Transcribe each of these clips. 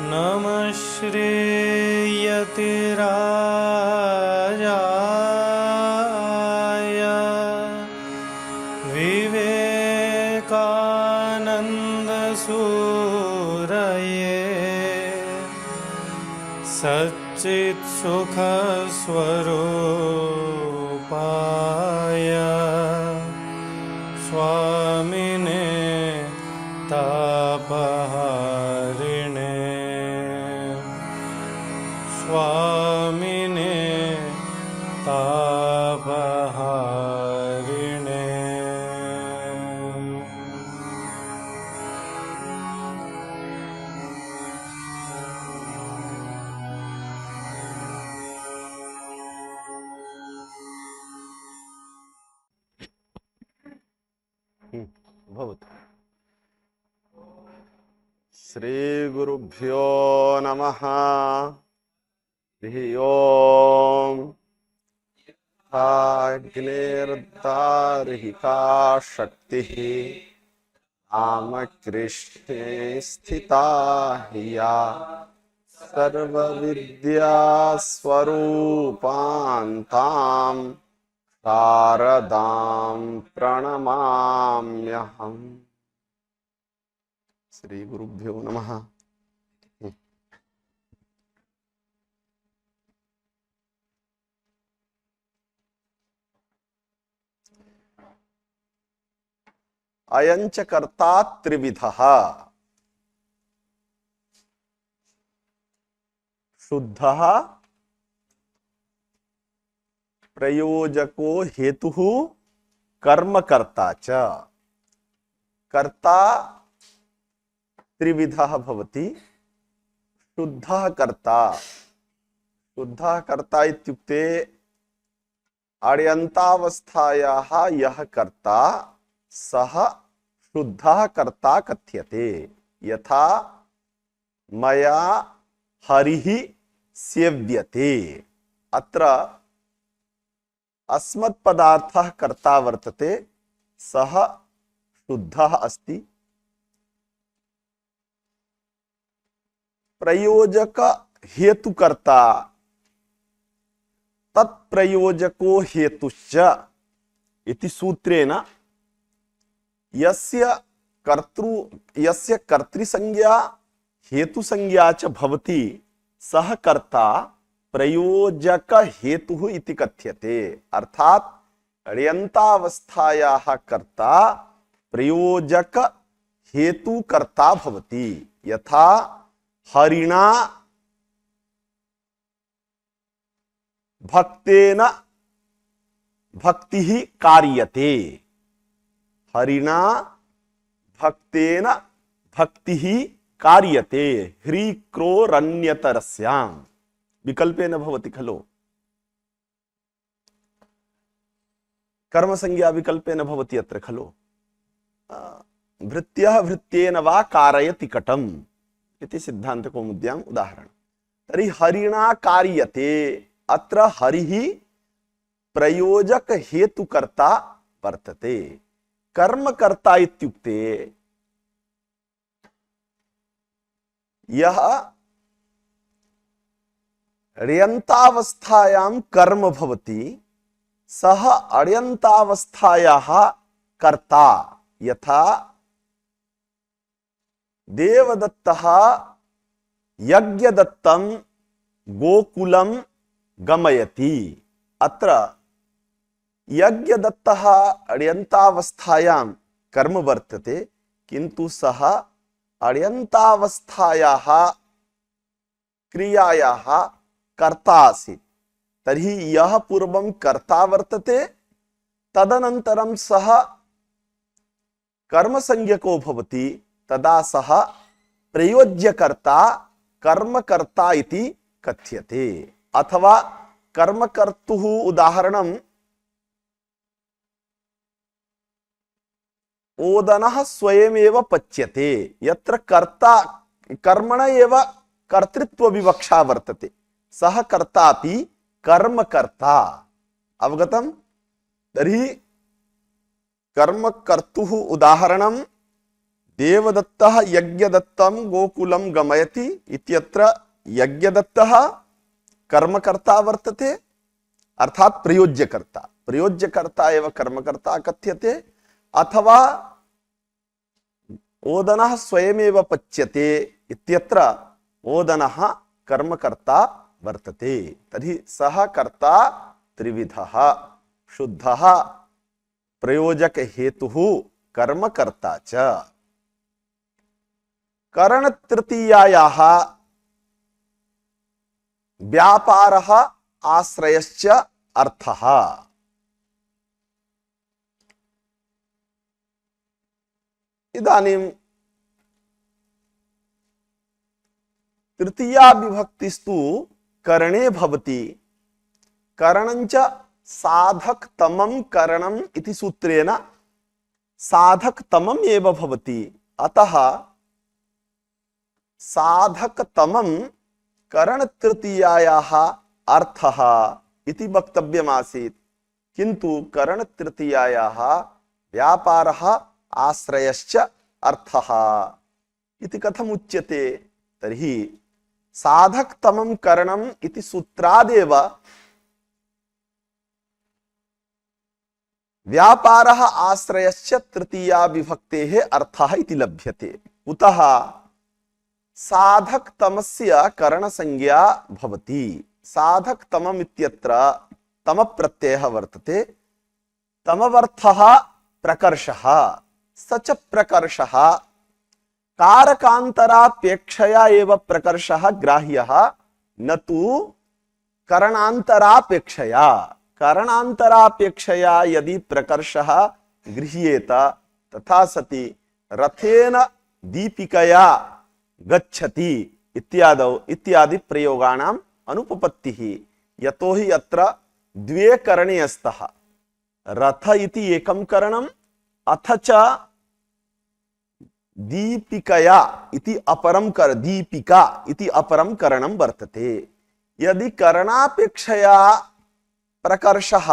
नमः श्रीयतिराजाय विवेकानन्दसूरये सच्चित्सुखस्वरूपाय स्वामिने तापहारिणे स्वामिने तापहारिणे। भवतु। श्री गुरुभ्यो नमः। हरि ओम। अग्निर्दारिका शक्तिः आमकृष्णे स्थिता हिया सर्वविद्या स्वरूपान्तां शारदां प्रणमाम्यहम्। श्री गुरुभ्यो नमः। अयंच कर्ता त्रिविधः। शुद्धः प्रयोजको हेतुः कर्मकर्ता च। कर्ता त्रिविधः भवति। शुद्धः कर्ता। शुद्धः कर्ता इत्युक्ते अण्यन्तावस्थायाः यः कर्ता सः शुद्धः कर्ता कथ्यते। यथा मया हरिः सेव्यते। अत्र अस्मत् पदार्थः कर्ता वर्तते, सः शुद्धः अस्ति। प्रयोजक हेतुकर्ता तत्प्रयोजको हेतुश्च इति सूत्रेण यस्य कर्तृसंज्ञा हेतुसंज्ञा च भवति सः कर्ता प्रयोजक हेतुः इति कथ्यते। अर्थात अण्यन्तावस्थायाः कर्ता प्रयोजक हेतुकर्ता भवति। यथा हरिणा भक्तेन भक्तिः कार्यते। हरिणा भक्तेन भक्तिः कार्यते। ह्रीक्रोरन्यतरस्यां विकल्पेन भवति खलु। कर्मसंज्ञा विकल्पेन भवति अत्र खलु। भृत्यः भृत्येन वा कारयति कटम् इति सिद्धान्तकौमुद्याम् उदाहरणं। तर्हि हरिणा कार्यते। अत्र हरिः प्रयोजक हेतुकर्ता वर्तते। कर्मकर्ता इत्युक्ते यः अण्यन्तावस्थायां कर्म भवति सः अण्यन्तावस्थायाः कर्ता। यथा देवदत्तः यज्ञदत्तं गोकुलं गमयति। अत्र यज्ञदत्तः अण्यन्तावस्थायां कर्म वर्तते, किन्तु सः अण्यन्तावस्थायाः क्रियायाः कर्ता आसीत्। तर्हि यः पूर्वं कर्ता वर्तते तदनन्तरं सः कर्मसंज्ञको भवति, तदा सः प्रयोज्यकर्ता कर्मकर्ता इति कथ्यते। अथवा कर्मकर्तुः उदाहरणं ओदनः स्वयमेव पच्यते। यत्र कर्ता कर्मण एव कर्तृत्व विवक्षा वर्तते, सः कर्तापि कर्मकर्ता। अवगतम्? तर्हि कर्म कर्तुः उदाहरणं देवदत्तः यज्ञदत्तं गोकुलं गमयति इत्यत्र यज्ञदत्तः कर्मकर्ता वर्तते अर्थात प्रयोज्यकर्ता, प्रयोज्यकर्ता एव कर्मकर्ता कथ्यते, अथवा ओदनः स्वयमेव पच्यते इत्यत्र ओदनः कर्मकर्ता वर्तते। तर्हि सः कर्ता त्रिविधः, शुद्धः, प्रयोजक हेतुः, कर्मकर्ता च। करण तृतीयायाः व्यापारः आश्रयश्च अर्थः। इदानीं तृतीया विभक्तिस्तु करणे भवति। करणञ्च साधकतमं करणम् इति सूत्रेण साधकतमम् एव भवति। अतः साधकतमं करण तृतीयायाः अर्थः इति वक्तव्यमासीत्, किन्तु करण तृतीयायाः व्यापारः आश्रयश्च अर्थः इति कथम् उच्यते? तर्हि साधकतमं करणम् इति सूत्रादेव व्यापारः आश्रयश्च तृतीया विभक्तेः अर्थः इति लभ्यते। कुतः? साधकतमस्य करणसंज्ञा भवति। साधकतमम् इत्यत्र तम प्रत्ययः वर्तते। तमवर्थः प्रकर्षः। सच प्रकर्षः कारकान्तरापेक्षया एव प्रकर्षः ग्राह्यः, न तु करणान्तरापेक्षया। करणान्तरापेक्षया यदि प्रकर्षः गृह्येत तथा सति रथेन दीपिकया गच्छति इत्यादि प्रयोगाणाम् अनुपपत्तिः। यतो हि अत्र द्वे करणे स्तः। रथ इति एकं करणम्, अथ च दीपिकया इति अपरं कर दीपिका इति अपरं करणं वर्तते। यदि करणापेक्षया प्रकर्षः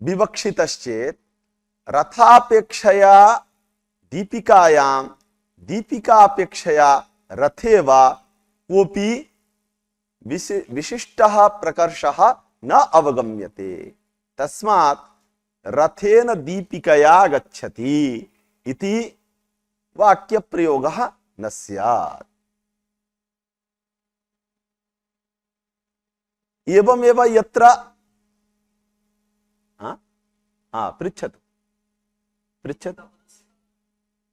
विवक्षितश्चेत् रथापेक्षया दीपिकायां, दीपिकापेक्षया रथे वा कोऽपि विशिष्टः प्रकर्षः न अवगम्यते। तस्मात् रथेन दीपिकया गच्छति इति वाक्यप्रयोगः न स्यात्। एवमेव यत्र पृच्छतु पृच्छतु।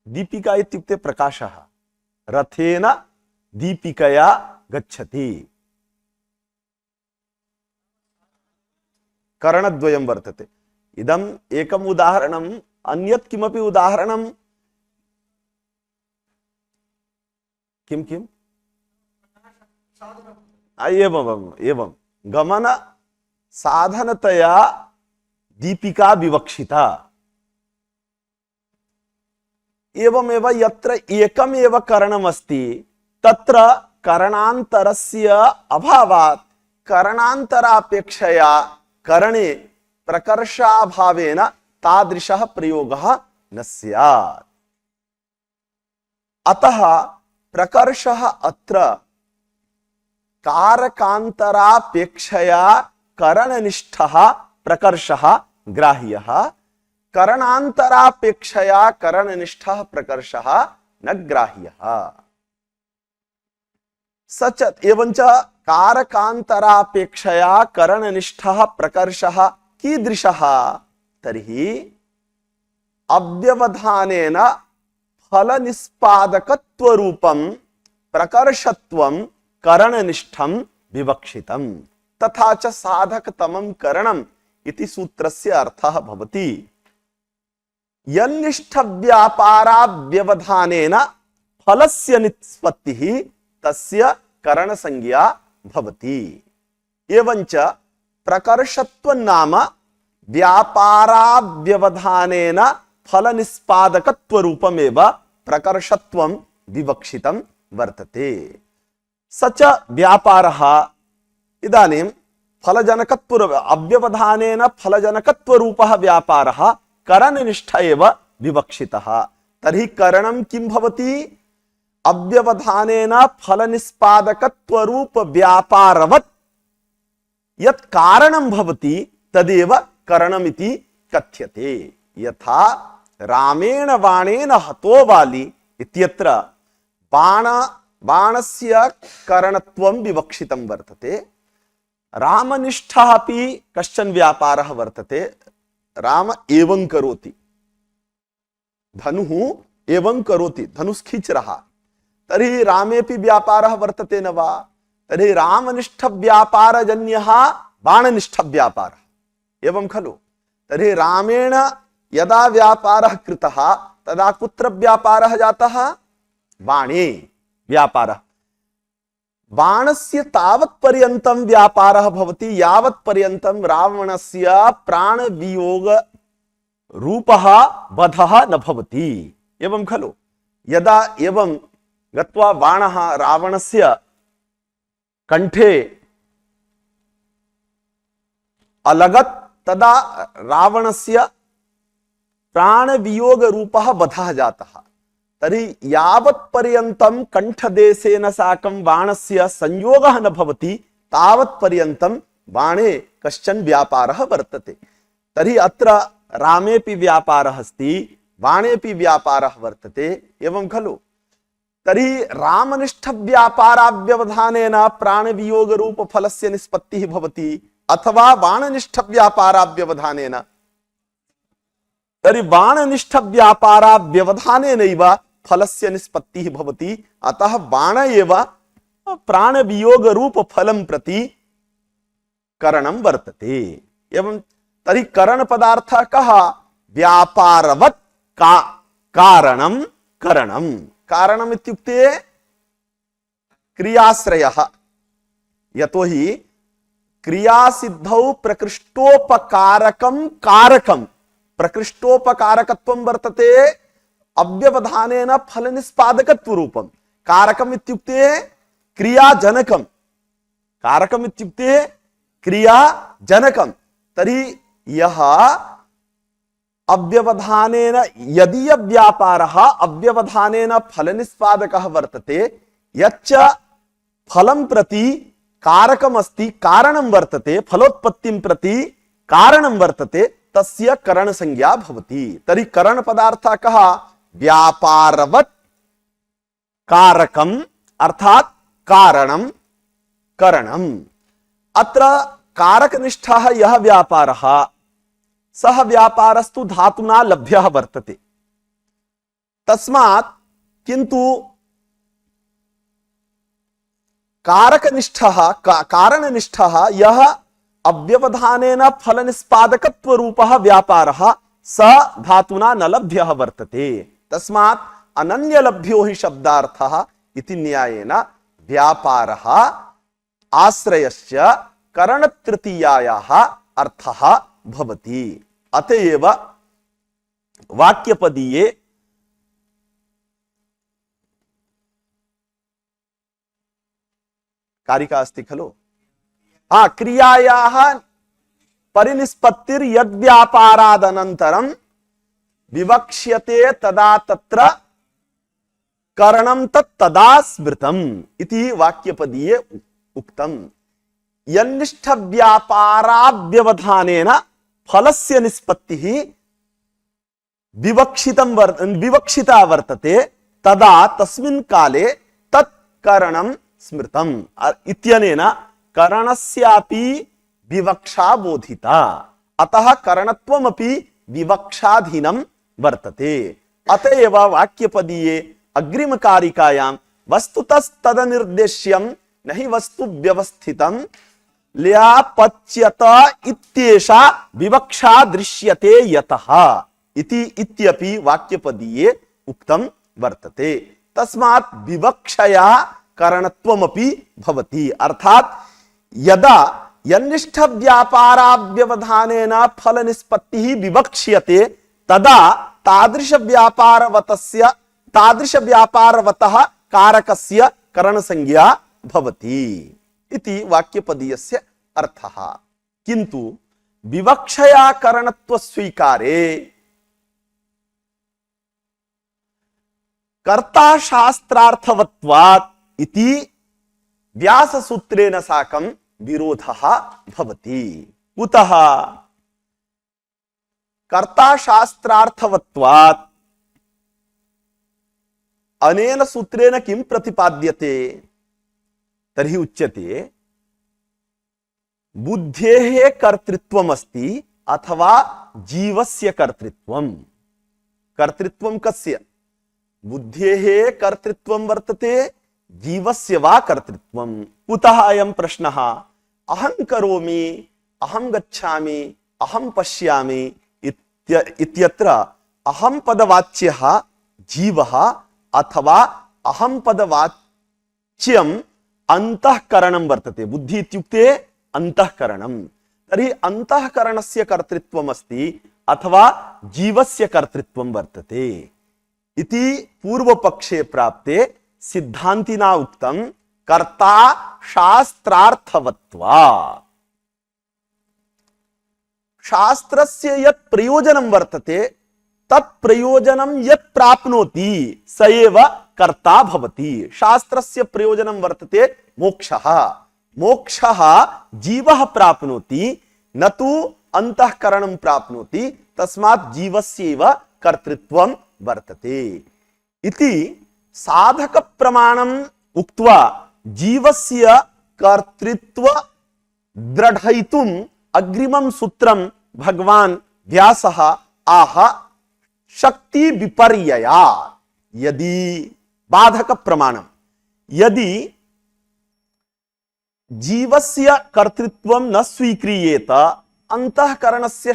दीपिका इत्युक्ते प्रकाशः। रथेन दीपिकया गच्छति। करणद्वयं वर्तते। इदम् एकम् उदाहरणम्। अन्यत् किमपि उदाहरणं किं किम्? एवं गमन साधनतया दीपिका विवक्षिता। एवमेव यत्र एकमेव करणमस्ति तत्र करणान्तरस्य अभावात् करणान्तरापेक्षया करणे प्रकर्षाभावेन तादृशः प्रयोगः न स्यात्। अतः प्रकर्षः अत्र कारकान्तरापेक्षया करणनिष्ठः प्रकर्षः ग्राह्यः, करणान्तरापेक्षया करणनिष्ठः प्रकर्षः न ग्राह्यः। सच एवञ्च कारकान्तरापेक्षया करणनिष्ठः प्रकर्षः कीदृशः? तर्हि अव्यवधानेन फलनिष्पादकत्वरूपं प्रकर्षत्वं करणनिष्ठं विवक्षितम्। तथा च साधकतमं करणम् इति सूत्रस्य अर्थः भवति यन्निष्ठव्यापाराव्यवधानेन फलस्य निष्पत्तिः तस्य करणसंज्ञा भवति। एवञ्च प्रकर्षत्वं नाम व्यापाराव्यवधानेन फलनिष्पादकत्वरूपमेव प्रकर्षत्वं विवक्षितं वर्तते। स च व्यापारः। इदानीं फलजनकत्व अव्यवधानेन फलजनकत्व रूपः व्यापारः करणनिष्ठ एव विवक्षितः। तर्हि करणं किं भवति? अव्यवधानेन फलनिष्पादकत्व रूप व्यापारवत् यत् कारणं भवति तदेव करणमिति कथ्यते। यथा रामेण बाणेन हतो वाली इत्यत्र बाणस्य करणत्वं विवक्षितं वर्तते। रामनिष्ठः अपि कश्चन व्यापारः वर्तते। राम एवं करोति, धनुः एवं करोति, धनुष्खीच रहा, तर्हि रामेपि व्यापारः वर्तते न वा? तर्हि रामनिष्ठ व्यापारजन्यः बाणनिष्ठ व्यापारः एवं खलु। तर्हि रामेण यदा व्यापारः कृतः तदा कुत्र व्यापारः जातः? बाणे व्यापारः। बाणस्य तावत् पर्यन्तं व्यापारः भवति यावत् पर्यन्तं रावणस्य प्राणवियोग रूपः वधः न भवति, एवं खलु। यदा एवं गत्वा बाणः रावणस्य कंठे अलगत् तदा रावणस्य प्राणवियोग रूपः वधः जातः। तर्हि यावत् पर्यन्तं कंठदेशेन साकं बाणस्य संयोगः न भवति तावत् पर्यन्तं बाणे कश्चन व्यापारः वर्तते। तर्हि अत्र रामेपि व्यापारः अस्ति, बाणेपि व्यापारः वर्तते, एवं खलु। तर्हि रामनिष्ठ व्यापाराव्यवधानेन प्राणवियोग रूप फलस्य निष्पत्तिः भवति अथवा बाणनिष्ठ व्यापाराव्यवधानेन? तर्हि बाणनिष्ठ व्यापाराव्यवधानेनैव फलस्य निष्पत्तिः भवति। अतः बाण एव प्राणवियोग रूप फलं प्रति करणं वर्तते। एवं तर्हि करण पदार्थः कः? व्यापारवत् कारणं करणं। कारणम् इत्युक्ते क्रियाश्रयः। यतोहि क्रियासिद्धौ प्रकृष्टोपकारकं कारकं, प्रकृष्टोपकारकत्वं वर्तते अव्यवधानेन फलनिष्पादकत्व रूपं। कारकम् इत्युक्ते क्रियाजनकं, कारकम् इत्युक्ते क्रियाजनकं। तर्हि यः अव्यवधानेन यदि व्यापारः अव्यवधानेन फलनिष्पादकः वर्तते, यच्च फलं प्रति कारकमस्ति, कारणं वर्तते, फलोत्पत्तिं प्रति कारणं वर्तते, तस्य करण संज्ञा भवति। तर्हि करण पदार्थः कः? व्यापारवत् कारकम् अर्थात् कारणं करणम्। अत्र कारकनिष्ठः यः व्यापारः सः व्यापारस्तु धातुना लभ्यः वर्तते। तस्मात् किन्तु कारकनिष्ठः कारणनिष्ठः यः अव्यवधानेन फलनिष्पादकत्व रूपः व्यापारः स धातुना न लभ्यः वर्तते। तस्मात् अनन्यलभ्यो हि शब्दार्थः इति न्यायेन व्यापारः आश्रयस्य करणतृतीयायाः अर्थः भवति। अतएव वाक्यपदीये कारिका अस्ति खलु? क्रियायाः परिनिष्पत्तिर यद्व्यापारादनन्तरं विवक्ष्यते तदा तत्र करणं तदा स्मृतम् इति वाक्यपदीये उक्तम्। यन्निष्ठ व्यापाराव्यवधानेन फलस्य निष्पत्तिः विवक्षिता वर्तते तदा तस्मिन् काले तत् करणं स्मृतम् इत्यनेन करणस्यापि विवक्षा बोधिता। अतः करणत्वमपि विवक्षाधीनं वर्तते। अतएव वाक्यपदीये अग्रिमकारिकायां वस्तुतस्तदनिर्देश्यं नहि वस्तु व्यवस्थितं ल्यापच्यत इत्येषा विवक्षा दृश्यते यतः इति इत्यपि वाक्यपदीये उक्तं वर्तते। तस्मात् विवक्षया करणत्वमपि भवति। अर्थात् यदा यन्निष्ठ व्यापाराव्यवधानेन फलनिष्पत्तिः विवक्ष्यते तदा तादृश व्यापारवतः कारकस्य करणसंज्ञा भवति इति वाक्यपदीयस्य अर्थः। किंतु विवक्षया करणत्व स्वीकारे कर्ता शास्त्रार्थवत्वात् इति व्यास सूत्रेण साकं विरोधः भवति। कुतः? कर्ता शास्त्रार्थवत्वात् अनेन सूत्रेण किं प्रतिपाद्यते? तर्हि उच्यते बुद्धेः कर्तृत्वम् अस्ति अथवा जीवस्य कर्तृत्वम्। कर्तृत्वं कस्य? बुद्धेः कर्तृत्वं वर्तते, जीवस्य वा कर्तृत्वं। कुतः अयं प्रश्नः? अहं करोमि, अहं गच्छामि, अहं पश्यामि इत्यत्र अहं पदवाच्यः जीवः अथवा अहं पदवाच्यम् अंतःकरणं वर्तते। बुद्धि इत्युक्ते अंतःकरणं। तर्हि अंतःकरणस्य कर्तृत्वम् अस्ति अथवा जीवस्य कर्तृत्वं वर्तते इति पूर्वपक्षे प्राप्ते सिद्धान्तिना उक्तं कर्ता शास्त्रार्थवत्वात्। शास्त्रस्य यत् प्रयोजनं वर्तते तत् प्रयोजनं यत् प्राप्नोति स एव कर्ता भवति। शास्त्रस्य प्रयोजनं वर्तते मोक्षः। मोक्षः जीवः प्राप्नोति, न तु अंतःकरणं प्राप्नोति। तस्मात् जीवस्यैव कर्तृत्वं वर्तते इति साधक प्रमाणम् उक्त्वा जीवस्य कर्तृत्व दृढयितुम् अग्रिमं सूत्रं भगवान् व्यासः आह शक्ति विपर्यया। यदि बाधक प्रमाणं, यदि जीवस्य कर्तृत्वं न स्वीक्रियेत, अंतःकरणस्य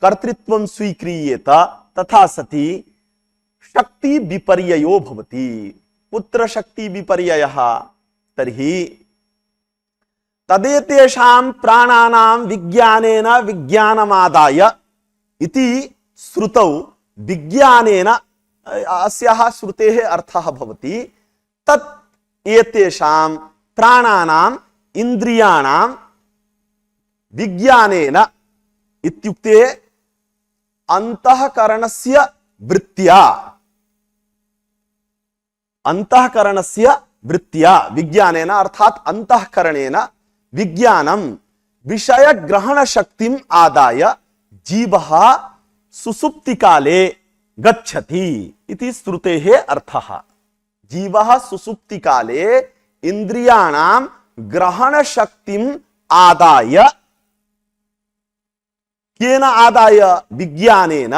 कर्तृत्वं स्वीक्रियेत, तथा सति शक्ति विपर्ययो भवति। कुत्र शक्ति विपर्ययः? तर्हि तदेतेषां प्राणानां विज्ञानेन विज्ञानमादाय इति श्रुतौ विज्ञानेन अस्याः श्रुतेः अर्थः भवति तत् एतेषां प्राणानां इन्द्रियाणां विज्ञानेन इत्युक्ते अंतःकरणस्य वृत्त्या, अंतःकरणस्य वृत्त्या विज्ञानेन अर्थात अंतःकरणेन विज्ञानं विषय ग्रहण शक्तिम् आदाय जीवः सुसुप्ति काले गच्छति इति श्रुतेः अर्थः। जीवः सुसुप्ति काले इंद्रियाणां ग्रहण शक्तिम् आदाय, केन आदाय? विज्ञानेन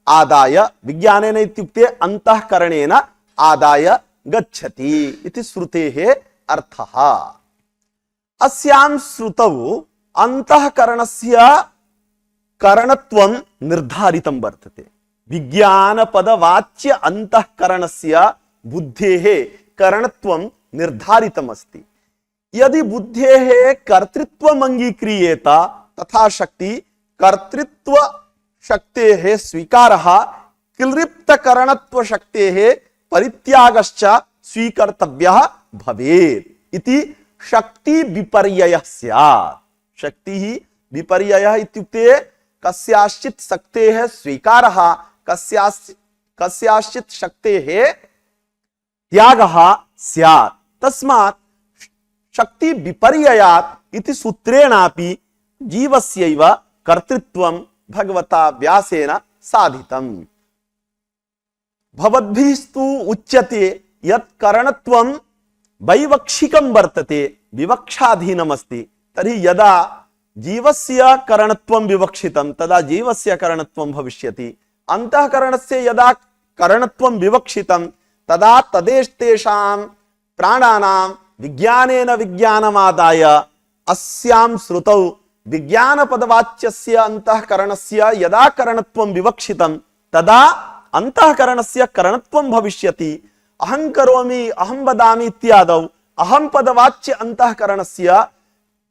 आदाय। विज्ञानेन इत्युक्ते अंतःकरणेन आदाय गच्छति इति श्रुतेः अर्थः। अस्यां श्रुतौ अंतःकरणस्य करणत्वं निर्धारितं वर्तते। विज्ञानपदवाच्य अंतःकरणस्य बुद्धेः करणत्वं निर्धारितम् अस्ति। यदि बुद्धेः कर्तृत्वम् अंगीक्रियेत तथा शक्ति कर्तृत्व शक्तेः स्वीकारः क्लिप्तकरणत्व शक्तेः परित्यागश्च स्वीकर्तव्यः भवेत् इति शक्ति विपर्ययः स्यात्। शक्तिः विपर्ययः इत्युक्ते कस्याश्चित् शक्तेः स्वीकारः, कस्याश्चित् शक्तेः त्यागः स्यात्। तस्मात् शक्ति विपर्ययात् इति सूत्रेणापि जीवस्यैव कर्तृत्वं भगवता व्यासेन साधितम्। भवद्भिस्तु उच्यते यत् करणत्वं वैवक्षिकं वर्तते, विवक्षाधीनम् अस्ति। तर्हि यदा जीवस्य करणत्वं विवक्षितं तदा जीवस्य करणत्वं भविष्यति। अंतःकरणस्य यदा करणत्वं विवक्षितं तदा तदेतेषां प्राणानां विज्ञानेन विज्ञानमादाय अस्यां श्रुतौ विज्ञानपदवाच्यस्य अंतःकरणस्य यदा करणत्वं विवक्षितं तदा अंतःकरणस्य करणत्वं भविष्यति। अहं करोमि, अहं वदामि इत्यादौ अहं पदवाच्य अंतःकरणस्य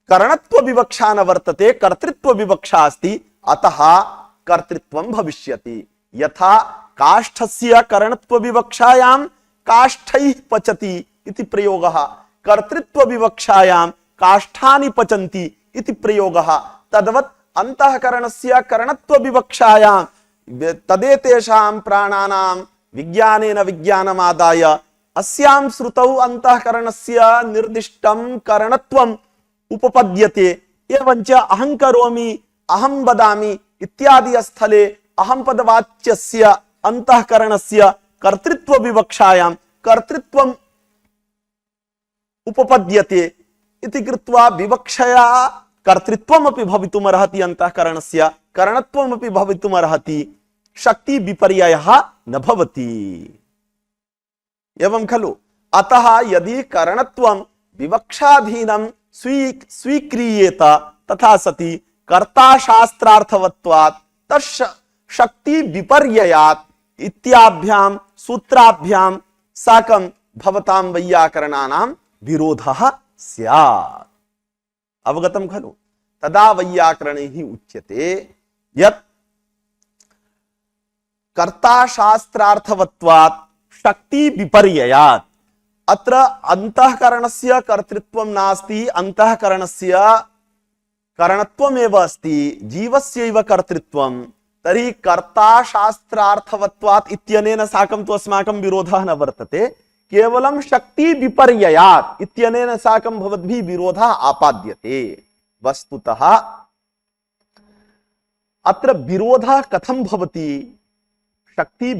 करणत्व विवक्षा न वर्तते, कर्तृत्व विवक्षा अस्ति। अतः कर्तृत्वं भविष्यति। यथा काष्ठस्य करणत्व विवक्षायां काष्ठैः पचति इति प्रयोगः, कर्तृत्व विवक्षायां काष्ठानि पचन्ति इति प्रयोगः। तद्वत् अंतःकरणस्य करणत्व विवक्षायां तदेतेषां प्राणानां विज्ञानेन विज्ञानमादाय अस्यां श्रुतौ अंतःकरणस्य निर्दिष्टं करणत्वम् उपपद्यते। एवञ्च अहं करोमि, अहं वदामि इत्यादि स्थले अहं पदवाच्यस्य अंतःकरणस्य कर्तृत्व विवक्षायां कर्तृत्वम् उपपद्यते इति कृत्वा विवक्षया कर्तृत्वमपि भवितुमर्हति, अंतःकरणस्य करणत्वमपि भवितुमर्हति, शक्ति विपर्ययः न भवति। एवं खलु। अतः यदि करणत्वं विवक्षाधीनं स्वीक्रियेत तथा सति कर्ता शास्त्रार्थवत्वात् शक्ति विपर्ययात् इत्याभ्यां सूत्राभ्यां साकं भवतां वैयाकरणानां विरोधः स्यात्। अवगतं खलु। तदा वैयाकरणैः उच्यते यत् कर्ता शास्त्रार्थवत्वात् शक्ति विपर्ययात्। अत्र अंतःकरणस्य कर्तृत्वं नास्ति, अंतःकरणस्य करणत्वमेव अस्ति, जीवस्यैव कर्तृत्वं। तर्हि कर्ता शास्त्रार्थवत्वात् इत्यनेन साकं तु अस्माकं विरोधः न वर्तते, केवलं शक्ति विपर्ययात् इत्यनेन साकं भवद्भिः विरोधः आपाद्यते। वस्तुतः अत्र विरोधः कथं भवति? शक्ति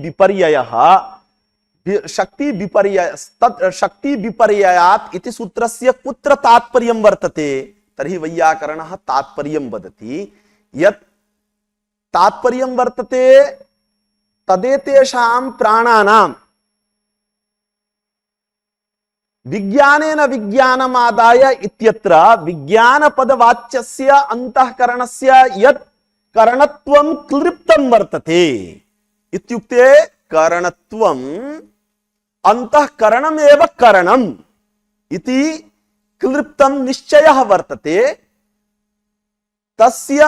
विपर्ययात् इति सूत्रस्य कुत्र तात्पर्यं वर्तते? तर्हि वैयाकरणः तात्पर्यं वदति यत् तात्पर्यं वर्तते तदेतेषां प्राणानां विज्ञानेन विज्ञानमादाय इत्यत्र विज्ञानपदवाच्यस्य अंतःकरणस्य यत् करणत्वं क्लृप्तं वर्तते इत्युक्ते करणत्वम् अंतःकरणमेव करणम् इति क्लृप्तं निश्चयः वर्तते। तस्य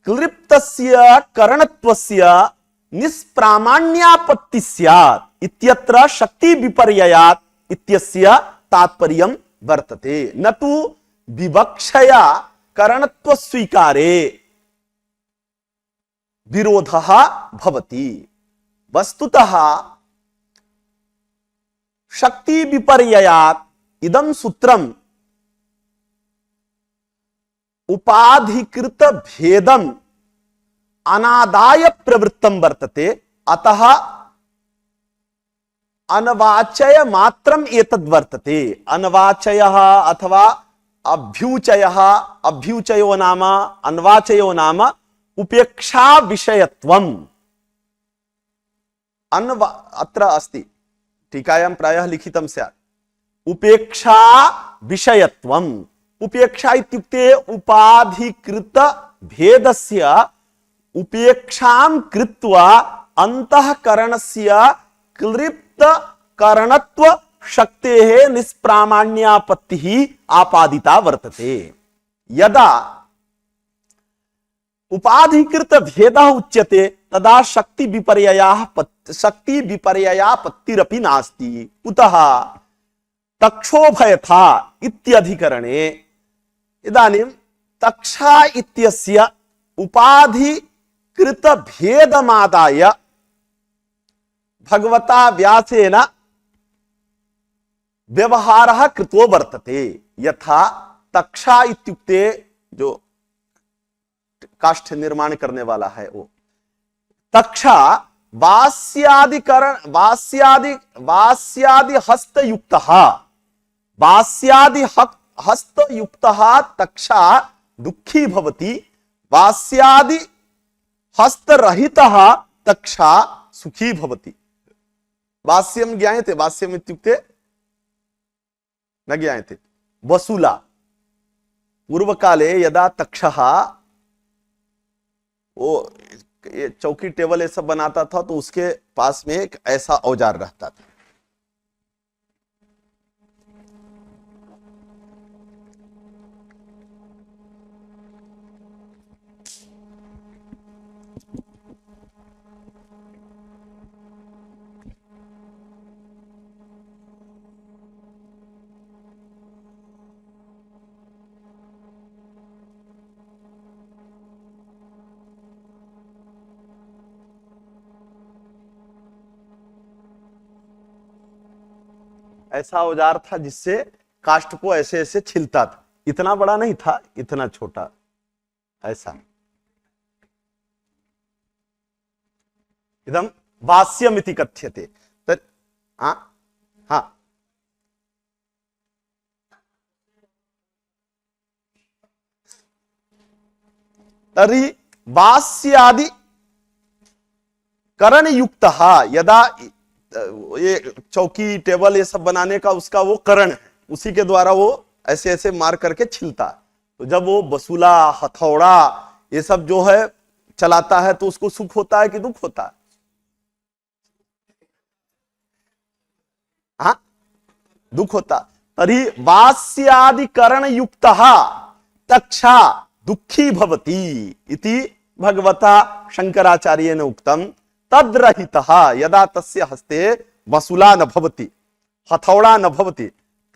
क्लृप्तस्य करणत्वस्य निष्प्रामाण्यापत्ति स्यात् इत्यत्र शक्ति विपर्ययात् इत्यस्य तात्पर्यं वर्तते, न तु विवक्षया करणत्व स्वीकारे विरोधः भवति। वस्तुतः शक्ति विपर्ययात् इदं सूत्रम् उपाधिकृत भेदम् अनादाय प्रवृत्तं वर्तते। अतः अनवाचय मात्रम एतद् वर्तते। अनवाचयः अथवा अभ्युचयः, अभ्युचयो नाम अन्वाचयो नाम उपेक्षा विषयत्वम्। अत्र अस्ति टीकायां प्रायः लिखितं स्यात् उपेक्षा विषयत्वम्। उपेक्षा इत्युक्ते उपाधिकृत भेदस्य उपेक्षां कृत्वा अंतःकरणस्य क्लृप्त करणत्व शक्तेः निष्प्रामाण्यापत्तिः आपादिता वर्तते। यदा उपाधिकृत भेदः उच्यते तदा शक्ति विपर्ययापत्तिरपि नास्ति। कुतः? तक्षोभयथा इत्यधिकरणे इदानीं तक्षा इत्यस्य उपाधिकृत भेदमादाय भगवता व्यासेन व्यवहारः कृतो वर्तते। यथा तक्षा इत्युक्ते जो काष्ठ निर्माण करने वाला है वो तक्षा वास्यादि हस्तयुक्तः, वास्यादि हस्तयुक्तः तक्षा दुःखी भवति, वास्यादि हस्तरहितः तक्षा सुखी भवति। वास्यं ज्ञायते? वास्यम् इत्युक्ते न ज्ञायते। वसूला। पूर्वकाले यदा तक्षः वो ये चौकी टेबल ये सब बनाता था तो उसके पास में एक ऐसा औजार रहता था। ऐसा औजार था जिससे काष्ठ को ऐसे ऐसे छिलता था। इतना बड़ा नहीं था, इतना छोटा, ऐसा। इदम वास्यमिति कथ्यते। हाँ हाँ, तर्हि वास्यादि करण युक्त यदा, ये चौकी टेबल ये सब बनाने का उसका वो करण है, उसी के द्वारा वो ऐसे ऐसे मार करके छिलता। तो जब वो बसूला हथौड़ा ये सब जो है चलाता है तो उसको सुख होता है कि दुख होता है? हाँ, दुख होता। तर्हि वास्यादि करण युक्त तक्षा दुखी भवति इति भगवता शंकराचार्येण उक्तम। तद्रहितः यदा तस्य हस्ते वसुला न भवति, हथौड़ा न भवति,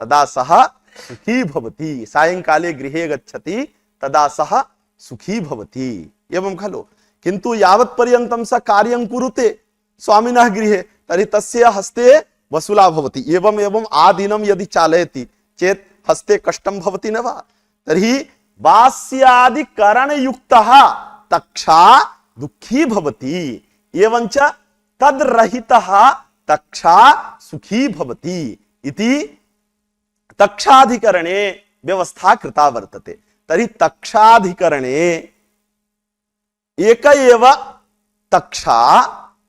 तदा सः सुखी भवति। सायंकाले गृहे गच्छति तदा सः सुखी भवति। एवं खलु? किन्तु यावत् पर्यन्तं स कार्यं कुरुते स्वामिनः गृहे तर्हि तस्य हस्ते वसुला भवति। एवं एवं आदिनं यदि चालयति चेत् हस्ते कष्टं भवति न वा? तर्हि वास्यादि करणयुक्तः तक्षा दुःखी भवति, एवंच तद्रहितः तक्षा सुखी भवति इति तक्षाधिकरणे व्यवस्था कृता वर्तते। तर्हि तक्षाधिकरणे एक एव तक्षा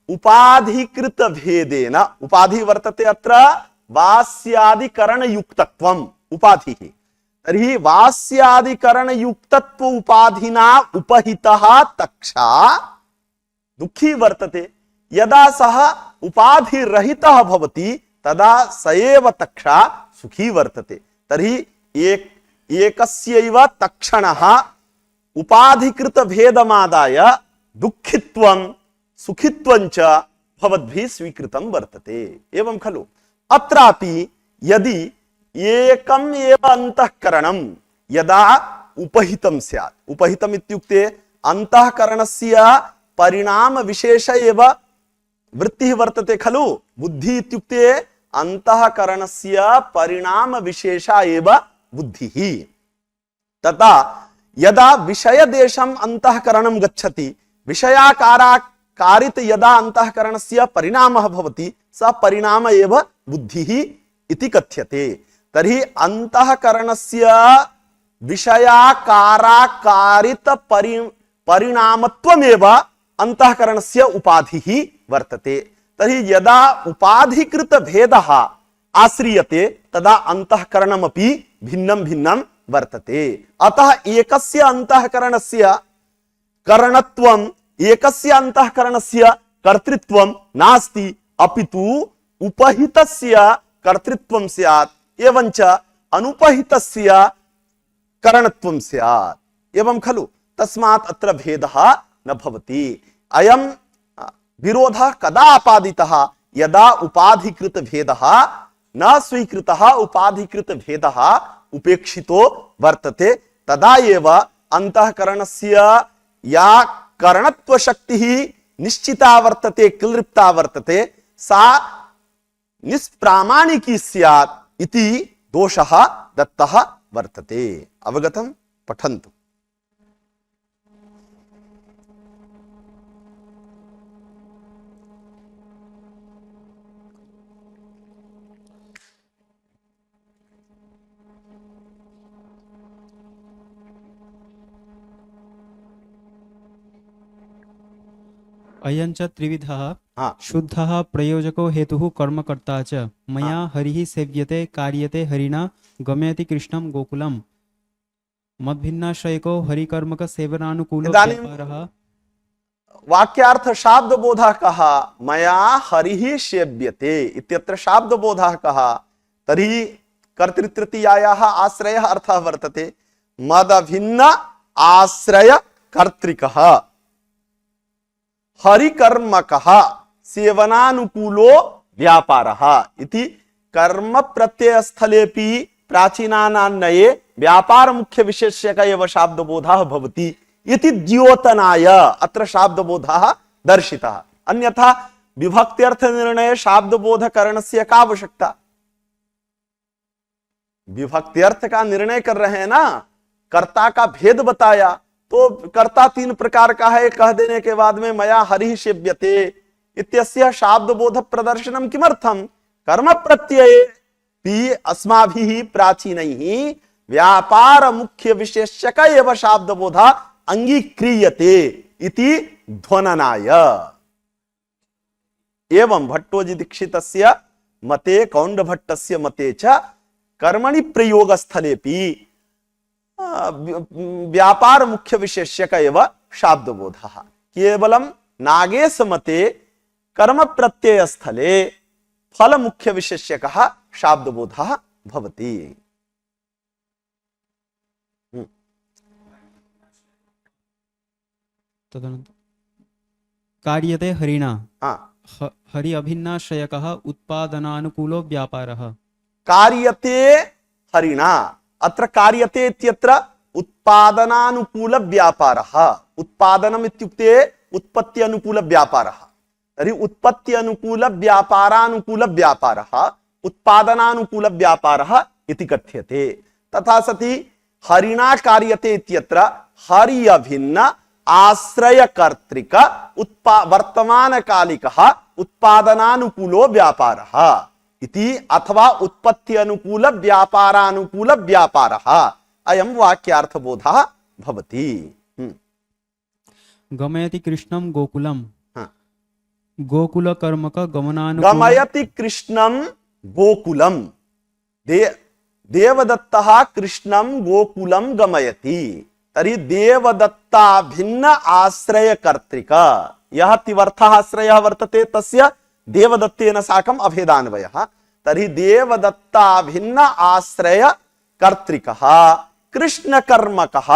उपाधिकृत भेदेन, उपाधि वर्तते अत्र वास्यादिकरण युक्तत्वम् उपाधिः। तर्हि वास्यादिकरण युक्तत्व उपाधिना उपहितः तक्षा दुःखी वर्तते। यदा सः उपाधिरहितः भवति तदा स एव तक्षा सुखी वर्तते। तर्हि एकस्यैव तक्षणः उपाधिकृत भेदमादाय दुःखित्वं सुखित्वञ्च भवद्भिः स्वीकृतं वर्तते। एवं खलु? अत्रापि यदि एकम् एव अंतःकरणं यदा उपहितं स्यात्, उपहितम् इत्युक्ते अंतःकरणस्य परिणाम विशेष एव वृत्तिः वर्तते खलु? बुद्धि इत्युक्ते अंतःकरणस्य परिणाम विशेषा एव बुद्धिः। तथा यदा विषयदेशम् अंतःकरणं गच्छति, विषयाकारित यदा अंतःकरणस्य परिणामः भवति, स परिणाम एव बुद्धिः इति कथ्यते। तर्हि अंतःकरणस्य विषयाकारित परिणामत्वमेव अंतःकरणस्य उपाधिः वर्तते। तर्हि यदा उपाधिकृत भेदः आश्रियते तदा अंतःकरणमपि भिन्नं भिन्नं वर्तते। अतः एकस्य अंतःकरणस्य करणत्वम्, एकस्य अंतःकरणस्य कर्तृत्वं नास्ति, अपितु उपहितस्य कर्तृत्वं स्यात्, एवंच अनुपहितस्य करणत्वं स्यात्। एवं खलु? तस्मात् अत्र भेदः न भवति। अयं विरोधः कदा आपादितः? यदा उपाधिकृत भेदः न स्वीकृतः, उपाधिकृत भेदः उपेक्षितो वर्तते, तदा एव अंतःकरणस्य या करणत्व शक्तिः निश्चिता वर्तते, क्लिप्ता वर्तते, सा निष्प्रामाणिकी स्यात् इति दोषः दत्तः वर्तते। अवगतं? पठन्तु। अयंच त्रिविधः हाँ, शुद्धः प्रयोजको हेतुः कर्मकर्ता च मया हरिः सेव्यते कार्यते हरिणा गमयति कृष्णं गोकुलम् मद्भिन्नाश्रयको हरिकर्मक सेवनानुकूलो इदानीं व्यापारः। वाक्यार्थ शाब्द बोधः कः? मया हरिः सेव्यते इत्यत्र शाब्द बोधः कः? तर्हि कर्तृतृतीयायाः आश्रयः अर्थः वर्तते मदभिन्न आश्रय कर्तृकः हरिकर्मकः सेवनानुकूलो व्यापारः इति कर्म प्रत्यय स्थलेपि प्राचीनानान्नये व्यापार मुख्य विशेष्यक एव शाब्दबोधः भवति इति द्योतनाय अत्र शाब्दबोधः दर्शितः। अन्यथा विभक्त्यर्थ निर्णय शाब्दबोध करणस्य का आवश्यकता? विभक्ति अर्थ का निर्णय कर रहे हैं ना, कर्ता का भेद बताया, तो कर्ता तीन प्रकार का है कह देने के बाद में मया हरि सेव्यते इत्यस्य शाब्द बोध प्रदर्शनम किमर्थम कर्म प्रत्यय भी अस्माभिः प्राचीनैः व्यापार मुख्य विशेष्यक एव शाब्द बोधा अंगीक्रियते इति ध्वननाय। एवं भट्टोजी दीक्षितस्य मते कौंडभट्टस्य मते च कर्मणि प्रयोग स्थलेपि व्यापार मुख्य विशेष्यक एव शाब्द बोधः केवलम नागेश मते कर्म प्रत्यय स्थले फल मुख्य विशेष्यकः शाब्द बोधः भवति। तदनन्तरं कार्यते हरिणा हाँ, हरि अभिन्नाश्रयकः उत्पादनानुकूलो व्यापारः। कार्यते हरिणा, अत्र कार्यते इत्यत्र उत्पादनानुकूल व्यापारः। उत्पादनम् इत्युक्ते उत्पत्ति अनुकूल व्यापारः, तर्हि उत्पत्ति अनुकूल व्यापारानुकूल व्यापारः उत्पादनानुकूल व्यापारः इति कथ्यते। तथा सति हरिणा कार्यते इत्यत्र हरि अभिन्न आश्रय कर्तृक वर्तमान कालिकः उत्पादनानुकूलो व्यापारः इति अथवा उत्पत्ति अनुकूल व्यापारानुकूल व्यापारः अयं वाक्यार्थबोधः भवति। गमयति कृष्णं गोकुलं हाँ। गोकुल कर्मक गमनानुकूल गमयति कृष्णं गोकुलं देवदत्तः कृष्णं गोकुलं गमयति, तर्हि देवदत्ता भिन्न आश्रय कर्तृक यः तिवर्थः आश्रयः वर्तते तस्य देवदत्तेन साकम् अभेदान्वयः, तर्हि देवदत्ता भिन्न आश्रय कर्तृकः कृष्ण कर्मकः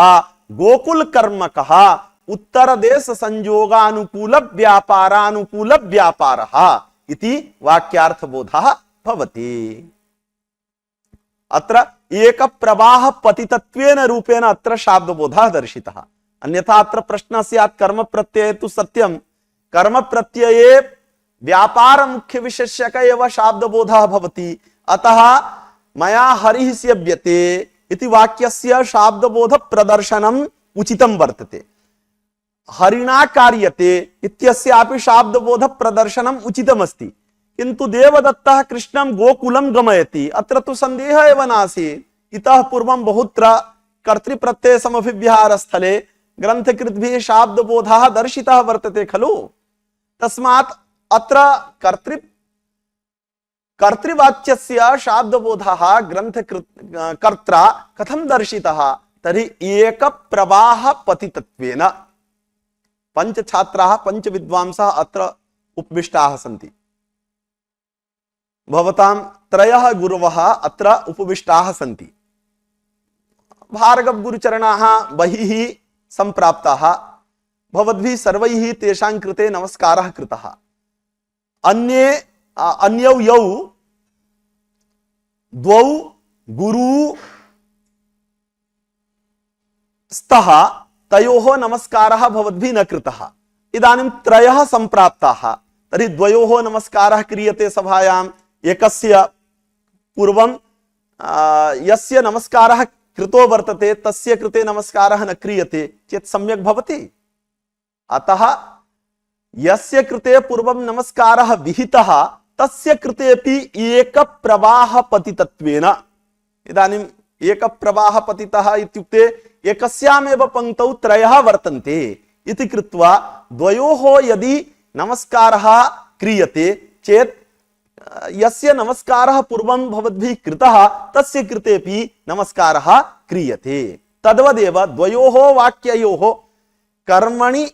गोकुल कर्मकः उत्तर देश संयोगानुकूल व्यापारानुकूल व्यापारः इति वाक्यार्थबोधः भवति। अत्र एक प्रवाह पतितत्वेन रूपेण अत्र शाब्दबोधः दर्शितः। अन्यथा अत्र प्रश्नः स्यात् कर्म प्रत्यये तु सत्यं, कर्म प्रत्यये व्यापार मुख्य विशेष्यक एव शाब्दबोधः भवति, अतः मया हरिः सेव्यते इति वाक्यस्य शाब्दबोध प्रदर्शनम् उचितं वर्तते। हरिणा कार्यते इत्यस्यापि शाब्दबोध प्रदर्शनम् उचितमस्ति, किन्तु देवदत्तः कृष्णं गोकुलं गमयति अत्र तु सन्देहः एव नासीत्। इतः पूर्वं बहुत्र कर्तृप्रत्यय समभिव्याहार स्थले ग्रन्थकृद्भिः शाब्दबोधः दर्शितः वर्तते खलु, तस्मात् अत्र कर्तृवाच्यस्य शाब्दबोधः ग्रन्थकर्त्रा कथं दर्शितः, तर्हि एक प्रवाह पतितत्वेन। पंच छात्राः पंच विद्वांसः अत्र उपविष्टाः सन्ति, भवतां त्रयः गुरवः अत्र उपविष्टाः सन्ति। भार्गव गुरुचरणाः बहिः सम्प्राप्ताः, भवद्भिः सर्वैः तेषां कृते नमस्कारः कृतः। अन्यौ यौ द्वौ गुरु स्तः तयोः नमस्कारः भवद्भिः न कृतः। इदानीं त्रयः सम्प्राप्ताः, तर्हि द्वयोः नमस्कारः क्रियते सभायाम्, एकस्य पूर्वं यस्य नमस्कारः कृतो वर्तते तस्य कृते नमस्कारः न क्रियते चेत् सम्यक् भवति। अतः यस्य कृते पूर्वं नमस्कारः विहितः तस्य कृतेपि एक प्रवाह पतितत्वेन, इदानीम् एक प्रवाह पतितः इत्युक्ते एकस्यामेव पंक्तौ त्रयः वर्तन्ते इति कृत्वा द्वयोः यदि नमस्कारः क्रियते चेत् यस्य नमस्कारः पूर्वं भवद्भिः कृतः तस्य कृतेपि नमस्कारः क्रियते। तद्वदेव द्वयोः वाक्ययोः कर्मणि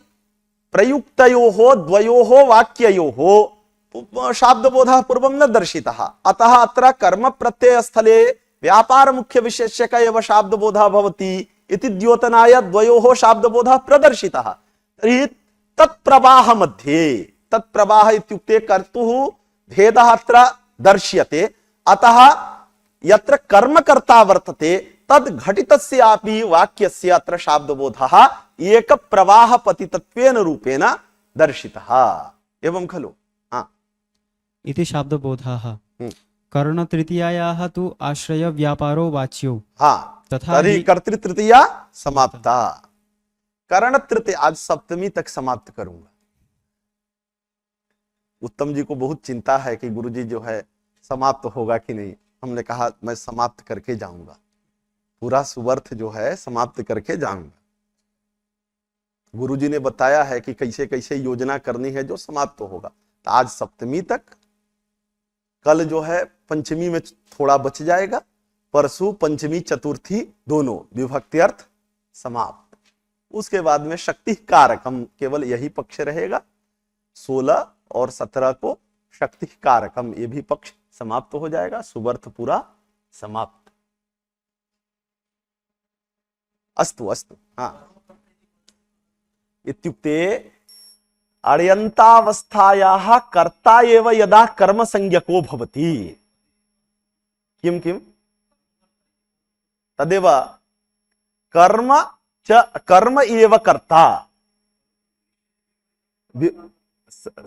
प्रयुक्तयोः द्वयोः वाक्ययोः शाब्दबोधः पूर्वं न दर्शितः, अतः अत्र कर्म प्रत्यय स्थले व्यापार मुख्य विशेष्यक एव शाब्दबोधः भवति इति द्योतनाय द्वयोः शाब्दबोधः प्रदर्शितः। तर्हि तत्प्रवाह मध्ये, तत्प्रवाह इत्युक्ते कर्तुः भेदः अत्र दर्श्यते, अतः यत्र कर्मकर्ता वर्तते तद् घटितस्यापि वाक्यस्य अत्र शाब्दबोधः एक प्रवाह पतितत्वेन रूपेण दर्शितः। एवं खलु? इति शाब्दबोधः। कर्ण तृतीयायाः तु आश्रय व्यापारो वाच्यो हाँ, तथा तरी हि कर्तृ तृतीया समाप्ता। करण तृतीया आज सप्तमी तक समाप्त करूंगा। उत्तम जी को बहुत चिंता है कि गुरुजी जो है समाप्त होगा कि नहीं। हमने कहा मैं समाप्त करके जाऊंगा, पूरा सुवर्थ जो है समाप्त करके जाऊंगा। गुरुजी ने बताया है कि कैसे कैसे योजना करनी है जो समाप्त होगा। तो आज सप्तमी तक, कल जो है पंचमी में थोड़ा बच जाएगा, परसों पंचमी चतुर्थी दोनों विभक्ति अर्थ समाप्त। उसके बाद में शक्ति कारकम केवल यही पक्ष रहेगा। 16 और 17 को शक्ति कारकम, ये भी पक्ष समाप्त हो जाएगा, सुवर्थ पूरा समाप्त। अस्तु अस्तु। हाँ, इत्युक्ते अण्यन्तावस्थायाः कर्ता एव यदा कर्म संज्ञको भवति। किम किम तदेव कर्म एव कर्ता।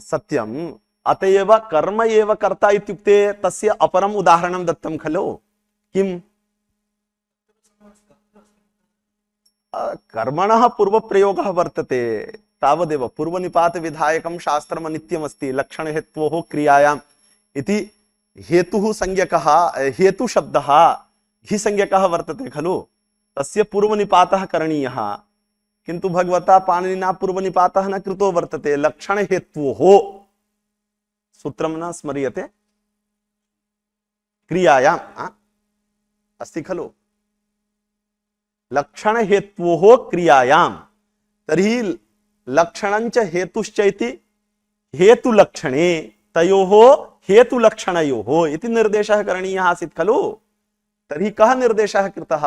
सत्यम। अतएव कर्म एव कर्ता इत्युक्ते तस्य अपरम उदाहरणं दत्तं खलु। किम? कर्मणः पूर्वप्रयोगः वर्तते तावदेव। पूर्वनिपात विधायकं शास्त्रम् अनित्यमस्ति लक्षण हेत्वोः क्रियायाम् इति हेतुः संज्ञकः, हेतु शब्दः घि संज्ञकः वर्तते खलु, तस्य पूर्वनिपातः करणीयः। किन्तु भगवता पाणिनिना पूर्वनिपातः न कृतो वर्तते। लक्षण हेत्वोः सूत्रं न स्मर्यते, क्रियायाम् अस्ति खलु। लक्षण हेत्वोः क्रियायाम्, तर्हि लक्षणञ्च हेतुश्च इति हेतुलक्षणे तयोः हेतुलक्षणयोः इति निर्देशः करणीयः आसीत् खलु। तर्हि कः निर्देशः कृतः?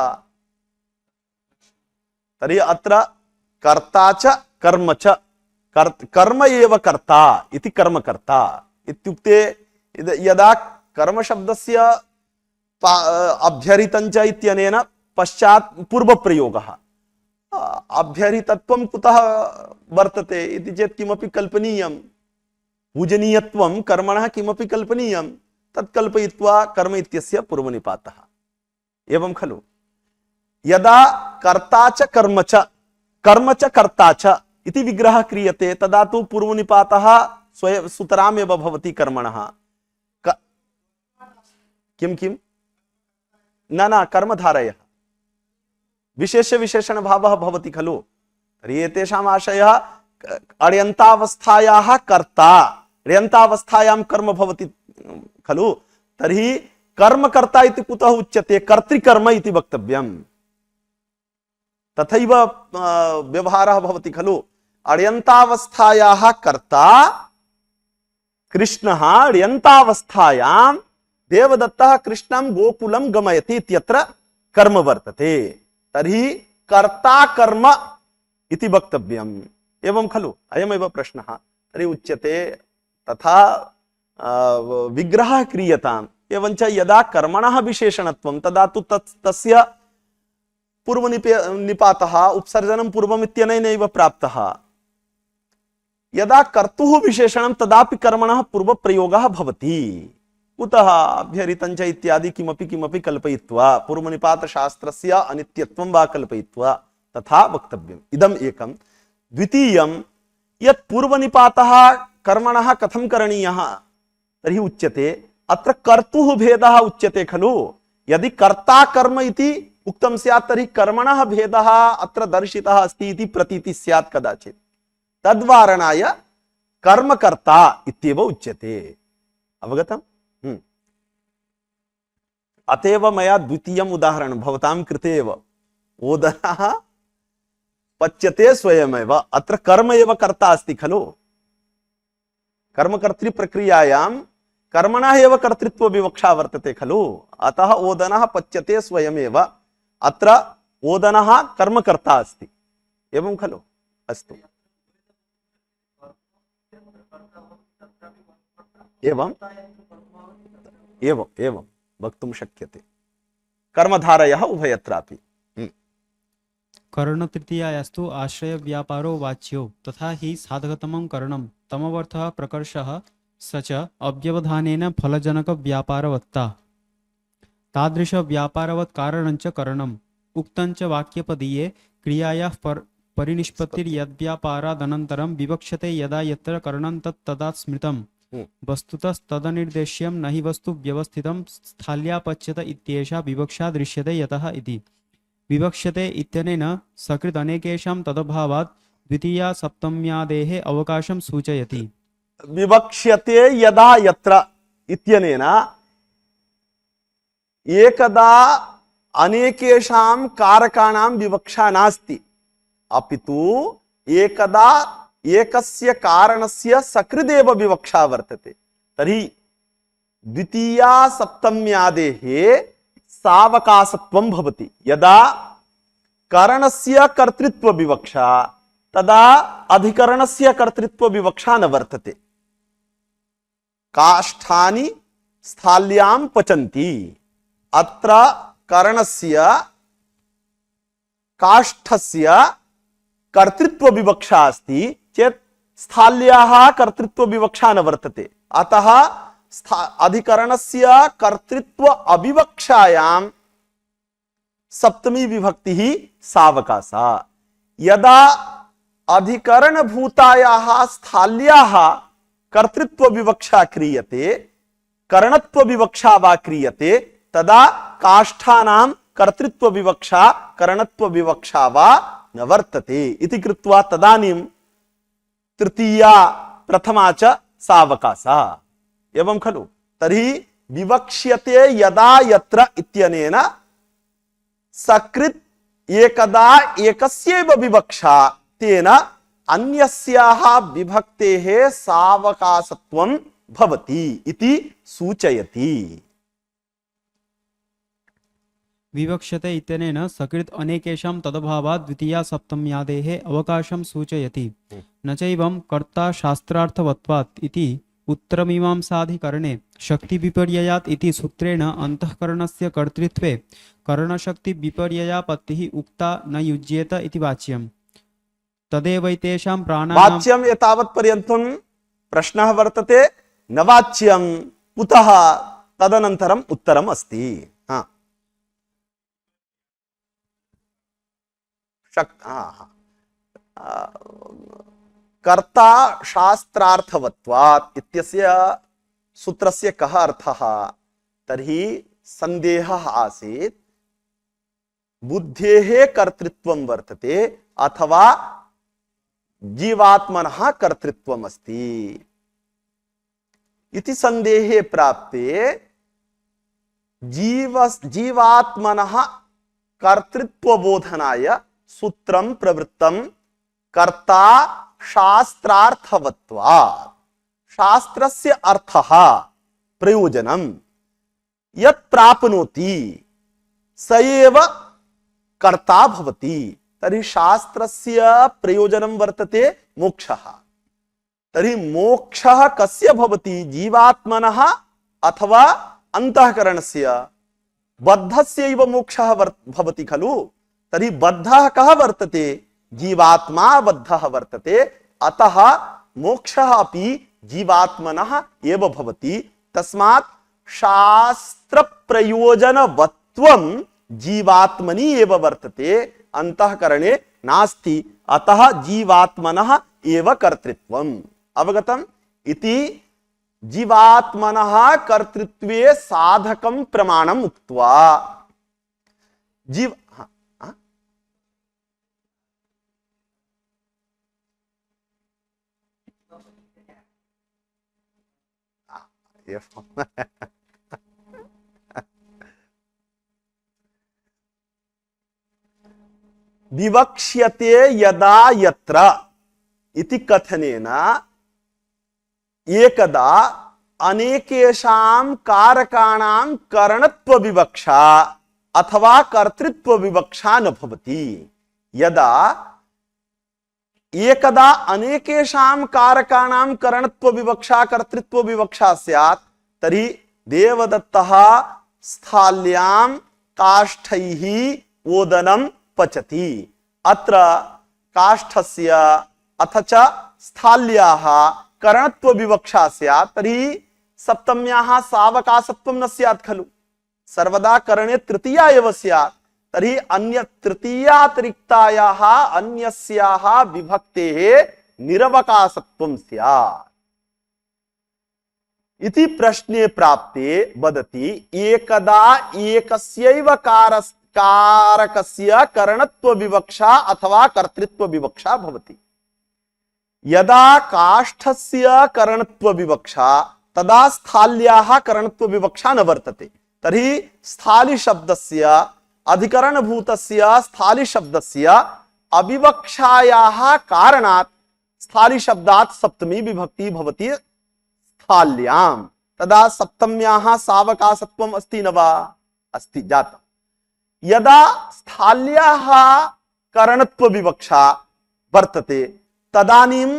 तर्हि अत्र कर्ता च कर्म च, कर्म एव कर्ता इति कर्मकर्ता इत्युक्ते यदा कर्म शब्दस्य अभ्यरितञ्च इत्यनेन पश्चात् पूर्व प्रयोगः। अभ्यरितत्वं कुतः वर्तते इति चेत् किमपि कल्पनीयं, पूजनीयत्वं कर्मणः किमपि कल्पनीयं, तत् कल्पयित्वा कर्म इत्यस्य पूर्वनिपातः। एवं खलु। यदा कर्ता च कर्म च कर्ता च इति विग्रहः क्रियते तदा तु पूर्वनिपातः स्वयं सुतरामेव भवति कर्मणः। किं किं? न कर्मधारयः विशेष विशेषण भावः भवति खलु। तर्हि एतेषाम् आशयः अण्यन्तावस्थायाः कर्ता, अण्यन्तावस्थायां कर्म भवति खलु। तर्हि कर्मकर्ता इति कुतः उच्यते? कर्तृकर्म इति वक्तव्यम्। तथैव व्यवहारः भवति खलु। अण्यन्तावस्थायाः कर्ता कृष्णः, अण्यन्तावस्थायां देवदत्तः कृष्णं गोकुलं गमयति इत्यत्र कर्म वर्तते। तर्हि कर्ता कर्म इति वक्तव्यम्। एवं खलु, अयमेव प्रश्नः। तर्हि उच्यते तथा विग्रहः क्रियताम्। एवञ्च यदा कर्मणः विशेषणत्वं तदा तु तस्य पूर्वनिपातः उपसर्जनं पूर्वम् इत्यनेनैव प्राप्तः। यदा कर्तुः विशेषणं तदापि कर्मणः पूर्वप्रयोगः भवति। कुतः? अभ्यरितञ्च इत्यादि किमपि किमपि कल्पयित्वा, पूर्वनिपातशास्त्रस्य अनित्यत्वं वा कल्पयित्वा तथा वक्तव्यम्। इदम् एकं। द्वितीयं, यत् पूर्वनिपातः कर्मणः कथं करणीयः? तर्हि उच्यते अत्र कर्तुः भेदः उच्यते खलु। यदि कर्ता कर्म इति उक्तं स्यात् तर्हि कर्मणः भेदः अत्र दर्शितः अस्ति इति प्रतीतिः स्यात् कदाचित्। तद्वारणाय कर्मकर्ता इत्येव उच्यते। अवगतम्? अतएव मया द्वितीयम् उदाहरणं भवतां कृते एव। ओदनः पच्यते स्वयमेव, अत्र कर्म एव कर्ता अस्ति खलु। कर्मकर्तृ प्रक्रियायां कर्मणः एव कर्तृत्व विवक्षा वर्तते खलु। अतः ओदनः पच्यते स्वयमेव, अत्र ओदनः कर्मकर्ता अस्ति। एवं खलु। अस्तु। एवं एवं एवं वक्तुं शक्यते। कर्मधारयः उभयत्रापि। कर्ण तृतीयायास्तु आश्रय व्यापारो वाच्यो तथा हि साधकतमं करणं तमवर्थः प्रकर्षः स च अव्यवधानेन फलजनक व्यापारवत्ता तादृश व्यापारवत् कारणञ्च करणम् उक्तञ्च वाक्यपदीये क्रियायाः परिनिष्पत्तिर्यद्व्यापारादनन्तरं विवक्षते यदा यत्र करणं तत् तदा स्मृतम् वस्तुतस्तदनिर्देश्यं न हि वस्तु व्यवस्थितं स्थाल्यापच्यत इत्येषा विवक्षा दृश्यते यतः इति विवक्ष्यते इत्यनेन सकृत् अनेकेषां तदभावात् द्वितीया सप्तम्यादेः अवकाशं सूचयति। विवक्ष्यते यदा यत्र इत्यनेन एकदा अनेकेषां कारकाणां विवक्षा नास्ति, अपितु एकदा एकस्य कारणस्य सकृदेव विवक्षा वर्तते। तर्हि द्वितीया सप्तम्यादेः सावकाशत्वं भवति। यदा कारणस्य कर्तृत्व विवक्षा तदा अधिकरणस्य कर्तृत्व विवक्षा न वर्तते। काष्ठानि स्थाल्यां पचन्ति, अत्र कारणस्य काष्ठस्य कर्तृत्व विवक्षा अस्ति चेत् स्थाल्याः कर्तृत्व विवक्षा न वर्तते। अतः अधिकरणस्य कर्तृत्व अविवक्षायां सप्तमी विभक्ति ही सावकाशा। यदा अधिकरण भूतायाः स्थाल्याः कर्तृत्व विवक्षा क्रियते, करणत्व विवक्षा वा क्रियते, तदा काष्ठानां कर्तृत्व विवक्षा करणत्व विवक्षा वा न वर्तते इति कृत्वा तदानीं तृतीया प्रथमा च सावकाशा। एवं खलु? तर्हि विवक्ष्यते यदा यत्र इत्यनेन सकृत् एकदा एकस्यैव विवक्षा तेन अन्यस्याः विभक्तेः सावकाशत्वं भवति इति सूचयति। विवक्ष्यते इत्यनेन सकृत् अनेकेषां तदभावात् द्वितीया सप्तम्यादेः अवकाशं सूचयति। न चैवं कर्ता शास्त्रार्थवत्वात् इति उत्तरमीमांसाधिकरणे शक्तिविपर्ययात् इति सूत्रेण अन्तःकरणस्य कर्तृत्वे करणशक्तिविपर्ययापत्तिः उक्ता न युज्येत इति वाच्यम्। तदेवैतेषां प्राणानां वाच्यम् एतावत् पर्यन्तं प्रश्नः वर्तते, न वाच्यं कुतः? तदनन्तरम् उत्तरम् अस्ति। कर्ता शास्त्रार्थवत्वात् इत्यस्य सूत्रस्य कः अर्थः? तर्हि सन्देहः आसीत् बुद्धेः कर्तृत्वं वर्तते अथवा जीवात्मनः कर्तृत्वम् अस्ति इति सन्देहे प्राप्ते जीवात्मनः कर्तृत्वबोधनाय सूत्रं प्रवृत्तं कर्ता शास्त्रार्थवत्वात्। शास्त्रस्य अर्थः प्रयोजनं यत् प्राप्नोति स एव कर्ता भवति। तर्हि शास्त्रस्य प्रयोजनं वर्तते मोक्षः। तर्हि मोक्षः कस्य भवति? जीवात्मनः अथवा अंतःकरणस्य? बद्धस्यैव मोक्षः भवति खलु? तर्हि बद्धः कः वर्तते? जीवात्मा बद्धः वर्तते। अतः मोक्षः अपि जीवात्मनः एव भवति। तस्मात् शास्त्र प्रयोजनवत्वं जीवात्मनि एव वर्तते, अंतःकरणे नास्ति। अतः जीवात्मनः एव कर्तृत्वम्। अवगतम्? इति जीवात्मनः कर्तृत्वे साधकं प्रमाणम् उक्त्वा जीव विवक्ष्यते यदा यत्र इति कथनेन एकदा अनेकेषां कारकाणां करणत्व विवक्षा अथवा कर्तृत्व विवक्षा न भवति। यदा एकदा अनेकेषां कारकाणां करणत्व विवक्षा कर्तृत्व विवक्षा स्यात् तर्हि देवदत्तः स्थाल्यां काष्ठैः ओदनं पचति। अत्र काष्ठस्य अथ च स्थाल्याः करणत्व विवक्षा स्यात् तर्हि सप्तम्याः सावकाशत्वं न स्यात् खलु। सर्वदा करणे तृतीया एव स्यात्, तर्हि अन्य तृतीयातिरिक्तायाः अन्यस्याः विभक्तेः निरवकाशत्वं स्यात् इति प्रश्ने प्राप्ते वदति एकदा एकस्यैव कारकस्य करणत्व विवक्षा अथवा कर्तृत्व विवक्षा भवति। यदा काष्ठस्य करणत्व विवक्षा तदा स्थाल्याः करणत्व विवक्षा न वर्तते। तर्हि स्थाली शब्दस्य अधिकरणभूतस्य स्थाली शब्दस्य अविवक्षायाः कारणात् स्थाली शब्दात् सप्तमी विभक्ति भवति स्थाल्यां। तदा सप्तम्याः सावकाशत्वम् अस्ति न वा? अस्ति, जातम्। यदा स्थाल्याः करणत्व विवक्षा वर्तते तदानीं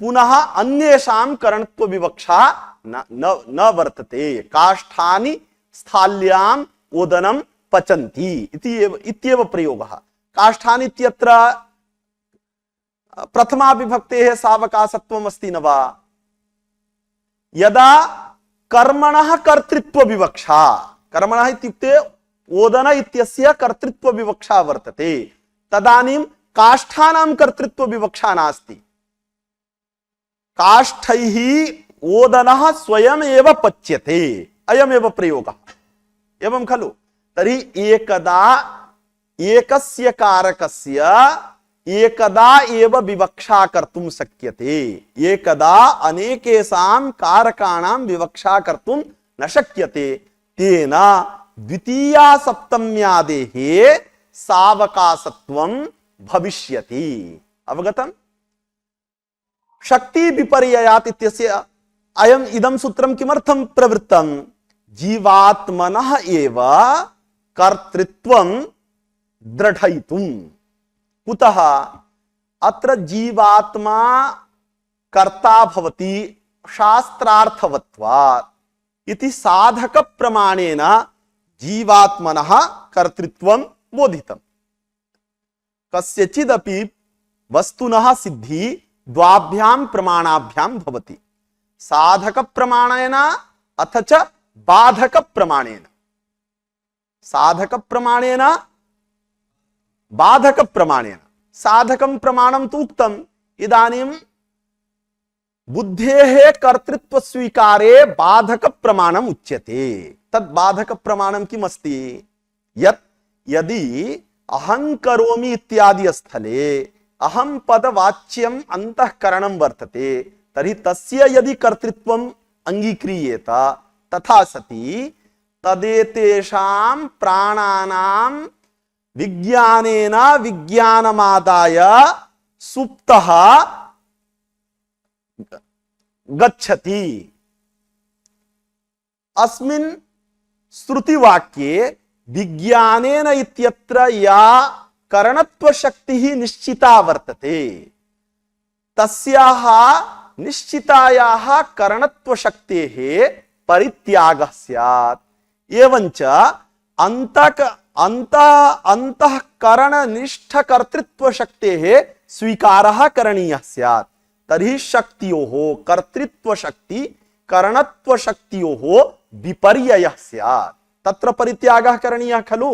पुनः अन्येषां करणत्व विवक्षा न वर्तते। काष्ठानि स्थाल्याम् ओदनं पचन्ति इत्येव प्रयोगः। काष्ठानि इत्यत्र प्रथमा विभक्तेः सावकाशत्वम् अस्ति न वा? यदा कर्मणः कर्तृत्व विवक्षा, कर्मणः इत्युक्ते ओदन इत्यस्य कर्तृत्व विवक्षा वर्तते, तदानीं काष्ठानां कर्तृत्व विवक्षा नास्ति। काष्ठैः ओदनः स्वयम् एव पच्यते, अयमेव प्रयोगः। एवं खलु? तर्हि एकदा एकस्य कारकस्य एकदा एव विवक्षा कर्तुं शक्यते, एकदा अनेकेषां कारकाणां विवक्षा कर्तुं न शक्यते। तेन द्वितीया सप्तम्यादेः सावकाशत्वं भविष्यति। अवगतम्? शक्ति विपर्ययात् इत्यस्य अयम् इदं सूत्रं किमर्थं प्रवृत्तं? जीवात्मनः एव कर्तृत्वं दृढयितुं। कुतः? अत्र जीवात्मा कर्ता भवति शास्त्रार्थवत्वात् इति साधक प्रमाणेन जीवात्मनः कर्तृत्वं बोधितम्। कस्यचिदपि वस्तुनः सिद्धि द्वाभ्यां प्रमाणाभ्यां भवति, साधक प्रमाणेन अथ च बाधक प्रमाणेन। साधक प्रमाणेन बाधक प्रमाणेन। साधकं प्रमाणं तु उक्तम्। इदानीं बुद्धेः कर्तृत्व स्वीकारे बाधक प्रमाणम् उच्यते। तद् बाधक प्रमाणं किम् अस्ति? यत् यदि अहं करोमि इत्यादि स्थले अहं पदवाच्यम् अंतःकरणं वर्तते, तर्हि तस्य यदि कर्तृत्वम् अंगीक्रियेत तथा सति तदेतेषां प्राणानां विज्ञानेन विज्ञानमादाय सुप्तः गच्छति। अस्मिन् श्रुतिवाक्ये विज्ञानेन इत्यत्र या करणत्व शक्तिः निश्चिता वर्तते, तस्याः निश्चितायाः करणत्व शक्तेः परित्यागः स्यात्। एवञ्च अंतःकरणनिष्ठ कर्तृत्व शक्तेः स्वीकारः करणीयः स्यात्। तर्हि शक्तियोः कर्तृत्व शक्ति करणत्व शक्तियोः विपर्ययः स्यात्। तत्र परित्यागः करणीयः खलु।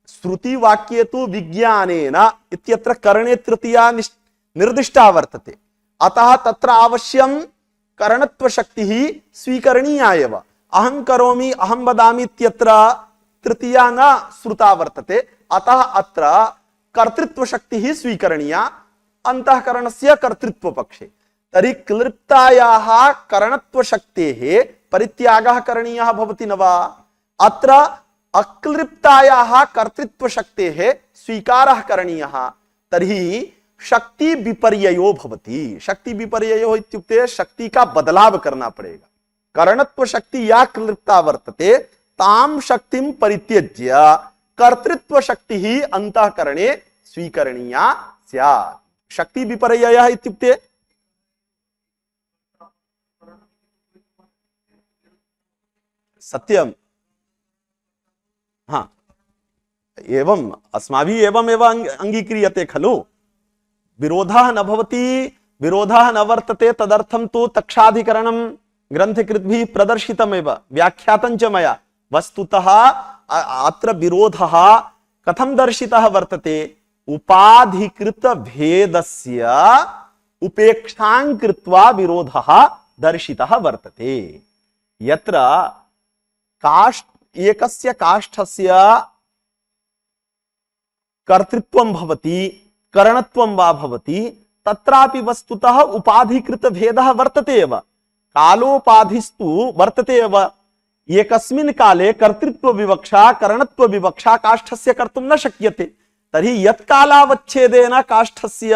श्रुति वाक्ये तु विज्ञानेन इत्यत्र करणे तृतीया निर्दिष्टा वर्तते, अतः तत्र अवश्यं करणत्व शक्तिः स्वीकरणीया एव। अहं करोमि अहं वदामि इत्यत्र तृतीया न श्रुता वर्तते, अतः अत्र कर्तृत्व शक्तिः स्वीकरणीया अंतःकरणस्य कर्तृत्व पक्षे। तर्हि क्लृप्तायाः करणत्व शक्तेः परित्यागः करणीयः भवति न वा? अत्र अक्लृप्तायाः कर्तृत्व शक्तेः स्वीकारः करणीयः। तर्हि शक्ति विपर्ययो भवति। शक्ति विपर्ययो इत्युक्ते शक्ति का बदलाव करना पड़ेगा। करणत्व शक्ति या क्लृप्ता वर्तते ताम शक्तिं परित्यज्य कर्तृत्व शक्ति ही अंतःकरणे स्वीकरणीया स्यात्। शक्ति विपर्ययः इत्युक्ते सत्यम। हाँ, एवं अस्माभिः एवमेव अंगीक्रियते खलु। विरोधः न भवति विरोधः न वर्तते तदर्थं तु तक्षाधिकरणं ग्रन्थकृद्भिः प्रदर्शितमेव व्याख्यातं च मया। वस्तुतः अत्र विरोधः कथं दर्शितः वर्तते? उपाधिकृत भेदस्य उपेक्षां कृत्वा विरोधः दर्शितः वर्तते। यत्र एकस्य काष्ठस्य कर्तृत्वं भवति करणत्वं वा भवति तत्रापि वस्तुतः उपाधिकृत भेदः वर्तते एव। कालोपाधिस्तु वर्तते एव। एकस्मिन् काले कर्तृत्व विवक्षा करणत्व विवक्षा काष्ठस्य कर्तुं न शक्यते। तर्हि यत् कालावच्छेदेन काष्ठस्य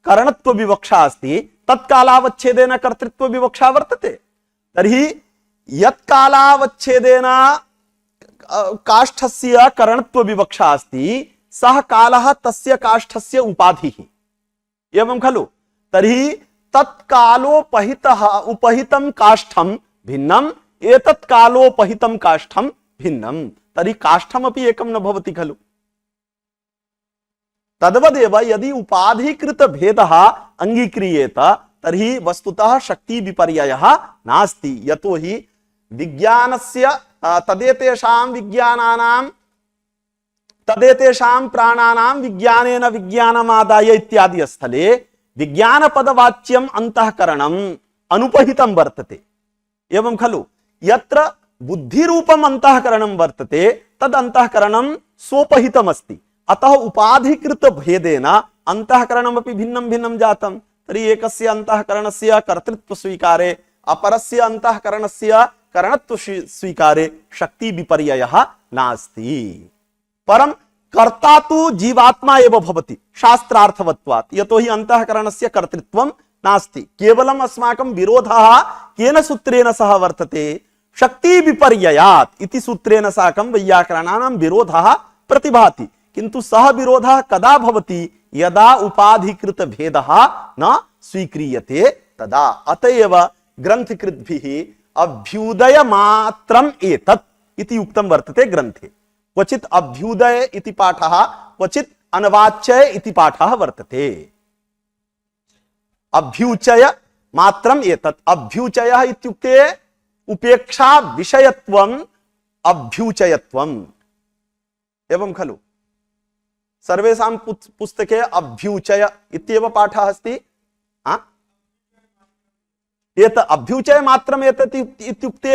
करणत्व विवक्षा अस्ति तत् कालावच्छेदेन कर्तृत्व विवक्षा वर्तते। तर्हि यत् कालावच्छेदेन काष्ठस्य करणत्व विवक्षा अस्ति सः कालः तस्य काष्ठस्य उपाधिः। एवं खलु? तर्हि तत्कालोपहितः उपहितं काष्ठं भिन्नम् एतत् कालोपहितं काष्ठं भिन्नम्। तर्हि काष्ठमपि एकं न भवति खलु? तद्वदेव यदि उपाधिकृत भेदः अंगीक्रियेत तर्हि वस्तुतः शक्ति विपर्ययः नास्ति। यतोहि विज्ञानस्य तदेतेषां विज्ञानानां तदेतेषां प्राणानां विज्ञानेन विज्ञानमादाय इत्यादि स्थले विज्ञानपदवाच्यम् अंतःकरणम् अनुपहितं वर्तते। एवं खलु? यत्र बुद्धिरूपम् अंतःकरणं वर्तते तद् अंतःकरणं सोपहितमस्ति। अतः उपाधिकृत भेदेन अंतःकरणमपि भिन्नं भिन्नं जातं। तर्हि एकस्य अंतःकरणस्य कर्तृत्व स्वीकारे अपरस्य अंतःकरणस्य करणत्व स्वीकारे शक्ति विपर्ययः नास्ति। परं कर्ता तु जीवात्मा एव भवति शास्त्रार्थवत्वात्। यतोहि अंतःकरणस्य कर्तृत्वं नास्ति। केवलम् अस्माकं विरोधः केन सूत्रेण सह वर्तते? शक्ति विपर्ययात् इति सूत्रेण साकं वैयाकरणानां विरोधः प्रतिभाति। किन्तु सः विरोधः कदा भवति? यदा उपाधिकृत भेदः न स्वीक्रियते तदा। अतएव ग्रन्थकृद्भिः अभ्युदय मात्रम् एतत् इति उक्तं वर्तते ग्रन्थे। क्वचित् अभ्युदय इति पाठः क्वचित् अनवाच्य इति पाठः वर्तते। अभ्युचय मात्रम् एतत्। अभ्युचयः इत्युक्ते उपेक्षा विषयत्वम् अभ्युचयत्वम्। एवं खलु? सर्वेषां पुस्तके अभ्युचय इत्येव पाठः अस्ति। एतत् अभ्युचय मात्रम् एतत् इत्युक्ते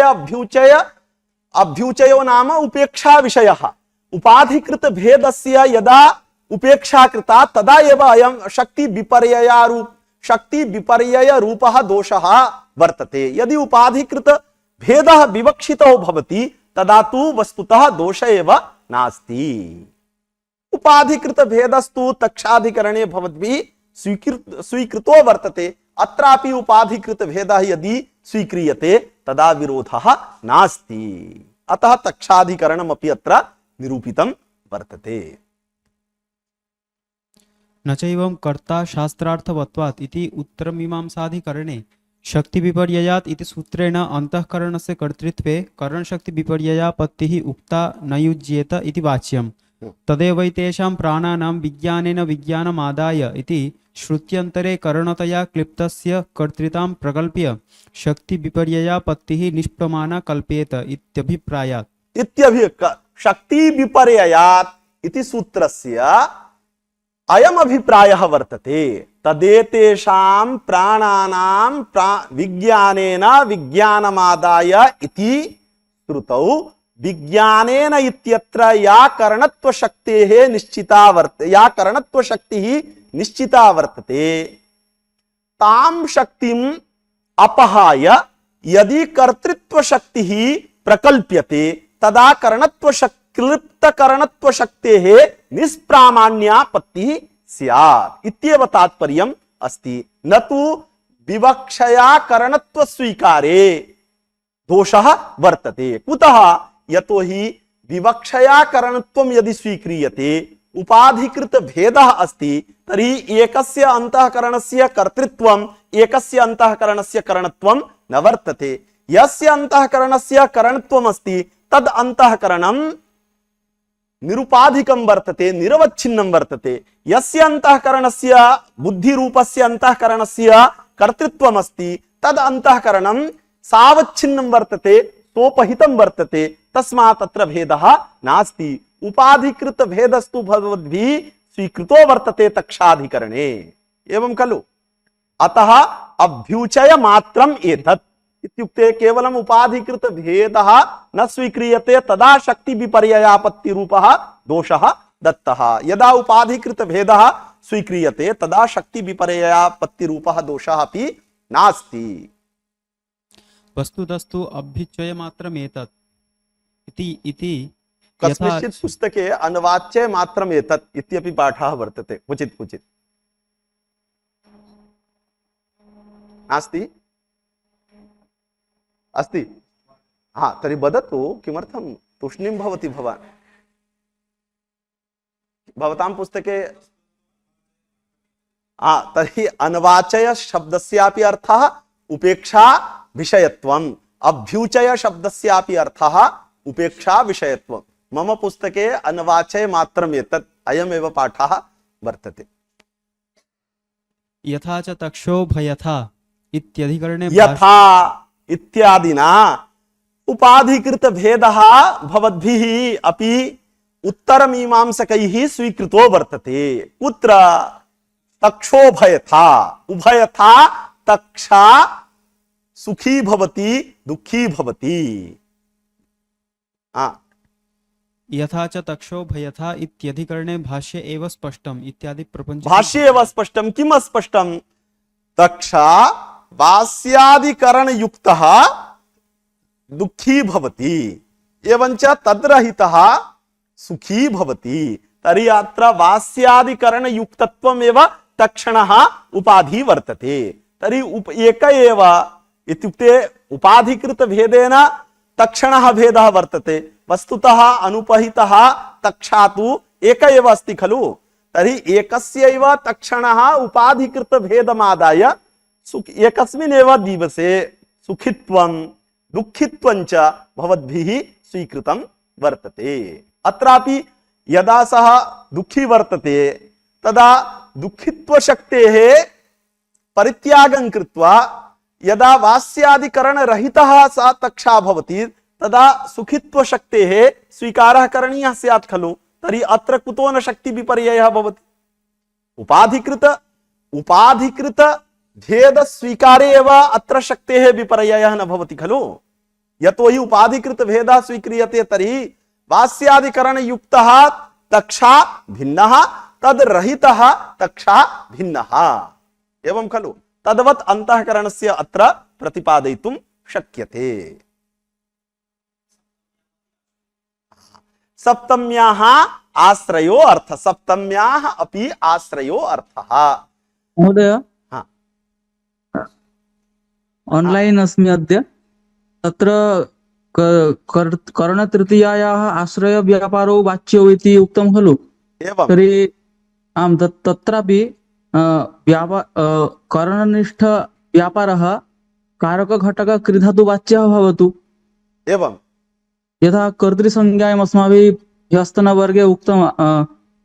अभ्युचयो नाम उपेक्षा विषयः। उपाधिकृत भेदस्य यदा उपेक्षा कृता तदा एव अयं शक्ति विपर्यय रूपः दोषः वर्तते। यदि उपाधिकृत भेदः विवक्षितो भवति तदा तु वस्तुतः दोष एव नास्ति। उपाधिकृत भेदस्तु तक्षाधिकरणे भवद्भिः स्वीकृतो वर्तते। अत्रापि उपाधिकृत भेदः यदि स्वीक्रियते तदा विरोधः नास्ति। अतः तक्षाधिकरणमपि अत्र निरूपितं वर्तते। न चैवं कर्ता शास्त्रार्थवत्वात् इति उत्तरमीमांसाधिकरणे शक्ति विपर्ययात् इति सूत्रेण अंतःकरणस्य कर्तृत्वे करणशक्ति विपर्ययापत्तिः उक्ता न युज्येत इति वाच्यम्। तदेवैतेषां प्राणानां विज्ञानेन विज्ञानमादाय इति श्रुत्यन्तरे करणतया क्लिप्तस्य कर्तृतां प्रकल्प्य शक्ति विपर्ययापत्तिः निष्प्रमाणा कल्प्येत इत्यभिप्रायात्। शक्ति विपर्ययात् इति सूत्रस्य अयम् अभिप्रायः वर्तते। तदेतेषां प्राणानां विज्ञानेन विज्ञानमादाय इति श्रुतौ विज्ञानेन इत्यत्र या करणत्व शक्तेः या करणत्व शक्तिः निश्चिता वर्तते तां शक्तिम् अपहाय यदि कर्तृत्व शक्तिः प्रकल्प्यते तदा क्लिप्त करणत्व शक्तेः निष्प्रामाण्यापत्तिः स्यात् इत्येव तात्पर्यम् अस्ति। न तु विवक्षया करणत्व स्वीकारे दोषः वर्तते। कुतः? यतोहि विवक्षया करणत्वं यदि स्वीक्रियते उपाधिकृत भेदः अस्ति तर्हि एकस्य अंतःकरणस्य कर्तृत्वम् एकस्य अंतःकरणस्य करणत्वं न वर्तते। यस्य अंतःकरणस्य करणत्वम् अस्ति तद् अंतःकरणं निरुपाधिकं वर्तते, निरवच्छिन्नं वर्तते। यस्य अंतःकरणस्य बुद्धिरूपस्य अंतःकरणस्य कर्तृत्वमस्ति तद अंतःकरणं सावच्छिन्नं वर्तते, सोपहितं वर्तते, तस्मात् अत्र भेदः नास्ति। उपाधिकृत भेदस्तु भवद्भिः स्वीकृतो वर्तते तक्षाधिकरणे। एवं खलु? अतः अभ्युचय मात्रम् एतत् इत्युक्ते केवलम् उपाधिकृत भेदः न स्वीक्रियते, तदा शक्ति विपर्ययापत्ति रूपः दोषः दत्तः। यदा उपाधिकृत भेदः स्वीक्रियते तदा शक्ति विपर्ययापत्ति रूपः दोषः अपि नास्ति। वस्तुतस्तु अभ्युचय मात्रम् एतत् इति कस्मिंश्चित् पुस्तके अनवाच्य मात्रम् एतत् इत्यपि पाठः वर्तते, क्वचित् क्वचित् नास्ति? अस्ति? हाँ, तर्हि वदतु किमर्थं तूष्णीं भवति भवान्? भवतां पुस्तके तर्हि अनवाचय शब्दस्यापि अर्थः उपेक्षा विषयत्वम्, अभ्युचय शब्दस्यापि अर्थः उपेक्षा विषयत्वम्। मम पुस्तके अनवाचय मात्रम् एतत् अयमेव पाठः वर्तते। यथा च तक्षोभयथा इत्यधिकरणे यथा इत्यादिना उपाधिकृत भेदः भवद्भिः अपि उत्तरमीमांसकैः स्वीकृतो वर्तते। कुत्र? तक्षोभयथा, उभयथा तक्षा सुखी भवति दुःखी भवति। यथा च तक्षोभयथा इत्यधिकरणे भाष्ये एव स्पष्टम् इत्यादि प्रपंच। भाष्ये एव स्पष्टं। किम स्पष्टं? तक्षा वास्यादिकरण युक्तः दुःखी भवति एवंच तद्रहितः सुखी भवति। तर्हि अत्र वास्यादिकरण युक्तत्वमेव तक्षणः उपाधि वर्तते। तर्हि एक एव इत्युक्ते उपाधिकृत भेदेन तक्षणः भेदः वर्तते। वस्तुतः अनुपहितः तक्षा तु एक एव अस्ति खलु? तर्हि एकस्यैव तक्षणः उपाधिकृत भेदमादाय एकस्मिन्नेव दिवसे सुखित्वं दुःखित्वं च भवद्भिः स्वीकृतं वर्तते। अत्रापि यदा सः दुःखी वर्तते तदा दुःखित्वशक्तेः परित्यागं कृत्वा यदा वास्यादिकरणरहितः सा तक्षा भवति तदा सुखित्वशक्तेः स्वीकारः करणीयः स्यात् खलु? तर्हि अत्र कुतो न शक्ति विपर्ययः भवति? उपाधिकृत भेद स्वीकारे एव अत्र शक्तेः विपर्ययः न भवति खलु? यतो हि उपाधिकृत भेदः स्वीक्रियते तर्हि वास्यादिकरण युक्तः तक्षा भिन्नः, तद्रहितः तक्षा भिन्नः। एवं खलु? तद्वत् अंतःकरणस्य अत्र प्रतिपादयितुं शक्यते। सप्तम्याः आश्रयो अर्थः, सप्तम्याः अपि आश्रयो अर्थः। महोदय, ऑनलाइन अस्मि अद्य। तत्र करणतृतीयायाः आश्रय व्यापारो वाच्यो इति उक्तं खलु? एवं। तर्हि आम्, तत्रापि करणनिष्ठ व्यापारः कारक घटक क्रीधातु वाच्यः भवतु। एवं। यथा कर्तृसंज्ञायाम् अस्माभिः ह्यस्तनवर्गे उक्तम्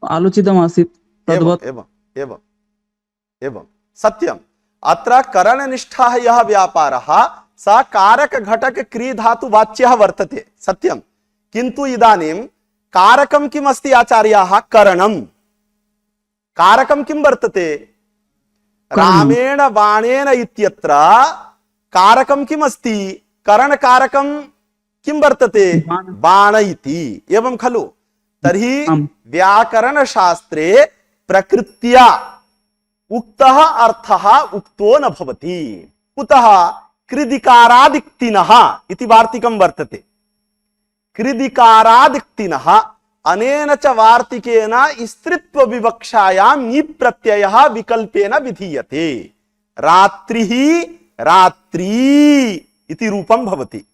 आलोचितमासीत् तद्वत्। एवं एवं एवं सत्यम्। अत्र करणनिष्ठः यः व्यापारः स कारक घटक क्री धातु वाच्यः वर्तते, सत्यं। किन्तु इदानीं कारकं किम् अस्ति आचार्याः? करणं। कारकं किं वर्तते? रामेण बाणेन इत्यत्र कारकं किम् अस्ति? करणकारकं किं वर्तते? बाण इति। एवं खलु? तर्हि व्याकरणशास्त्रे प्रकृत्या उक्तः अर्थः उक्तो न भवति। कुतः? कृदिकारादिक्तिनः इति वार्तिकं वर्तते। कृदिकारादिक्तिनः अनेन च वार्तिकेन स्त्रीत्व विवक्षायां नि प्रत्ययः विकल्पेन विधीयते। रात्रिः रात्रि इति रूपं भवति।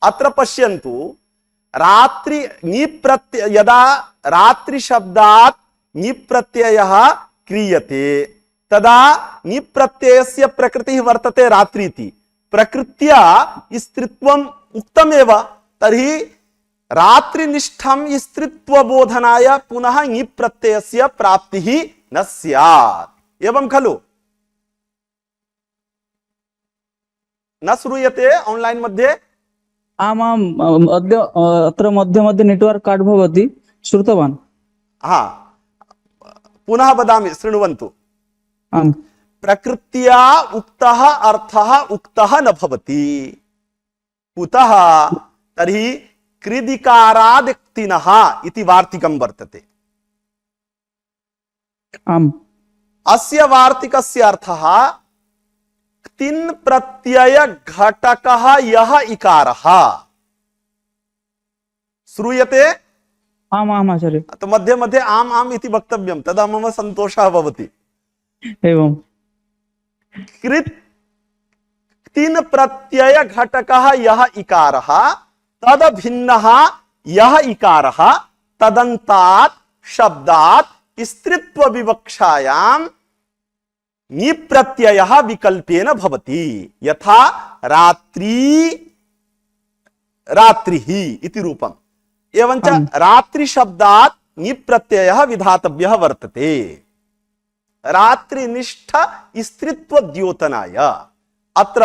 अत्र पश्यन्तु, रात्रि नि प्रत्यय, यदा रात्रि शब्दात् नि प्रत्ययः क्रियते तदा नि प्रत्ययस्य प्रकृतिः वर्तते रात्रि इति। प्रकृत्या स्त्रीत्वम् उक्तमेव। तर्हि रात्रिनिष्ठम स्त्रीत्व बोधनाय पुनः ङि प्रत्ययस्य प्राप्ति ही न स्यात् एवं खलु न श्रूयते ऑनलाइन मध्ये आम् आम् अद्य अत्र मध्ये मध्ये नेटवर्क कार्ड् भवति श्रुतवान् हा पुनः वदामि शृण्वन्तु आम् प्रकृत्या उक्तः अर्थः उक्तः न भवति कुतः तर्हि कृदिकारादिक्तिनः इति वार्तिकं वर्तते आम् अस्य वार्तिकस्य अर्थः क्तिन् प्रत्यय घटकः यः इकारः श्रूयते आम् आम् आचार्य तो मध्ये मध्ये आम् आम् इति वक्तव्यं तदा मम सन्तोषः भवति एवं कृत् क्तिन् प्रत्यय घटकः यः इकारः तद भिन्नः यः इकारः तदन्तात् शब्दात् स्त्रीत्व विवक्षायां ङि प्रत्ययः विकल्पेन भवति यथा रात्रि रात्रिः इति रूपम् एवञ्च रात्रि शब्दात् ङि प्रत्ययः विधातव्यः वर्तते रात्रिनिष्ठ स्त्रीत्व द्योतनाय अत्र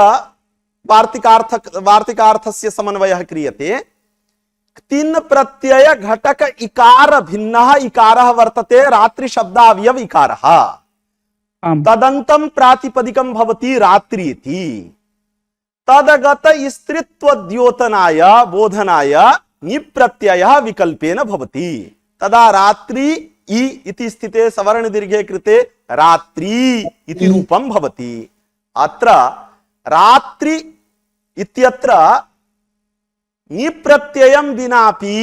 वार्तिकार्थस्य समन्वयः क्रियते क्तिन् प्रत्यय घटक इकार भिन्नः इकारः वर्तते रात्रि शब्दावयव इकारः तदन्तं प्रातिपदिकं भवति रात्रि इति तदगत स्त्रीत्व द्योतनाय बोधनाय ङि प्रत्ययः विकल्पेन भवति तदा रात्रि इ इति स्थिते सवर्ण दीर्घे कृते रात्रि इति रूपं भवति अत्र रात्रि इत्यत्र ङि प्रत्ययं विनापि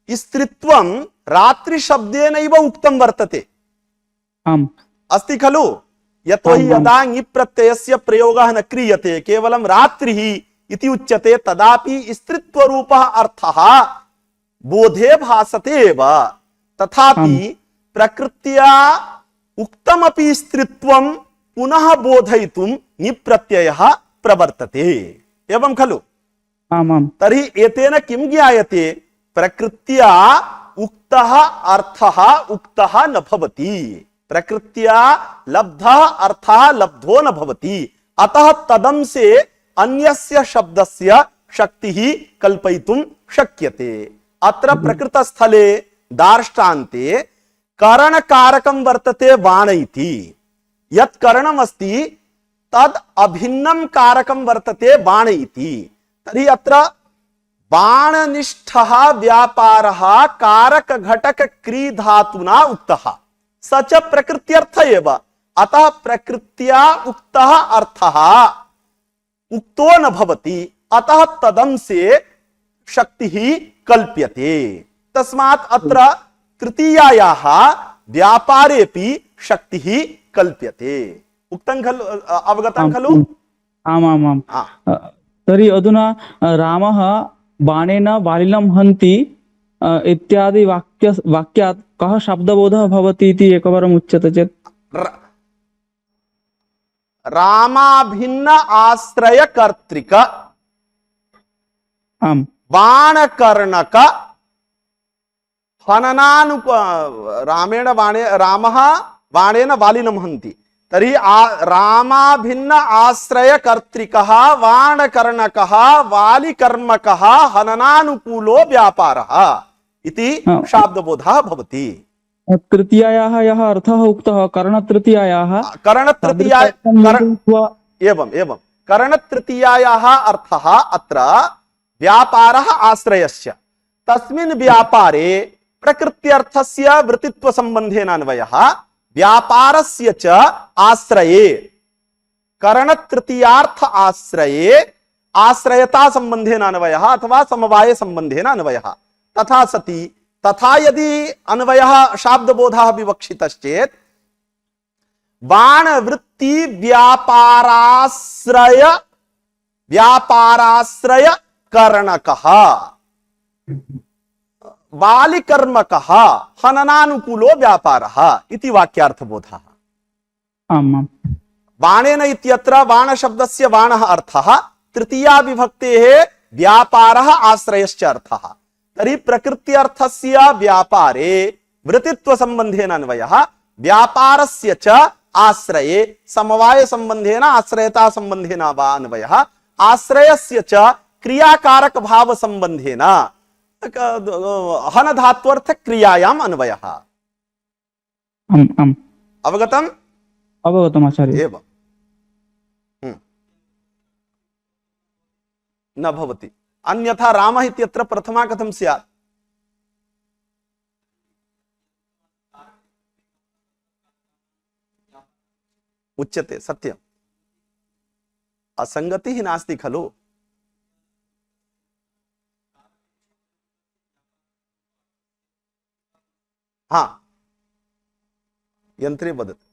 स्त्रीत्वं रात्रि शब्देनैव उक्तं वर्तते आम् अस्ति खलु यतोहि यदा ङि प्रत्ययस्य प्रयोगः न क्रियते केवलं रात्रिः इति उच्यते तदापि स्त्रीत्व रूपः अर्थः बोधे भासते एव तथापि प्रकृत्या उक्तमपि स्त्रीत्वं पुनः बोधयितुं ङि प्रत्ययः प्रवर्तते एवं खलु आम् आम् तर्हि एतेन किं ज्ञायते प्रकृत्या उक्तः अर्थः उक्तः न भवति प्रकृत्या लब्धः अर्थः लब्धो न भवति अतः तदंसे अन्यस्य शब्दस्य शक्तिः कल्पयितुं शक्यते अत्र प्रकृतस्थले दार्ष्टान्ते करणकारकं वर्तते बाण इति यत् करणमस्ति तद् अभिन्नं कारकं वर्तते बाण इति तर्हि अत्र बाणनिष्ठः व्यापारः कारक घटक क्री धातुना उक्तः स च प्रकृत्यर्थ एव अतः प्रकृत्या उक्तः अर्थः उक्तो न भवति अतः तदंसे शक्तिः कल्प्यते तस्मात् अत्र तृतीयायाः व्यापारेपि शक्तिः कल्प्यते उक्तं खलु अवगतं खलु आम् आम् आम् तर्हि अधुना रामः बाणेन बालिनं हन्ति इत्यादि वाक्यात् कः शब्दबोधः भवति इति एकवारम् उच्यते चेत् रामाभिन्न आश्रय कर्तृक आम् बाणकर्णक हननानुप रामेण बाणे रामः बाणेन बालिनं हन्ति तर्हि रामाभिन्न आश्रय कर्तृकः बाणकर्णकः वालिकर्मकः हननानुकूलो व्यापारः इति शाब्दबोधः भवति तृतीयायाः यः अर्थः उक्तः करणतृतीयायाः एवं करणतृतीयायाः अर्थः अत्र व्यापारः आश्रयस्य तस्मिन् व्यापारे प्रकृत्यर्थस्य वृत्तित्व संबंधेन अन्वयः व्यापारस्य च आश्रये करणतृतीयार्थ आश्रये आश्रयता संबंधेन अन्वयः अथवा समवाय संबंधेन अन्वयः तथा सति तथा यदि अन्वयः शाब्दबोधः विवक्षितश्चेत् बाणवृत्ति व्यापाराश्रय करणकः बालिकर्मकः हननानुकूलो व्यापारः इति वाक्यार्थबोधः बाणेन इत्यत्र बाणशब्दस्य बाणः अर्थः तृतीया विभक्तेः व्यापारः आश्रयश्च अर्थः तर्हि प्रकृत्यर्थस्य व्यापारे वृत्तित्व संबंधेन अन्वयः, व्यापारस्य च आश्रये समवाय संबंधेन आश्रयता संबंधेन वा अन्वयः, आश्रयस्य च क्रियाकारक भाव संबंधेन हन धात्वर्थ क्रियायाम अन्वयः। अवगतम्? अवगतम् आचार्य। एवं न भवति, अन्यथा रामः इत्यत्र प्रथमा कथं स्यात्? उच्यते सत्यम्, असंगतिः नास्ति खलु। हाँ, यन्त्रे वदतु।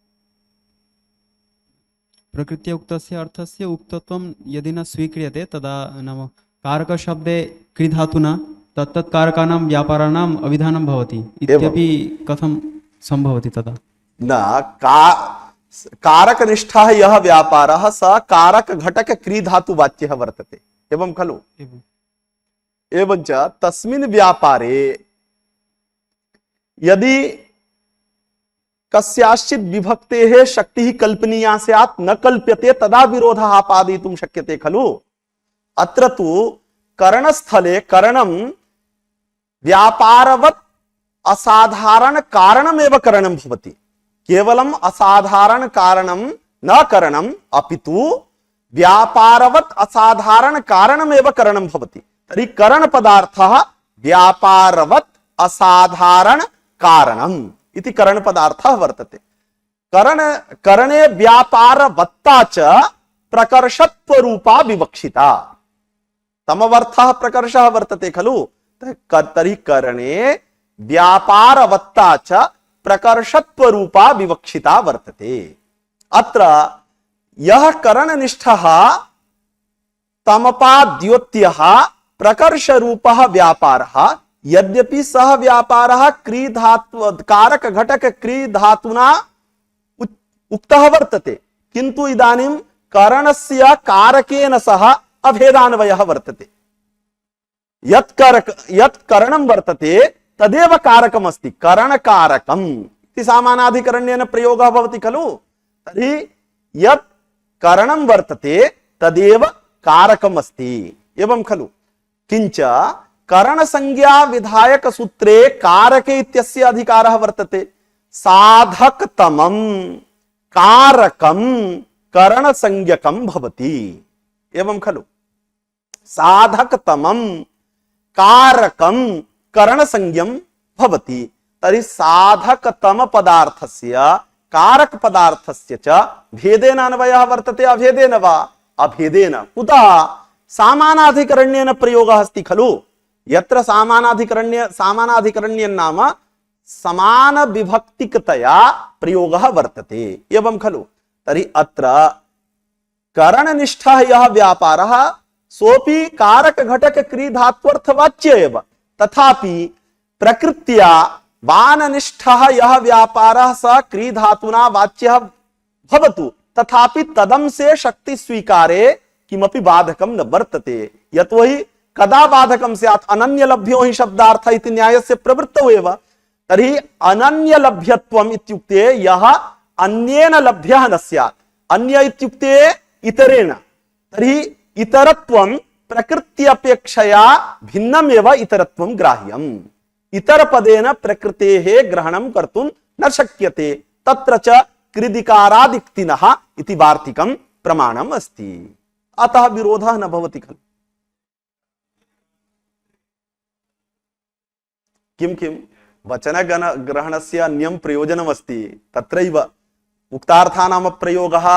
प्रकृत्या उक्तस्य अर्थस्य उक्तत्वं यदि न स्वीक्रियते तदा नाम कारकशब्दे क्रिधातुना तत्तत् कारकानां व्यापाराणाम् अविधानं भवति इत्यपि कथं सम्भवति तदा? न कारकनिष्ठः यः व्यापारः स कारक घटक क्री धातु वाच्यः वर्तते, एवं खलु? एवञ्च तस्मिन् व्यापारे यदि कस्याश्चित् विभक्तेः शक्तिः कल्पनीया स्यात्, न कल्प्यते तदा विरोधः आपादयितुं शक्यते खलु। अत्र तु करणस्थले करणं व्यापारवत् असाधारण कारणमेव करणं भवति, केवलम् असाधारण कारणं न करणम्, अपितु व्यापारवत् असाधारण कारणमेव करणं भवति। तर्हि करण पदार्थः व्यापारवत् असाधारण कारणम् इति करण पदार्थः वर्तते। करणे व्यापारवत्ता च प्रकर्षत्व रूपा विवक्षिता, तमवर्थः प्रकर्षः वर्तते खलु। तर्हि करणे व्यापारवत्ता च प्रकर्षत्व रूपा विवक्षिता वर्तते। अत्र यः करणनिष्ठः तमपाद्योत्यः प्रकर्ष रूपः व्यापारः, यद्यपि सह व्यापारः क्री धातु कारक घटक क्री धातुना उक्तः वर्तते, किंतु इदानीं करणस्य कारकेन सह अभेदान्वयः वर्तते। यत् करणं वर्तते तदेव कारकम् अस्ति, करणकारकम् इति सामानाधिकरण्येन प्रयोगः भवति खलु। तर्हि यत् करणं वर्तते तदेव कारकम् अस्ति, एवं खलु। किंच करण संज्ञा विधायक सूत्रे कारके इत्यस्य अधिकारः वर्तते। साधकतमं कारकं करण संज्ञकं भवति, एवं खलु। साधकतमं कारकं करण संज्ञं भवति। तर्हि साधकतम पदार्थस्य कारक पदार्थस्य च भेदेन अन्वयः वर्तते, अभेदेन वा? अभेदेन। कुतः? सामानाधिकरण्येन प्रयोगः अस्ति खलु। यत्र सामानाधिकरण्यं नाम समान विभक्तिकतया प्रयोगः वर्तते, एवं खलु। तर्हि अत्र करणनिष्ठः यः व्यापारः सोपि कारक घटक क्री धात्वर्थवाच्य एव, तथापि प्रकृत्या बाणनिष्ठः यः व्यापारः स क्री धातुना वाच्यः भवतु, तथापि तदंसे शक्ति स्वीकारे किमपि बाधकं न वर्तते। यतोहि कदा बाधकं स्यात्? अनन्य लभ्यो हि शब्दार्थ इति न्यायस्य प्रवृत्तौ एव। तर्हि अनन्य लभ्यत्वम् इत्युक्ते यः अन्येन लभ्यः न स्यात्, अन्य इत्युक्ते इतरेण। तर्हि इतरत्वं प्रकृत्यपेक्षया भिन्नमेव इतरत्वं ग्राह्यम्। इतरपदेन प्रकृतेः ग्रहणं कर्तुं न शक्यते, तत्र च कृदिकारादिक्तिनः इति वार्तिकं प्रमाणम् अस्ति। अतः विरोधः न भवति खलु। किं किं वचनगण ग्रहणस्य अन्यं प्रयोजनमस्ति, तत्रैव उक्तार्थानां प्रयोगः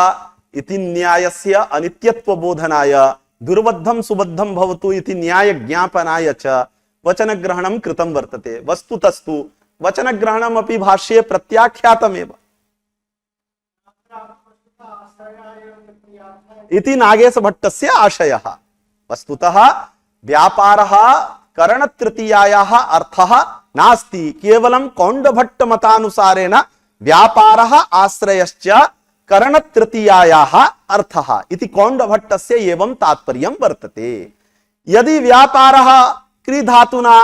इति न्यायस्य अनित्यत्वबोधनाय, दुर्बद्धं सुबद्धं भवतु इति न्याय ज्ञापनाय च वचनग्रहणं कृतं वर्तते। वस्तुतस्तु वचनग्रहणमपि भाष्ये प्रत्याख्यातमेव इति नागेशभट्टस्य आशयः। वस्तुतः व्यापारः करणतृतीयायाः अर्थः नास्ति, केवलं कौण्डभट्टमतानुसारेण व्यापारः आश्रयश्च करणतृतीयायाः अर्थः इति कौण्डभट्टस्य एवं तात्पर्यं वर्तते। यदि व्यापारः क्री धातुना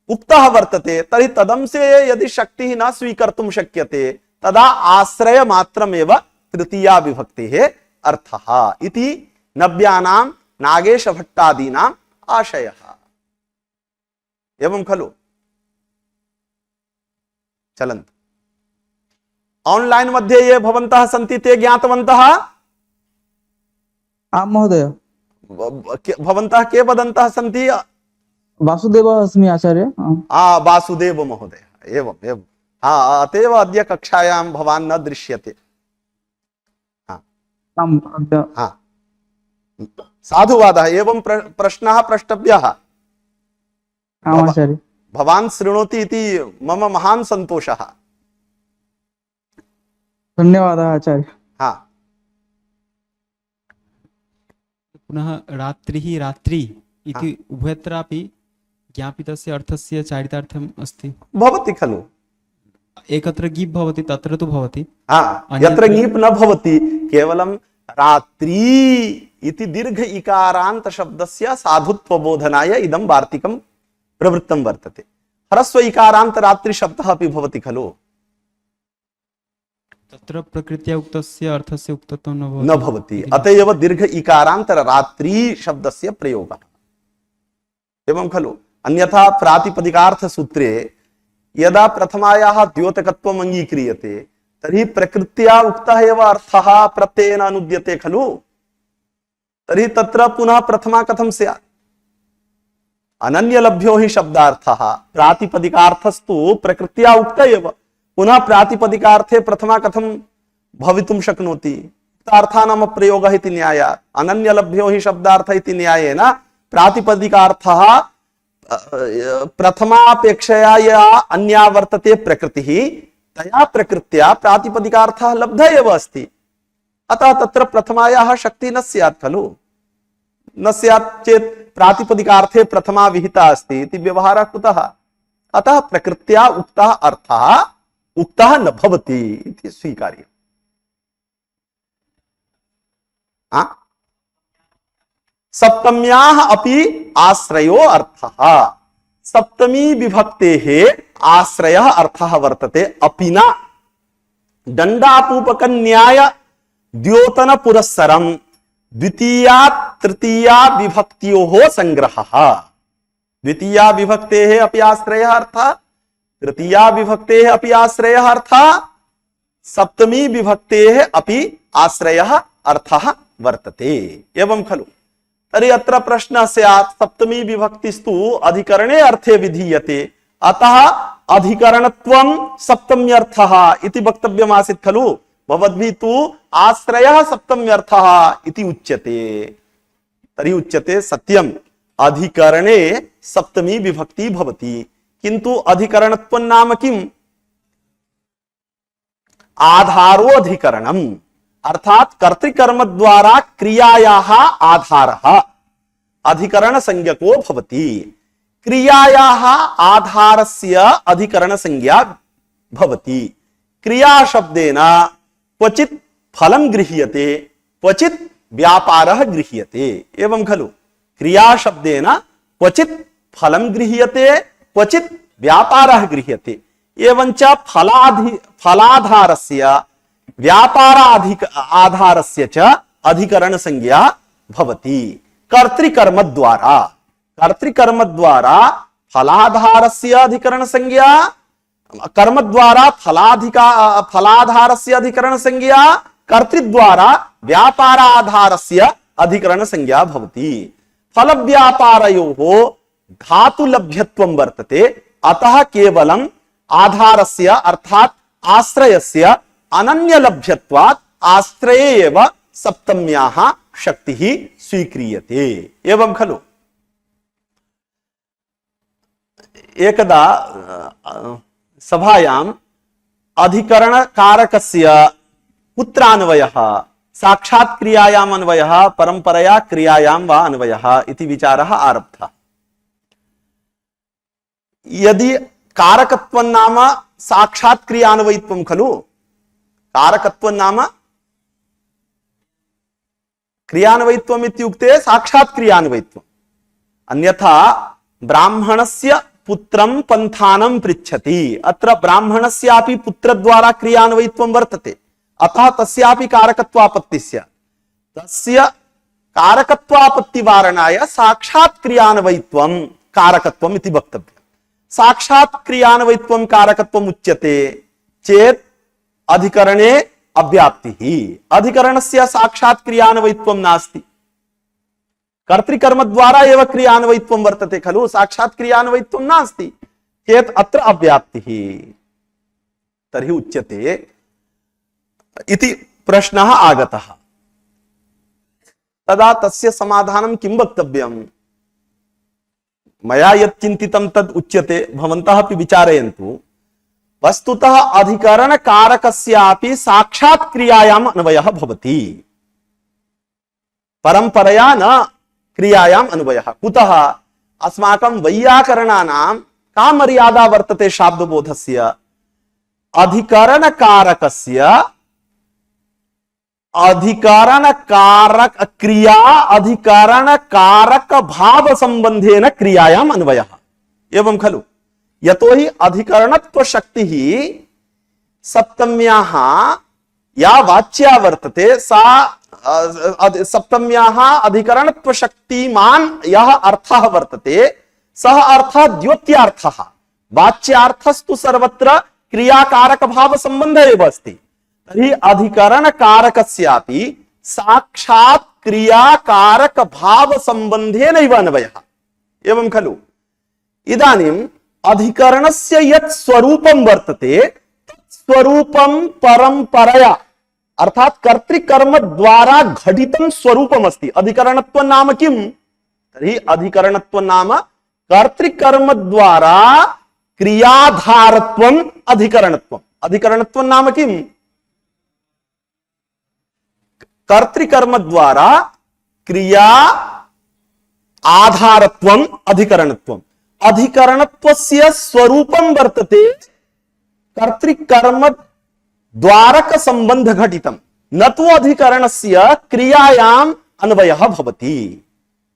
उक्तः वर्तते तर्हि तदंशे यदि शक्तिः न स्वीकर्तुं शक्यते तदा आश्रय मात्रमेव तृतीया विभक्तेः अर्थः इति नव्यानां नागेश भट्टादीनाम् आशयः। एवं खलु? चलन्तु ऑनलाइन मध्ये ये भवन्तः सन्ति ते ज्ञातवन्तः? आं महोदय। भवन्तः के वदन्तः सन्ति? वासुदेवः अस्मि आचार्य। वासुदेव महोदय, एवं एवं। अतएव अद्य कक्षायां भवान् न दृश्यते। साधुवादः। एवं प्रश्नः प्रष्टव्यः। आचार्य। भवान् शृणोति इति मम महान् सन्तोषः। धन्यवादः आचार्य। पुनः रात्रिः रात्रि इति उभयत्रापि ज्ञापितस्य अर्थस्य चारितार्थम् अस्ति। भवति खलु? एकत्र गीप् भवति तत्र तु भवति। यत्र गीप् न भवति, केवलं रात्रि इति दीर्घ इकारान्त शब्दस्य साधुत्वबोधनाय इदं वार्तिकं प्रवृत्तं वर्तते। ह्रस्व इकारान्त रात्रि शब्दः अपि भवति खलु? तत्र प्रकृत्या उक्तस्य अर्थस्य उक्तत्वं न भवति। अतएव दीर्घ इकारान्त रात्रि शब्दस्य प्रयोगः। एवं खलु? अन्यथा प्रातिपदिकार्थ सूत्रे यदा प्रथमायाः द्योतकत्वम् अङ्गीक्रियते तर्हि प्रकृत्या उक्तः एव अर्थः प्रत्ययेन अनुद्यते खलु? तर्हि तत्र पुनः प्रथमा कथं स्यात्? अनन्यलभ्यो हि शब्दार्थः प्रातिपदिकार्थस्तु प्रकृत्या उक्त एव। पुनः प्रातिपदिकार्थे प्रथमा कथं भवितुं शक्नोति? अर्थानां प्रयोगः इति न्यायात्। अनन्यलभ्यो हि शब्दार्थ इति न्यायेन प्रातिपदिकार्थः प्रथमापेक्षया या अन्या वर्तते प्रकृतिः, तया प्रकृत्या प्रातिपदिकार्थः लब्धः एव अस्ति। अतः तत्र प्रथमायाः शक्तिः न स्यात् खलु? न स्यात् चेत् प्रातिपदिकार्थे प्रथमा विहिता अस्ति इति व्यवहारः कुतः? अतः प्रकृत्या उक्तः अर्थः उक्तः न भवति इति स्वीकार्यम्। सप्तम्याः अपि आश्रयो अर्थः। सप्तमी विभक्तेः आश्रयः अर्थः वर्तते अपिना दण्डापूपकन्याय द्योतन पुरस्सरं द्वितीया तृतीया विभक्त्योः संग्रहः। द्वितीया विभक्तेः अपि आश्रयः अर्थः, तृतीया विभक्तेः अपि आश्रयः अर्थः, सप्तमी विभक्तेः अपि आश्रयः अर्थः वर्तते। एवं खलु? तर्हि अत्र प्रश्नः स्यात् सप्तमी विभक्तिस्तु अधिकरणे अर्थे विधीयते, अतः अधिकरणत्वं सप्तम्यर्थः इति वक्तव्यमासीत् खलु? भवद्भिः तु आश्रयः सप्तम्यर्थः इति उच्यते। तर्हि उच्यते सत्यम्, अधिकरणे सप्तमी विभक्ति भवति, किन्तु अधिकरणत्वं नाम किम्? आधारो अधिकरणम्, अर्थात कर्तृकर्म द्वारा क्रियायाः आधारः अधिकरण संज्ञको भवति। क्रियायाः आधारस्य अधिकरण संज्ञा भवति। क्रिया शब्देन क्वचित् फलं गृह्यते, क्वचित् व्यापारः गृह्यते। एवं खलु? क्रिया शब्देन क्वचित् फलं गृह्यते, क्वचित् व्यापारः गृह्यते। एवञ्च फलाधारस्य व्यापाराधिक आधारस्य च अधिकरण संज्ञा भवति कर्तृकर्म द्वारा फलाधारस्य अधिकरण संज्ञा, कर्म द्वारा फलाधारस्य अधिकरण संज्ञा, कर्तृद्वारा व्यापाराधारस्य अधिकरण संज्ञा भवति। फल व्यापारयोः धातुलभ्यत्वं वर्तते, अतः केवलम् आधारस्य अर्थात् आश्रयस्य अनन्य लभ्यत्वात् आश्रये एव सप्तम्याः शक्तिः स्वीक्रियते। एवं खलु? एकदा सभायाम् अधिकरण कारकस्य कुत्रान्वयः, साक्षात् क्रियायाम् अन्वयः, परंपरया क्रियायां वा अन्वयः इति विचारः आरब्धः। यदि कारकत्वं नाम साक्षात् क्रियान्वयित्वं खलु? कारकत्वं नाम क्रियान्वयित्वम् इत्युक्ते साक्षात् क्रियान्वयित्वम्। अन्यथा ब्राह्मणस्य पुत्रं पंथानं पृच्छति। अत्र ब्राह्मणस्यापि पुत्रद्वारा क्रियान्वयित्वं वर्तते, अतः तस्यापि कारकत्वापत्तिस्य तस्य कारकत्वापत्तिवारणाय साक्षात् क्रियान्वयित्वं कारकत्वम् इति वक्तव्यम्। साक्षात् क्रियान्वयित्वं कारकत्वम् उच्यते चेत् अधिकरणे अव्याप्तिः। अधिकरणस्य साक्षात् क्रियान्वयित्वं नास्ति, कर्तृकर्म द्वारा एव क्रियान्वयित्वं वर्तते खलु, साक्षात् क्रियान्वयित्वं नास्ति चेत् अत्र अव्याप्तिः। तर्हि उच्यते इति प्रश्नः आगतः। तदा तस्य समाधानं किं वक्तव्यम्? मया यत् चिन्तितं तद् उच्यते, भवन्तः अपि विचारयन्तु। वस्तुतः अधिकरण कारकस्यापि साक्षात् क्रियायाम् अन्वयः भवति, परंपरया न क्रियायाम् अन्वयः। कुतः? अस्माकं वैयाकरणानां का मर्यादा वर्तते शाब्दबोधस्य? अधिकरण कारकस्य अधिकरण कारक क्रिया अधिकरण कारक भाव संबंधेन क्रियायाम् अन्वयः। एवं खलु? यतोहि अधिकरणत्व शक्तिः सप्तम्याः या वाच्या वर्तते सा सप्तम्याः अधिकरणत्व शक्तिमान् यः अर्थः वर्तते सः अर्थः द्योत्यार्थः। वाच्यार्थस्तु सर्वत्र क्रियाकारक भाव संबंध एव अस्ति। तर्हि अधिकरण कारकस्यापि साक्षात् क्रियाकारक भाव संबंधेनैव अन्वयः। एवं खलु? इदानीम् अधिकरणस्य यत् स्वरूपं वर्तते तत् स्वरूपं परंपरया अर्थात कर्तृकर्म द्वारा घटितं स्वरूपम् अस्ति। अधिकरणत्वं नाम किम्? तर्हि अधिकरणत्वं नाम कर्तृकर्म द्वारा क्रियाधारत्वम् अधिकरणत्वम्। अधिकरणत्वं नाम किम्? कर्तृकर्म द्वारा क्रिया आधारत्वम् अधिकरणत्वम्। अधिकरणत्वस्य स्वरूपं वर्तते कर्तृकर्म द्वारक संबंध घटितम, न तो अधिकरणस्य क्रियायाम अन्वयः भवति।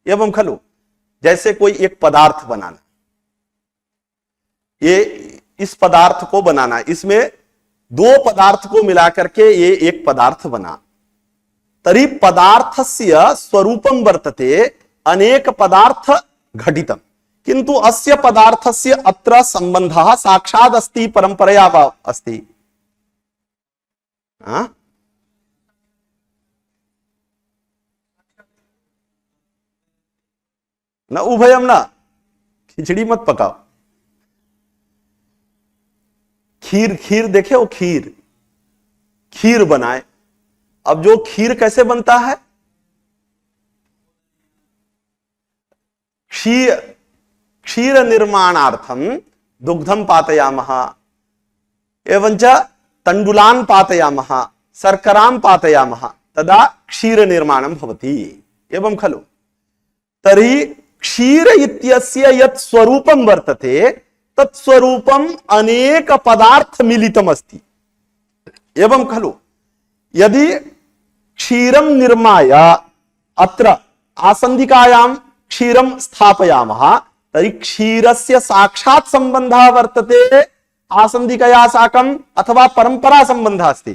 एवं खलु? जैसे कोई एक पदार्थ बनाना, ये इस पदार्थ को बनाना, इसमें दो पदार्थ को मिलाकर के ये एक पदार्थ बना। तर्हि पदार्थस्य स्वरूपं वर्तते अनेक पदार्थ घटितम, किंतु अस्य पदार्थस्य अत्र संबंधः साक्षात् अस्ति, परंपरया वा अस्ति। न उभयम न, खिचड़ी मत पकाओ। खीर देखे हो, खीर बनाए। अब जो खीर कैसे बनता है? क्षीर निर्माणार्थम दुग्धम पातयामः, एवंच तंडुलान् पातयामः, शर्करां पातयामः, तदा क्षीर निर्माणं भवति। एवं खलु? तर्हि क्षीर इत्यस्य यत् स्वरूपं वर्तते तत् स्वरूपम् अनेक पदार्थ मिलितम् अस्ति। एवं खलु? यदि क्षीरं निर्माय अत्र आसन्दिकायां क्षीरं स्थापयामः तर्हि क्षीरस्य साक्षात् संबंधः वर्तते आसन्दिकया साकम् अथवा परंपरा संबंधः अस्ति।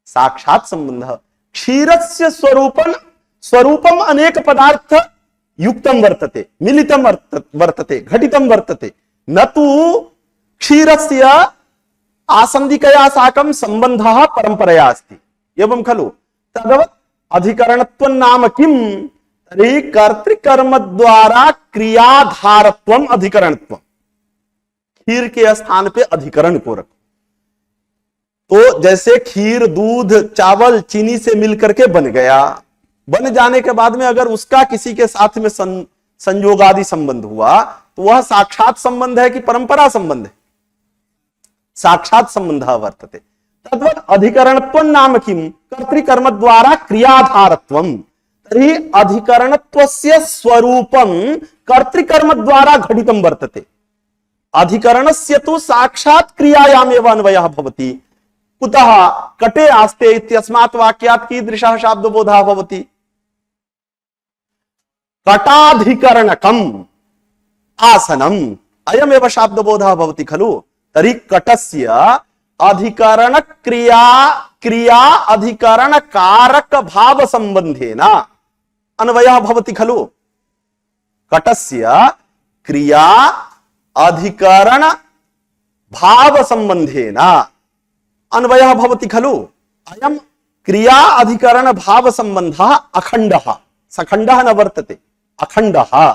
साक्षात् संबंधः। क्षीरस्य स्वरूपम् अनेक पदार्थ युक्तं वर्तते, मिलितं वर्तते, घटितं वर्तते, न तु क्षीरस्य आसन्दिकया साकं संबंधः परंपरया अस्ति। एवं खलु? तद्वत् अधिकरणत्वं नाम किम्? तर्हि कर्तृकर्म द्वारा क्रियाधारत्वम् अधिकरणत्वम्। खीर के स्थान पे अधिकरण को रखो। तो जैसे खीर दूध चावल चीनी से मिलकर के बन गया, बन जाने के बाद में अगर उसका किसी के साथ में संयोगादि संबंध हुआ तो वह साक्षात संबंध है कि परंपरा संबंध है? साक्षात संबंध वर्तते। तद्वत् अधिकरणत्वं नाम किम्? कर्तृकर्म द्वारा क्रियाधारत्वम्। तर्हि अधिकरणत्वस्य स्वरूपं कर्तृकर्म द्वारा घटितं वर्तते। अधिकरणस्य तु साक्षात् क्रियायामेव अन्वयः भवति। कुतः? कटे आस्ते इत्यस्मात् वाक्यात् कीदृशः शाब्दबोधः भवति? कटाधिकरणकम् आसनम् अयमेव शाब्दबोधः भवति खलु। तर्हि कटस्य अधिकरण क्रिया अधिकरण कारक भाव संबंधेन अन्वयः भवति खलु। कटस्य क्रिया अधिकरण भाव संबंधेन अन्वयः भवति खलु। अयं क्रिया अधिकरण भाव संबंधः अखंडः, सखंडः न वर्तते, अखंडः।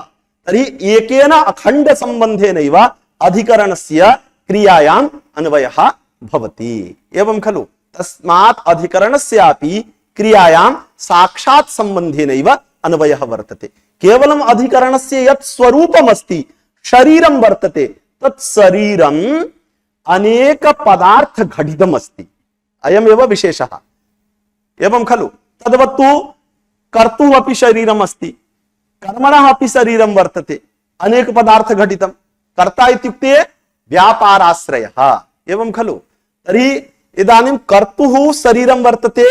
तर्हि एकेन अखंड संबंधेनैव अधिकरणस्य क्रियायाम् अन्वयः भवति, एवं खलु। तस्मात् अधिकरणस्यापि क्रियायां साक्षात् संबंधेनैव अन्वयः वर्तते। केवलम् अधिकरणस्य यत् स्वरूपमस्ति, शरीरं वर्तते, तत् शरीरम् अनेक पदार्थ घटितम् अस्ति, अयमेव विशेषः, एवं खलु। तद्वत्तु कर्तुः अपि शरीरम् अस्ति, कर्मणः अपि शरीरं वर्तते, अनेक पदार्थ घटितं। कर्ता इत्युक्ते व्यापाराश्रयः, एवं खलु। तर्हि इदानीं कर्तुः शरीरं वर्तते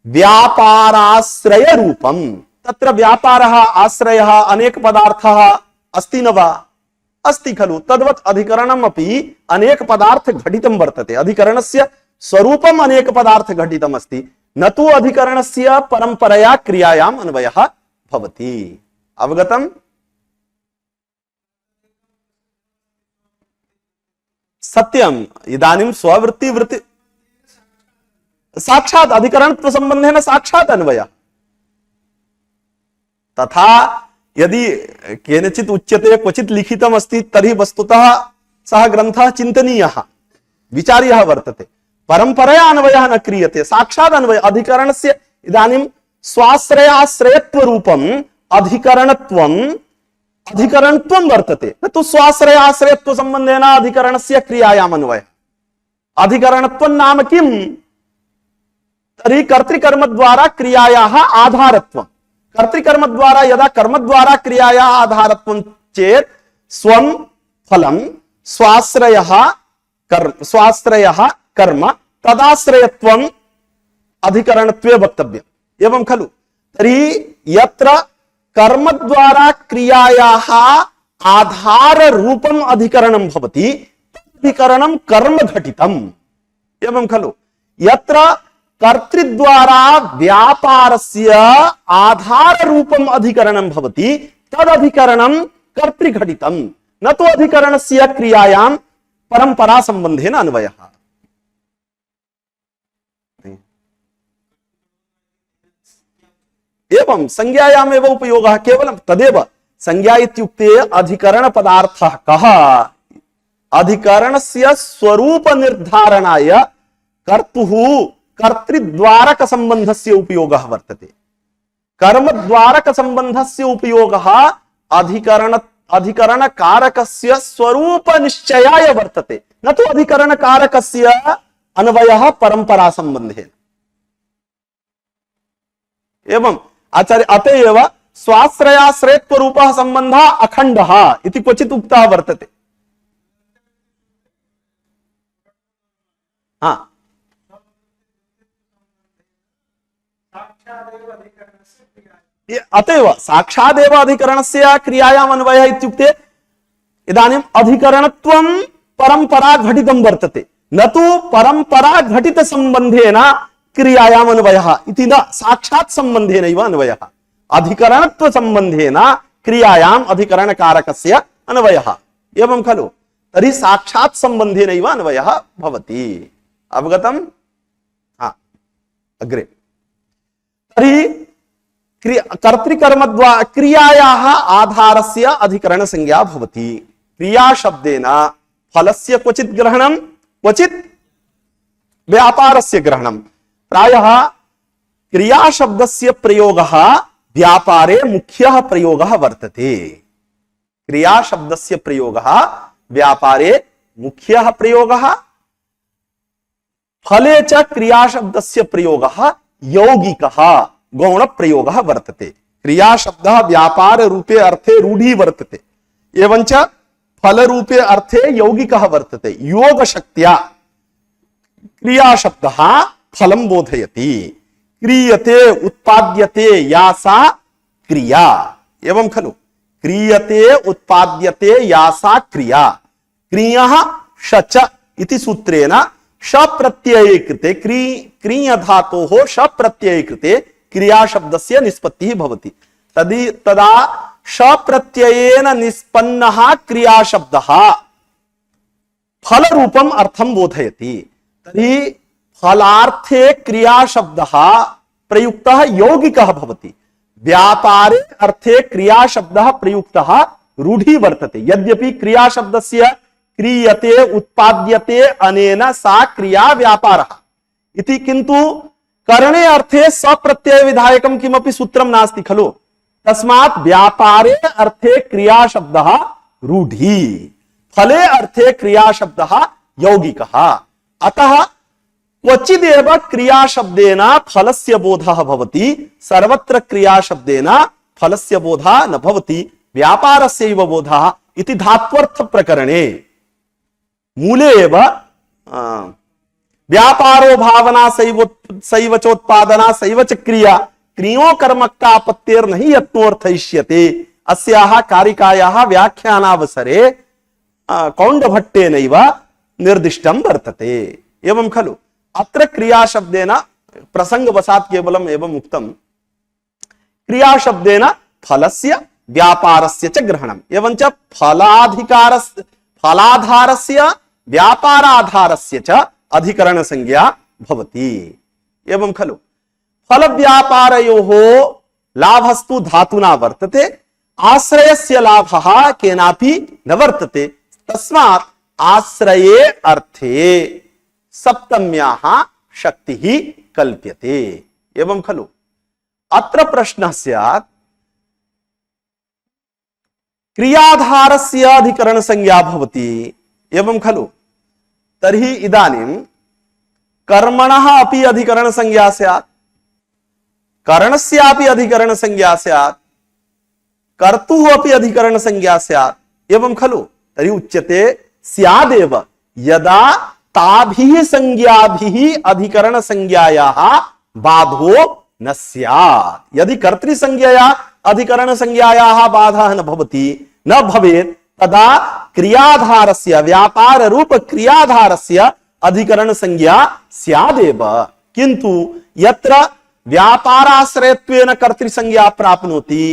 व्यापाराश्रय रूपं, तत्र व्यापारः आश्रयः अनेक पदार्थः अस्ति न वा? अस्ति खलु। तद्वत् अधिकरणम् अपि अनेक पदार्थ घटितं वर्तते, अधिकरणस्य स्वरूपम् अनेक पदार्थ घटितम् अस्ति, न तु अधिकरणस्य परंपरया क्रियायाम् अन्वयः भवति। अवगतम्? सत्यम्। इदानीं स्ववृत्ति वृत्ति साक्षात् अधिकरणत्व संबंधेन साक्षात् अन्वयः। तथा यदि केनचित् उच्यते क्वचित् लिखितम् अस्ति तर्हि वस्तुतः सः ग्रन्थः चिन्तनीयः, विचार्यः वर्तते। परंपरया अन्वयः न क्रियते, साक्षात् अन्वय। अधिकरणस्य इदानीं स्वाश्रयाश्रयत्व रूपम् अधिकरणत्वम् वर्तते, न तु स्वाश्रयाश्रयत्व संबंधेन अधिकरणस्य क्रियायाम् अन्वयः। अधिकरणत्वं नाम किम्? तर्हि कर्तृकर्म द्वारा क्रियायाः आधारत्वम्। कर्तृकर्म द्वारा यदा कर्म द्वारा क्रियायाः आधारत्वं चेत् स्वं फलं स्वाश्रयः कर्म तदाश्रयत्वम् अधिकरणत्वे वक्तव्यम्, एवं खलु। तर्हि यत्र कर्म द्वारा क्रियायाः आधार रूपम् अधिकरणं भवति, अधिकरणं कर्म घटितम्, एवं खलु। यत्र कर्तृद्वारा व्यापारस्य आधार रूपम् अधिकरणं भवति, तदधिकरणं कर्तृघटितम्, न तु अधिकरणस्य क्रियायां परंपरा संबंधेन अन्वयः। एवं संज्ञायामेव उपयोगः, केवलं तदेव। संज्ञा इत्युक्ते अधिकरण पदार्थः कः? अधिकरणस्य स्वरूप निर्धारणाय कर्तुः कर्तृद्वारक संबंधस्य उपयोगः वर्तते। कर्मद्वारक संबंधस्य उपयोगः अधिकरण कारकस्य स्वरूप निश्चयाय वर्तते, न तु अधिकरण कारकस्य अन्वयः परंपरा संबंधेन। एवं आचार्य अतएव स्वाश्रयाश्रयत्व रूपः संबंधः अखंडः इति क्वचित् उक्तः वर्तते। हाँ, अतएव साक्षादेव अधिकरणस्य क्रियायाम् अन्वयः इत्युक्ते इदानीम् अधिकरणत्वं परंपरा घटितं वर्तते, न तु परंपरा घटित संबंधेन क्रियायाम् अन्वयः इति न, साक्षात् संबंधेनैव अन्वयः। अधिकरणत्व संबंधेन क्रियायाम् अधिकरण कारकस्य अन्वयः, एवं खलु। तर्हि साक्षात् संबंधेनैव अन्वयः भवति। अवगतम्? हाँ, अग्रे। तर्हि कर्तृकर्म द्वारा क्रियायाः आधारस्य अधिकरण संज्ञा भवति। क्रिया शब्देन फलस्य क्वचित् ग्रहणं, क्वचित् व्यापारस्य ग्रहणं। प्रायः क्रिया शब्दस्य प्रयोगः व्यापारे मुख्यः प्रयोगः वर्तते। क्रिया शब्दस्य प्रयोगः व्यापारे मुख्यः प्रयोगः, फले च क्रिया शब्दस्य प्रयोगः यौगिकः गौण प्रयोगः वर्तते। क्रिया शब्दः व्यापार रूपे अर्थे रूढ़ी वर्तते, एवंच फल रूपे अर्थे यौगिकः वर्तते। योग शक्त्या क्रिया शब्दः फलं बोधयति। क्रियते उत्पाद्यते या सा क्रिया, एवं खलु। क्रियते उत्पाद्यते यासा क्रिया क्रियः शच इति सूत्रेण शप्रत्यये कृते क्रिय धातोः शप्रत्यये कृते क्रिया शब्दस्य निष्पत्तिः भवति। तदा शप्रत्ययेन निष्पन्नः क्रिया शब्दः फल रूपम अर्थम बोधयति। तर्हि फलार्थे क्रिया शब्दः प्रयुक्तः यौगिकः भवति। व्यापारे अर्थे क्रिया शब्दः प्रयुक्तः रूढ़ी वर्तते। यद्यपि क्रिया शब्दस्य क्रियते उत्पाद्यते अनेन सा क्रिया व्यापारः इति, किन्तु करणे अर्थे सप्रत्यय विधायकं किमपि सूत्रं नास्ति खलु। तस्मात् व्यापारे अर्थे क्रिया शब्दः रूढ़ी, फले अर्थे क्रिया शब्दः यौगिकः। अतः क्वचिदेव क्रिया शब्देन फलस्य बोधः भवति, सर्वत्र क्रिया शब्देन फलस्य बोधः न भवति। व्यापारस्यैव बोधः इति धात्वर्थ प्रकरणे मूले एव व्यापारो भावना सैव चोत्पादना सैव च क्रिया क्रियो कर्मक्तापत्तेर नहीं यत्नोर्थयिष्यते अस्याः कारिकायाः व्याख्यानावसरे कौण्डभट्टेनैव निर्दिष्टं वर्तते। एवं खलु अत्र क्रिया शब्देन प्रसंगवशात् केवलम् एवम् उक्तं, क्रिया शब्देन फलस्य व्यापारस्य च ग्रहणम् एवञ्च फलाधारस्य व्यापाराधारस्य च अधिकरण संज्ञा भवति। एवं खलु फल व्यापारयोः लाभस्तु धातुना वर्तते, आश्रयस्य लाभः केनापि न वर्तते। तस्मात् आश्रये अर्थे सप्तम्याः शक्तिः कल्प्यते। एवं खलु अत्र प्रश्नः स्यात्, क्रियाधारस्य अधिकरण संज्ञा भवति एवं खलु, तर्हि इदानीं कर्मणः अपि अधिकरण संज्ञा स्यात्, करणस्यापि अधिकरण संज्ञा स्यात्, कर्तुः अपि अधिकरण संज्ञा स्यात्। एवं खलु तर्हि उच्यते स्यादेव यदा ताभिः संज्ञाभिः अधिकरण संज्ञायाः बाधो न स्यात्। यदि कर्तृसंज्ञया अधिकरण संज्ञायाः बाधः न भवति न भवेत् तदा क्रियाधारस्य व्यापार रूप क्रियाधारस्य अधिकरण संज्ञा स्यादेव। किन्तु यत्र व्यापाराश्रयत्वेन कर्तृसंज्ञा प्राप्नोति,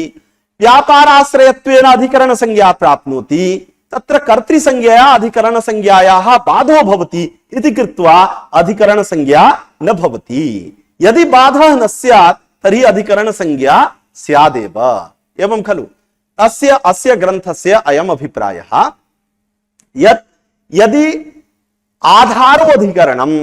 व्यापाराश्रयत्वेन अधिकरण संज्ञा प्राप्नोति, तत्र कर्तृसंज्ञया अधिकरण संज्ञायाः बाधो भवति इति कृत्वा अधिकरण संज्ञा न भवति। यदि बाधः न स्यात् तर्हि अधिकरण संज्ञा स्यादेव। एवं खलु तस्य अस्य ग्रन्थस्य अयम् अभिप्रायः यत् यदि आधारो अधिकरणम्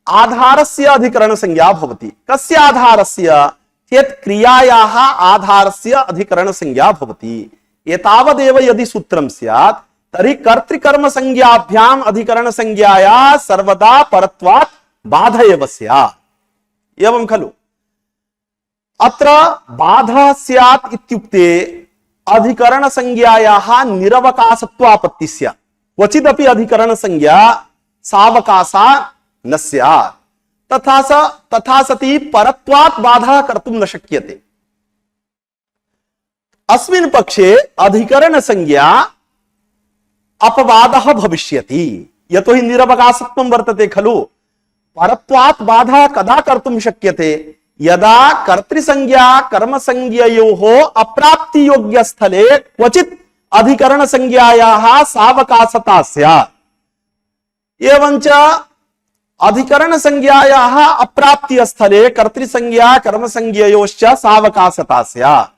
आधारस्य अधिकरण संज्ञा भवति, कस्य आधारस्य चेत् क्रियायाः आधारस्य अधिकरण संज्ञा भवति। एतावदेव यदि सूत्रं स्यात् तर्हि कर्तृकर्म संज्ञाभ्याम् अधिकरण संज्ञाया सर्वदा परत्वात् बाध एव स्यात्। एवं खलु अत्र बाधः स्यात् इत्युक्ते अधिकरण संज्ञायाः निरवकाशत्वापत्ति स्यात्। क्वचिदपि अधिकरण संज्ञा सावकाशा न स्यात्, तथा सति परत्वात् बाधः कर्तुं न शक्यते। अस्मिन् पक्षे अधिकरण संज्ञा अपवादः भविष्यति, यतोहि निरवकाशत्वं वर्तते खलु। परत्वात् बाधः कदा कर्तुं शक्यते? यदा कर्तृसंज्ञा कर्मसंज्ञयोः अप्राप्ति योग्य स्थले क्वचित् अधिकरण संज्ञायाः सावकाशता स्यात्। एवञ्च अधिकरण संज्ञायाः अप्राप्ति स्थले कर्तृसंज्ञा कर्मसंज्ञयोश्च सावकाशता स्यात्।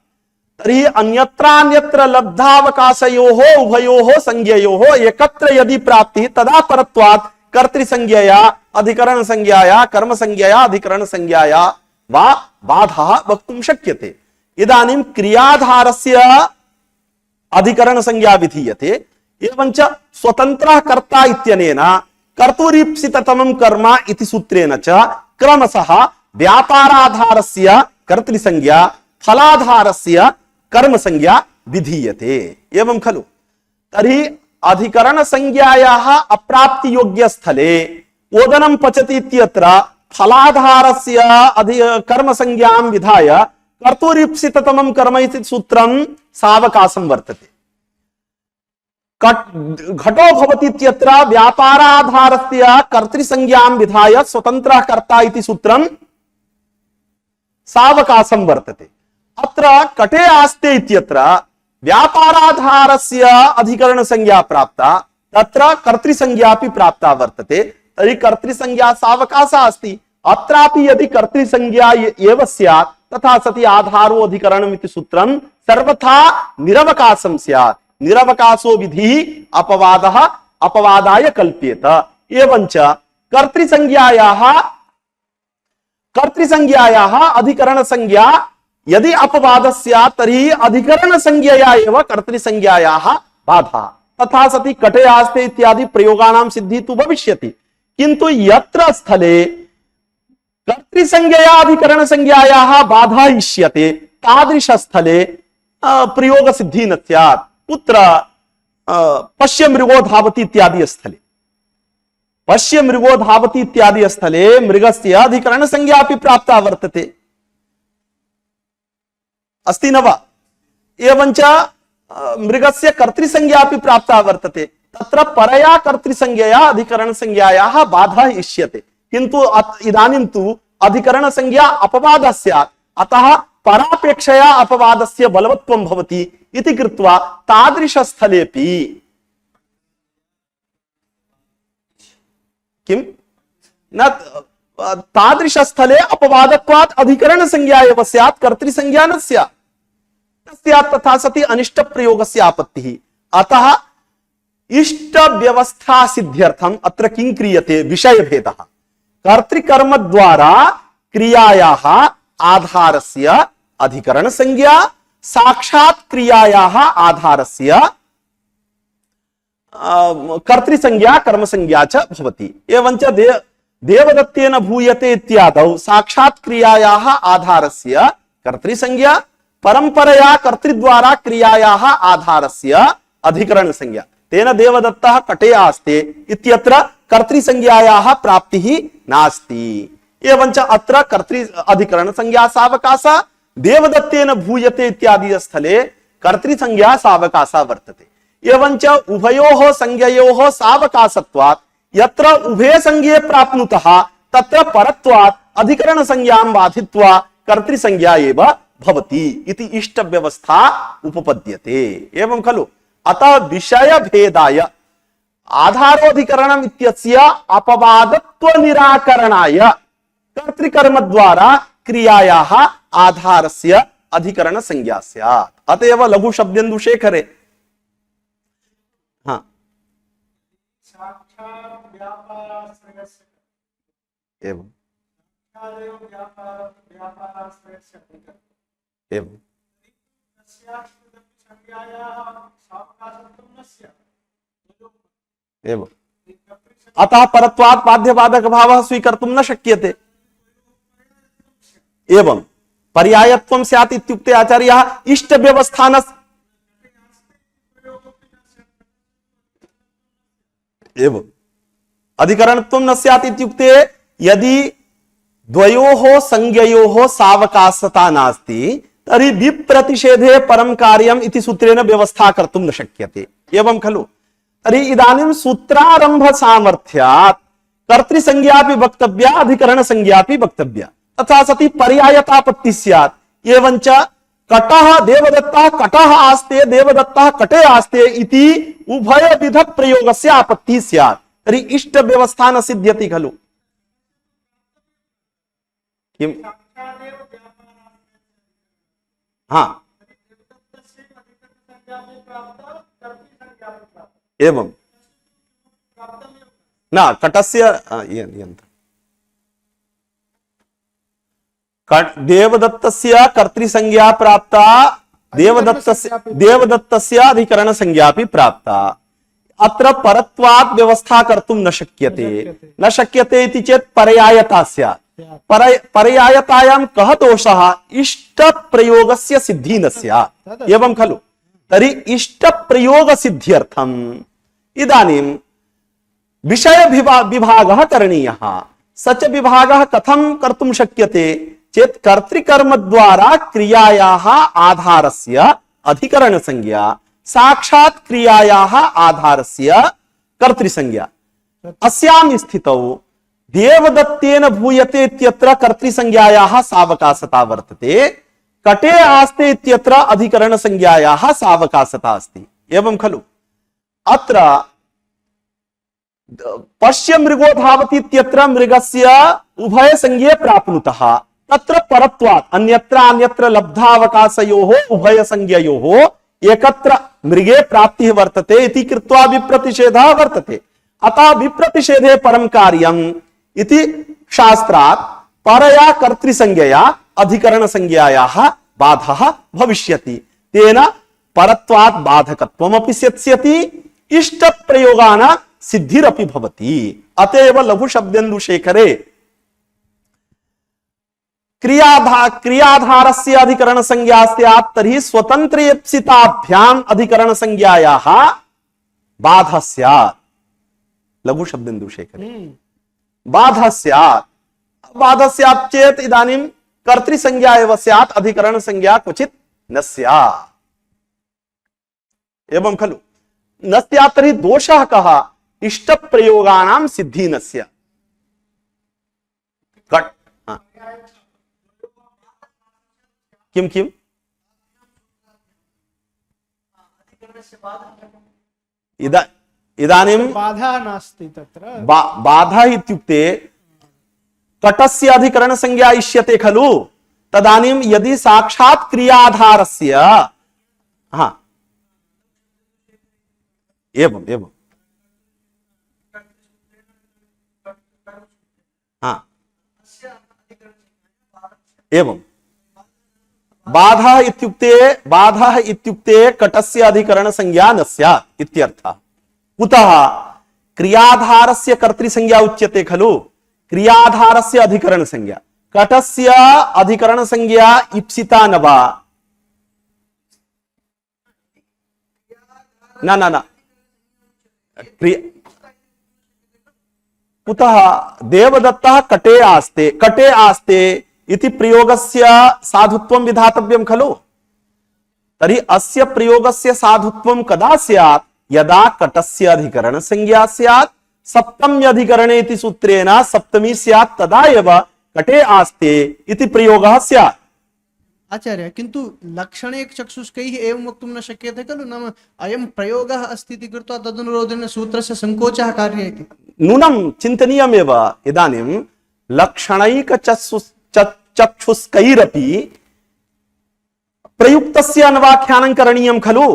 तर्हि अन्यत्र लब्धावकाशयोः उभयोः संज्ञयोः एकत्र यदि प्राप्तिः तदा परत्वात् कर्तृसंज्ञया अधिकरण संज्ञाया कर्मसंज्ञया अधिकरण संज्ञाया वा बाधः वक्तुं शक्यते। इदानीं क्रियाधारस्य अधिकरण संज्ञा विधीयते। एवञ्च स्वतन्त्रः कर्ता इत्यनेन कर्तुरीप्सिततमं कर्म इति सूत्रेण च क्रमशः व्यापाराधारस्य कर्तृसंज्ञा फलाधारस्य कर्म संज्ञा विधीयते। एवं खलु तर्हि अधिकरण संज्ञायाः अप्राप्ति योग्य स्थले ओदनं पचति इत्यत्र फलाधारस्य कर्म संज्ञां विधाय कर्तुरीप्सिततमं कर्म इति सूत्रं सावकाशं वर्तते। घटो भवति इत्यत्र व्यापाराधारस्य कर्तृसंज्ञां विधाय स्वतन्त्रः कर्ता इति सूत्रं सावकाशं वर्तते। अत्र कटे आस्ते इत्यत्र व्यापाराधारस्य अधिकरणसंज्ञा प्राप्ता, तत्र कर्तृसंज्ञापि प्राप्ता वर्तते, तर्हि कर्तृसंज्ञा सावकाशः अस्ति। अत्रापि यदि कर्तृसंज्ञा एव स्यात् तथा सति आधारो अधिकरणम् इति सूत्रं सर्वथा निरवकाशं स्यात्। निरवकाशो विधिः अपवादः अपवादाय कल्प्येत। एवञ्च कर्तृसंज्ञायाः अधिकरणसंज्ञा यदि अपवादः स्यात् तर्हि अधिकरणसंज्ञया एव कर्तृसंज्ञायाः बाधा। तथा सति कटे आस्ते इत्यादि प्रयोगानां सिद्धिः तु भविष्यति, किन्तु यत्र स्थले कर्तृसंज्ञया अधिकरणसंज्ञायाः बाधा इष्यते तादृश स्थले प्रयोग सिद्धि न स्यात्। कुत्र? पश्य मृगो धावति इत्यादि स्थले, पश्य मृगो धावति इत्यादि स्थले मृगस्य अधिकरणसंज्ञा अपि प्राप्ता वर्तते, अस्ति न वा? एवञ्च मृगस्य कर्तृसंज्ञा अपि प्राप्ता वर्तते, तत्र परया कर्तृसंज्ञया अधिकरणसंज्ञायाः बाधा इष्यते, किन्तु इदानीं तु अधिकरणसंज्ञा अपवादः स्यात्, अतः परापेक्षया अपवादस्य बलवत्वं भवति इति कृत्वा तादृशस्थलेपि किं न तादृशस्थले अपवादत्वात् अधिकरणसंज्ञा एव स्यात्, कर्तृसंज्ञा न स्यात्। तथा सति अनिष्ट प्रयोगस्य आपत्तिः। अतः इष्ट व्यवस्था सिद्ध्यर्थम अत्र किं क्रियते? विषयभेदः। कर्तृकर्म द्वारा क्रियायाः आधारस्य अधिकरणसंज्ञा, साक्षात् क्रियायाः आधारस्य कर्तृसंज्ञा कर्मसंज्ञा च भवति। एवञ्च देवदत्तेन भूयते इत्यादौ साक्षात् क्रियायाः आधारस्य कर्तृसंज्ञा, परंपरया कर्तृद्वारा क्रियायाः आधारस्य अधिकरणसंज्ञा। तेन देवदत्तः कटे आस्ते इत्यत्र कर्तृसंज्ञायाः प्राप्तिः नास्ति। एवञ्च अत्र कर्तृ अधिकरणसंज्ञा सावकाशः, देवदत्तेन भूयते इत्यादि स्थले कर्तृसंज्ञा सावकाशः वर्तते। एवञ्च उभयोः संज्ञयोः सावकाशत्वात् यत्र उभे संज्ञे प्राप्नुतः तत्र परत्वात् अधिकरणसंज्ञां बाधित्वा कर्तृसंज्ञा एव भवति इति इष्ट व्यवस्था उपपद्यते। एवं खलु? अतः विषय भेदाय आधारोधिकरणम् इत्यस्य अपवादत्व निराकरणाय कर्तृकर्म द्वारा क्रियायाः आधारस्य अधिकरण संज्ञा स्यात्। अतएव लघु शब्देन्दुशेखरे एवं एवं एवं अतः परत्वात् बाध्यबाधक भावः स्वीकर्तुं न शक्यते। एवं पर्यायत्वं स्यात् इत्युक्ते आचार्यः इष्ट व्यवस्थान एवं अधिकरणत्वं न स्यात् इत्युक्ते यदि द्वयोः संज्ञयोः सावकाशता नास्ति तर्हि विप्रतिषेधे परं कार्यम् इति सूत्रेण व्यवस्था कर्तुं न शक्यते। एवं खलु? तर्हि इदानीं सूत्रारंभ सामर्थ्यात् कर्तृसंज्ञापि वक्तव्या अधिकरण संज्ञापि वक्तव्या, तथा सति पर्यायतापत्तिः स्यात्। एवञ्च कटः देवदत्तः कटः आस्ते देवदत्तः कटे आस्ते इति उभयविध प्रयोगस्य आपत्तिः स्यात्। तर्हि इष्ट व्यवस्था न सिद्ध्यति खलु? किम्? हाँ एवं न कटस्य देवदत्तस्य कर्तृसंज्ञा प्राप्ता, देवदत्तस्य अधिकरण संज्ञा अपि प्राप्ता। अत्र परत्वात् व्यवस्था कर्तुं न शक्यते इति चेत् पर्यायता स्यात्। पर्यायतायां कः दोषः? इष्ट प्रयोगस्य सिद्धिः न स्यात्। एवं खलु? तर्हि इष्ट प्रयोग सिद्ध्यर्थम् इदानीं विषय विभागः करणीयः। स च विभागः कथं कर्तुं शक्यते? चेत कर्तृकर्म द्वारा क्रियायाः आधारस्य अधिकरण संज्ञा साक्षात् क्रियायाः आधारस्य कर्तृसंज्ञा अस्यां स्थितौ देवदत्तेन भूयते इत्यत्र कर्तृसंज्ञायाः सावकाशता वर्तते, कटे आस्ते इत्यत्र अधिकरण संज्ञायाः सावकाशता अस्ति। एवं खलु अत्र पश्य मृगो धावति इत्यत्र मृगस्य उभय संज्ञे प्राप्नुतः, तत्र परत्वात् अन्यत्र अन्यत्र लब्धावकाशयोः उभय संज्ञयोः एकत्र मृगे प्राप्तिः वर्तते इति कृत्वा विप्रतिषेधः वर्तते। अतः विप्रतिषेधे परं कार्यम् इति शास्त्रात् परया कर्तृसंज्ञया अधिकरण संज्ञायाः बाधः भविष्यति, तेन परत्वात् बाधकत्वमपि स्यत्स्यति, इष्ट प्रयोगानां सिद्धिरपि भवति। अतएव लघु शब्देन्दुशेखरे क्रियाधारस्य अधिकरण संज्ञा स्यात् तर्हि स्वतन्त्रयेप्सिताभ्याम् अधिकरण संज्ञायाः बाधः स्यात्। लघु शब्देन्दुशेखरे बाधः स्यात्, बाधः स्यात् चेत् इदानीं कर्तृसंज्ञा एव स्यात्, अधिकरण संज्ञा क्वचित् न स्यात्। एवं खलु न स्यात् तर्हि दोषः कः? इष्ट प्रयोगानां सिद्धि न स्यात्। किम किम इदानीं बाधा नास्ति तत्र। बाधा इत्युक्ते कटस्य अधिकरण संज्ञा इष्यते खलु, तदानीं यदि साक्षात् क्रियाधारस्य हाँ एवं एवं हाँ एवं बाधा इत्युक्ते कटस्य अधिकरण संज्ञा न स्यात् इत्यर्थः। कुतः? क्रियाधारस्य कर्तृसंज्ञा उच्यते खलु, क्रियाधारस्य अधिकरण संज्ञा, कटस्य अधिकरण संज्ञा इप्सिता न वा? न कुतः? देवदत्तः कटे आस्ते इति प्रयोगस्य साधुत्वं विधातव्यं खलु। तर्हि अस्य प्रयोगस्य साधुत्वं कदा स्यात्? यदा कटस्य अधिकरण संज्ञा स्यात्, सप्तम्यधिकरणे इति सूत्रेण सप्तमी स्यात्, तदा एव कटे आस्ते इति प्रयोगः स्यात्। आचार्य, किन्तु लक्षणे चक्षुष्कैः एवं वक्तुं न शक्यते खलु, नाम अयं प्रयोगः अस्ति इति कृत्वा तदनुरोधेन सूत्रस्य संकोचः कार्यते। नूनं चिन्तनीयमेव। इदानीं लक्षणैक चक्षुष्कैरपि प्रयुक्तस्य अन्वाख्यानं करणीयं खलु।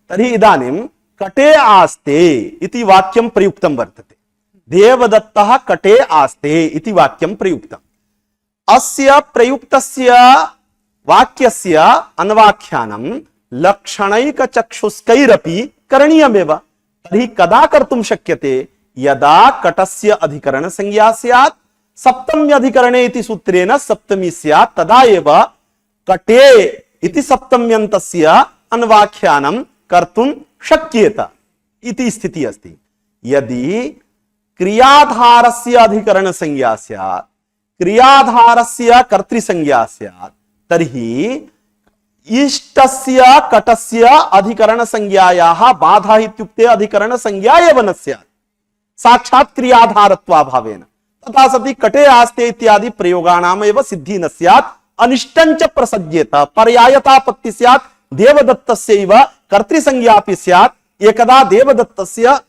तर्हि इदानीं कटे आस्ते इति वाक्यं प्रयुक्तं वर्तते, देवदत्तः कटे आस्ते इति वाक्यं प्रयुक्तम्। अस्य प्रयुक्तस्य वाक्यस्य अन्वाख्यानं लक्षणैक चक्षुष्कैरपि करणीयमेव। तर्हि कदा कर्तुं शक्यते? यदा कटस्य अधिकरण संज्ञा स्यात्, सप्तम्यधिकरणे इति सूत्रेण सप्तमी स्यात्, तदा एव कटे इति सप्तम्यन्तस्य अन्वाख्यानं कर्तुं शक्येत इति स्थितिः अस्ति। यदि क्रियाधारस्य अधिकरण संज्ञा स्यात्, क्रियाधारस्य कर्तृसंज्ञा स्यात्, तर्हि इष्टस्य कटस्य अधिकरण संज्ञायाः बाधा इत्युक्ते अधिकरण संज्ञा एव न स्यात्, साक्षात् क्रियाधारत्वाभावेन। तथा सति कटे आस्ते इत्यादि प्रयोगाणाम् एव सिद्धि न स्यात्, अनिष्टञ्च प्रसज्येत, पर्यायतापत्ति स्यात्, देवदत्तस्यैव कर्तृसंज्ञापि स्यात्, एकदा देवदत्तस्य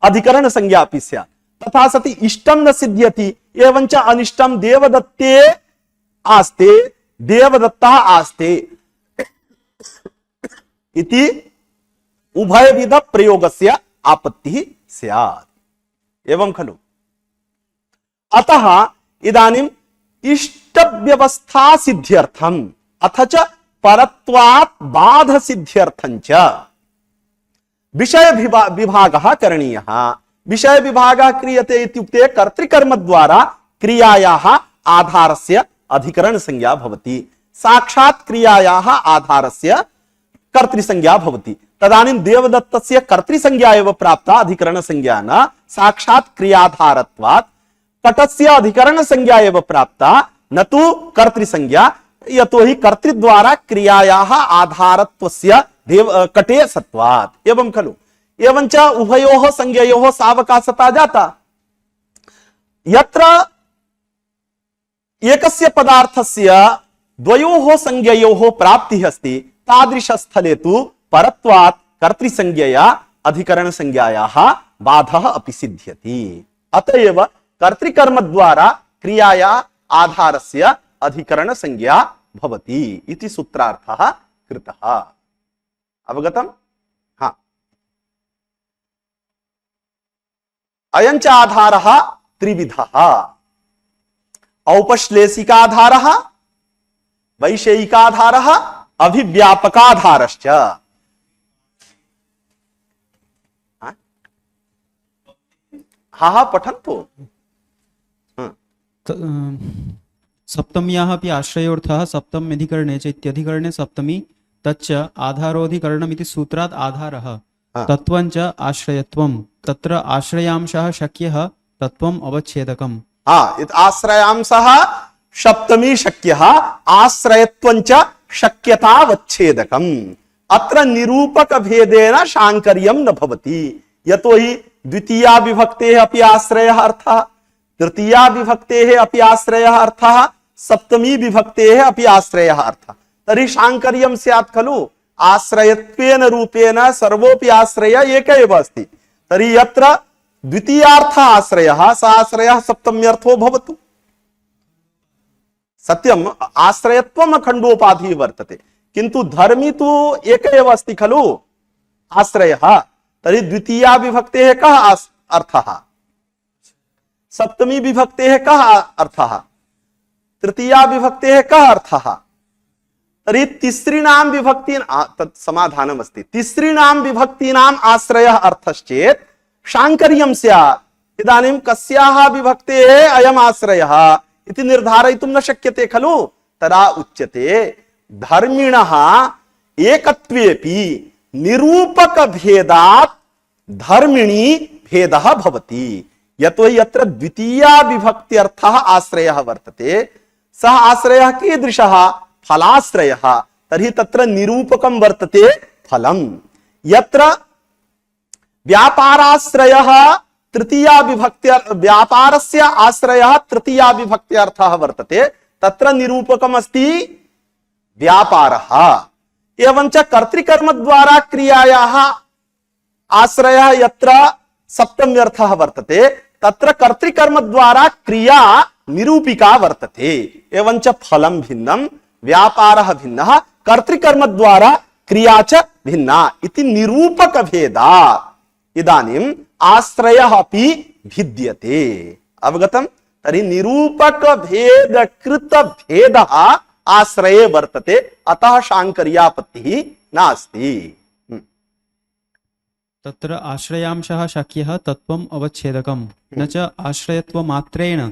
अधिकरण संज्ञापि स्यात्। तथा सति इष्टं न सिद्ध्यति, एवञ्च अनिष्टं देवदत्ते आस्ते, देवदत्तः आस्ते इति उभयविध प्रयोगस्य आपत्तिः स्यात्। एवं खलु। अतः इदानीम् इष्टव्यवस्था सिद्ध्यर्थम् अथ च परत्वात् बाध सिद्ध्यर्थं च विषय विभागः करणीयः। विषय विभागः क्रियते इत्युक्ते कर्तृकर्म द्वारा क्रियायाः आधारस्य अधिकरण संज्ञा भवति, साक्षात् क्रियायाः आधारस्य कर्तृसंज्ञा भवति। तदानीं देवदत्तस्य कर्तृसंज्ञा एव प्राप्ता, अधिकरण संज्ञा न, साक्षात् क्रियाधारत्वात्। कटस्य अधिकरण संज्ञा एव प्राप्ता, न तु कर्तृसंज्ञा यतो हि कर्तृद्वारा क्रियायाः आधारत्वस्य कटे सत्वात् एवं खलु। एवञ्च उभयोः संज्ञयोः सावकाशता जाता। यत्र एकस्य पदार्थस्य द्वयोः संज्ञयोः प्राप्तिः अस्ति तादृशस्थले तु परत्वात् कर्तृसंज्ञया अधिकरणसंज्ञायाः बाधः अपि सिद्ध्यति। अतएव कर्तृकर्मद्वारा क्रियाया आधारस्य अधिकरणसंज्ञा भवति इति सूत्रार्थः कृतः। अवगतम्? हाँ। अयञ्च आधारः त्रिविधः। औपश्लेषिकाधारः, वैषयिकाधारः, अभिव्यापकाधारश्च। हाँ पठन्तु। सप्तम्याः अपि आश्रयोऽर्थः सप्तम्यधिकरणे च इत्यधिकरणे सप्तमी तच्च आधारोऽधिकरणमिति सूत्रात् आधारः तत्त्वञ्च आश्रयत्वं तत्र आश्रयांशः शक्यः तत्त्वम् अवच्छेदकम्। आश्रयांशः सप्तमी शक्यः आश्रयत्वञ्च शक्यतावच्छेदकम्। अत्र निरूपक भेदेन शाङ्कर्यं न भवति यतो हि द्वितीया विभक्तेः अपि आश्रयः अर्थः, तृतीया विभक्तेः अपि आश्रयः अर्थः, सप्तमी विभक्तेः अपि आश्रयः अर्थः। तर्हि शाङ्कर्यं स्यात् खलु। आश्रयत्वेन रूपेण सर्वोऽपि आश्रय एक एव अस्ति। तर्हि यत्र द्वितीयार्थ आश्रयः स आश्रयः सप्तम्यर्थो भवतु। सत्यम्, आश्रयत्वम् अखण्डोपाधिः वर्तते, किन्तु धर्मी तु एक एव अस्ति खलु आश्रयः। तर्हि द्वितीया विभक्तेः कः अर्थः? सप्तमी विभक्तेः कः अर्थः? तृतीया विभक्तेः कः अर्थः? तर्हि तिसृणां विभक्ति तत् समाधानम् अस्ति। तिसृणां विभक्तीनाम् आश्रयः अर्थश्चेत् शाङ्कर्यं स्यात्। इदानीं कस्याः विभक्तेः अयम् आश्रयः इति निर्धारयितुं न शक्यते खलु। तदा उच्यते धर्मिणः एकत्वेपि निरूपक भेदात् धर्मिणी भेदः भवति। यतो यत्र द्वितीया विभक्त्यर्थः आश्रयः वर्तते सः आश्रयः कीदृशः? फलाश्रयः। तर्हि तत्र निरूपकं वर्तते फलम्। यत्र व्यापाराश्रयः तृतीया विभक्त्य व्यापारस्य आश्रयः तृतीया विभक्त्यर्थः वर्तते तत्र निरूपकम् अस्ति व्यापारः। एवञ्च कर्तृकर्मद्वारा क्रियायाः आश्रयः यत्र सप्तम्यर्थः वर्तते तत्र कर्तृकर्मद्वारा क्रिया निरूपिका वर्तते। एवञ्च फलं भिन्नं, व्यापारः भिन्नः, कर्तृकर्मद्वारा क्रिया च भिन्ना इति निरूपक भेदात् इदानीम् आश्रयः अपि भिद्यते। अवगतम्? तर्हि निरूपक भेद कृत भेदः आश्रये वर्तते, अतः शाङ्कर्यापत्तिः नास्ति। तत्र आश्रयांशः शक्यः तत्त्वम् अवच्छेदकम् न च आश्रयत्वमात्रेण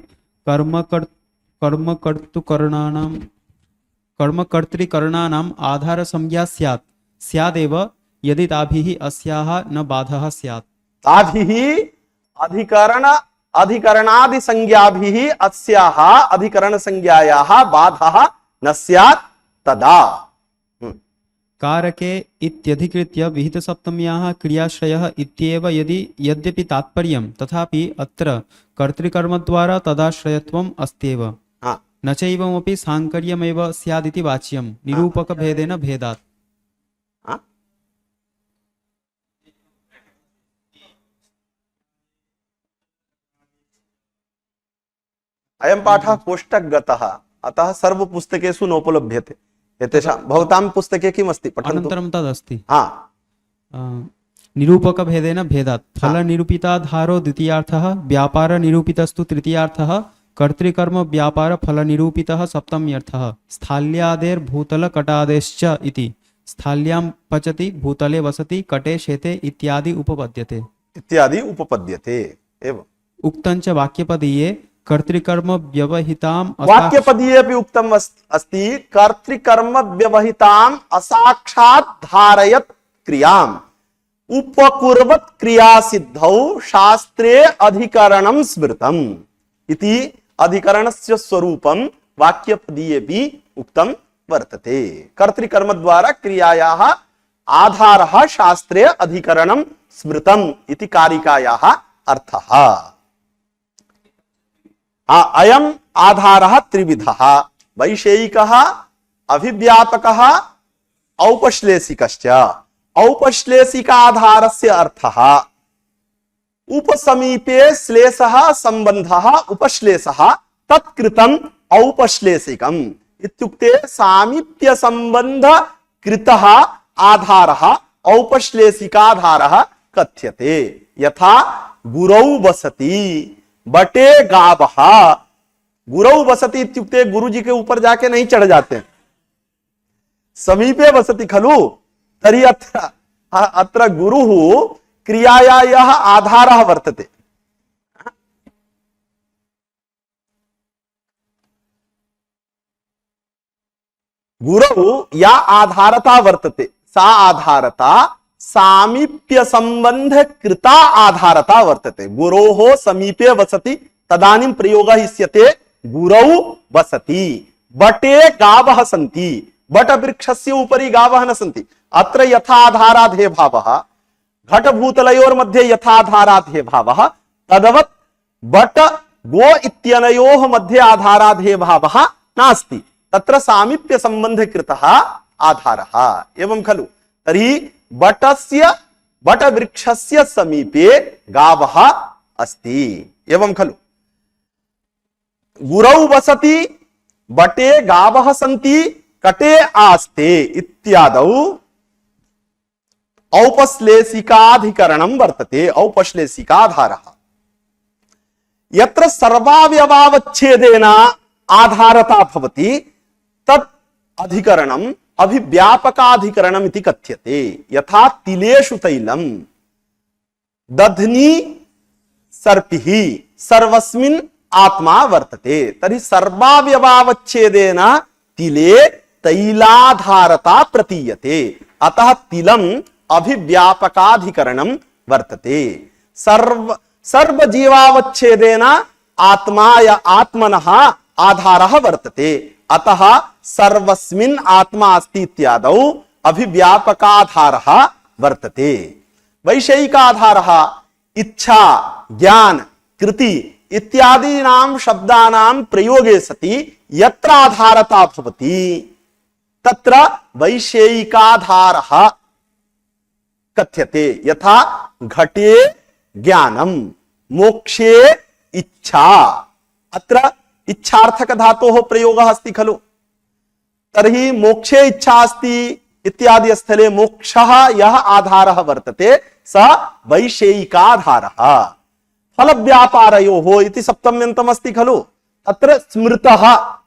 कर्मकर्तृकरणानाम् आधारसंज्ञा स्यादेव यदि ताभिः अस्याः न बाधः स्यात्। ताभिः अधिकरणादि संज्ञाभिः अस्याः अधिकरण संज्ञायाः बाधः न स्यात् तदा। कारके इत्यधिकृत्य विहित सप्तम्याः क्रियाश्रयः इत्येव यद्यपि तात्पर्यं तथापि अत्र कर्तृकर्मद्वारा तदाश्रयत्वम् अस्त्येव। न चैवमपि साङ्कर्यमेव स्यादिति वाच्यं निरूपकभेदेन भेदात्। अयं पाठः कोष्टकगतः, अतः सर्वपुस्तकेषु नोपलभ्यते। एतेषां भवतां पुस्तके किम् अस्ति? अनन्तरं तदस्ति हाँ निरूपकभेदेन भेदात्। फलनिरूपिताधारो द्वितीयार्थः, व्यापारनिरूपितस्तु तृतीयार्थः, कर्तृकर्म व्यापार फलनिरूपितः सप्तम्यर्थः। स्थाल्यादेर्भूतलकटादेश्च इति स्थाल्यां पचति भूतले वसति कटे शेते इत्यादि उपपद्यते एवं उक्तञ्च वाक्यपदीये कर्तृकर्म व्यवहिताम् वाक्यपदीये अपि उक्तम् अस्ति कर्तृकर्म व्यवहिताम् असाक्षात् धारयत् क्रियाम् उपकुर्वत् क्रिया सिद्धौ शास्त्रे अधिकरणं स्मृतम् इति अधिकरणस्य स्वरूपम् वाक्यपदीये भी उक्तम वर्तते। कर्तृकर्म द्वारा क्रियायाः आधारः शास्त्रे अधिकरणं स्मृतम् इति कारिकायाः अर्थः। अयम् आधारः त्रिविधः, वैषयिकः, अभिव्यापकः, औपश्लेषिकश्च। औपश्लेषिकाधारस्य अर्थः उपसमीपे श्लेषः संबन्धः उपश्लेषः तत्कृतम् औपश्लेषिकम् इत्युक्ते सामीप्य संबंध कृतः आधारः औपश्लेषिकाधारः कथ्यते। यथा गुरौ वसति बटे गावः। गुरौ वसति इत्युक्ते गुरुजी के ऊपर जाके नहीं चढ़ जाते, समीपे वसति खलु, तर्हि अत्र गुरुः क्रियायाः आधारः वर्तते। गुरौ या आधारता वर्तते सा आधारता सामीप्य संबंध कृता आधारता वर्तते। गुरोः समीपे वसति तदानीं प्रयोगः इष्यते गुरौ वसति। बटे गावः सन्ति, बट वृक्षस्य उपरि गावः न सन्ति। अत्र यथा आधाराधेय भावः घटभूतलयोर्मध्ये यथा आधाराधेय भावः तदवत् बट गो इत्यनयोः मध्ये आधाराधेय भावः नास्ति, तत्र सामीप्य संबंध कृतः आधारः। एवं खलु, तर्हि बट वृक्षस्य समीपे गावः अस्ति। एवं खलु, गुरौ वसति बटे गावः सन्ति कटे आस्ते इत्यादौ औपश्लेषिकाधिकरणं वर्तते, औपश्लेषिकाधारः। यत्र सर्वावयवावच्छेदेन आधारता भवति तत् अधिकरणम् अभिव्यापकाधिकरणम् इति कथ्यते। यथा तिलेषु तैलम् दध्नि सर्पिः सर्वस्मिन् आत्मा वर्तते। तर्हि सर्वावयवावच्छेदेन तिले तैलाधारता प्रतीयते, अतः तिलम् अभिव्यापकाधिकरणं वर्तते। सर्वजीवावच्छेदेन आत्मा या आत्मनः आधारः वर्तते, अतः सर्वस्मिन् आत्मा अस्ति इत्यादौ अभिव्यापकाधारः वर्तते। वैषयिकाधारः इच्छा ज्ञान कृति इत्यादीनां शब्दानां प्रयोगे सति यत्र आधारता भवति तत्र वैषयिकाधारः कथ्यते। यथा घटे ज्ञानम मोक्षे इच्छा, अत्र इच्छार्थक धातोः प्रयोगः अस्ति खलु, तर्हि मोक्षे इच्छा अस्ति इत्यादि स्थले मोक्षः यः आधारः वर्तते स वैषयिकाधारः। फलव्यापारयोः इति सप्तम्यन्तम् अस्ति खलु, अत्र स्मृतः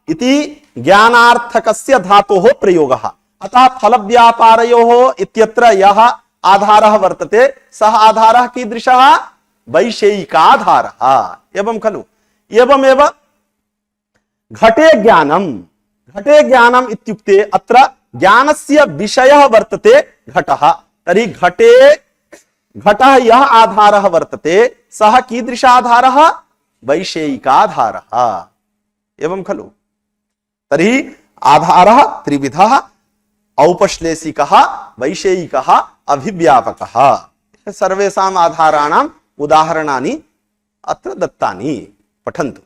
इति ज्ञानार्थकस्य धातोः प्रयोगः, अतः फलव्यापारयोः इत्यत्र यः आधारः वर्तते सः आधारः कीदृशः वैषयिकाधारः। एवं खलु, एवमेव घटे ज्ञानम् इत्युक्ते अत्र ज्ञानस्य विषयः वर्तते घटः, तर्हि घटः यः आधारः वर्तते सः कीदृश आधारः वैषयिकाधारः। एवं खलु, तर्हि आधारः त्रिविधः औपश्लेषिकः वैषयिकः अभिव्यापकः। सर्वेषाम् आधाराणाम् उदाहरणानि अत्र दत्तानि, पठन्तु।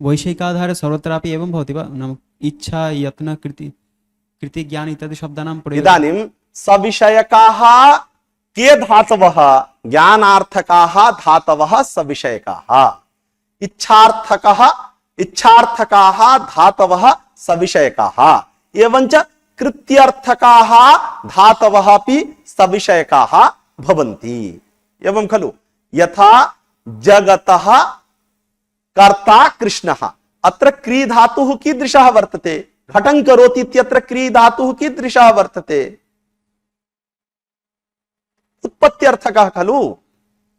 वैषयिकाधारे सर्वत्रापि एवं भवति वा? नाम इच्छा यत्न कृति ज्ञान इत्यादि शब्दानां प्रयोगः। इदानीं सविषयकाः के धातवः ज्ञानार्थकाः धातवः सविषयकाः, इच्छार्थकाः धातवः सविषयकाः, एवञ्च कृत्यर्थकाः धातवः अपि सविषयकाः भवन्ति। एवं खलु, यथा जगतः कर्ता कृष्णः, अत्र क्री धातुः कीदृशः वर्तते? घटं करोति इत्यत्र क्री धातुः कीदृशः वर्तते? उत्पत्त्यर्थकः खलु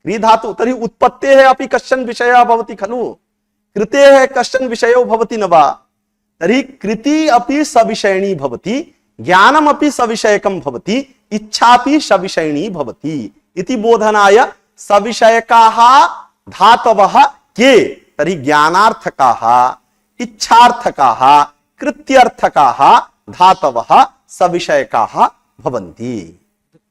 क्री धातु, तर्हि उत्पत्तेः अपि कश्चन विषयः भवति खलु, कृतेः कश्चन विषयो भवति न वा? तर्हि कृति अपि सविषयिणी भवति, ज्ञानमपि सविषयकं भवति, इच्छापि सविषयिणी भवति इति बोधनाय सविषयकाः धातवः के? तर्हि ज्ञानार्थकाः, इच्छार्थकाः कृत्यर्थकाः धातवः सविषयकाः भवन्ति।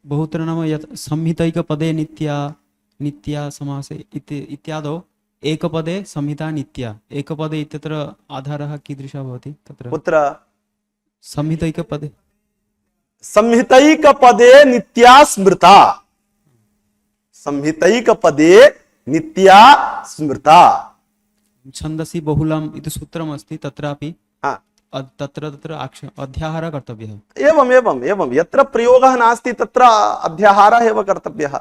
बहुत्र नाम यत् संहितैकपदे नित्या समासे इत्यादौ एकपदे संहिता नित्या, एकपदे इत्यत्र आधारः कीदृशः भवति तत्र कुत्र संहितैकपदे संहितैकपदे नित्या स्मृता, संहितैकपदे नित्या स्मृता। छन्दसि बहुलम् इति सूत्रमस्ति, तत्रापि हाँ। तत्र अध्याहारः कर्तव्यः। एवम् एवम् एवं यत्र प्रयोगः नास्ति तत्र अध्याहारः एव कर्तव्यः।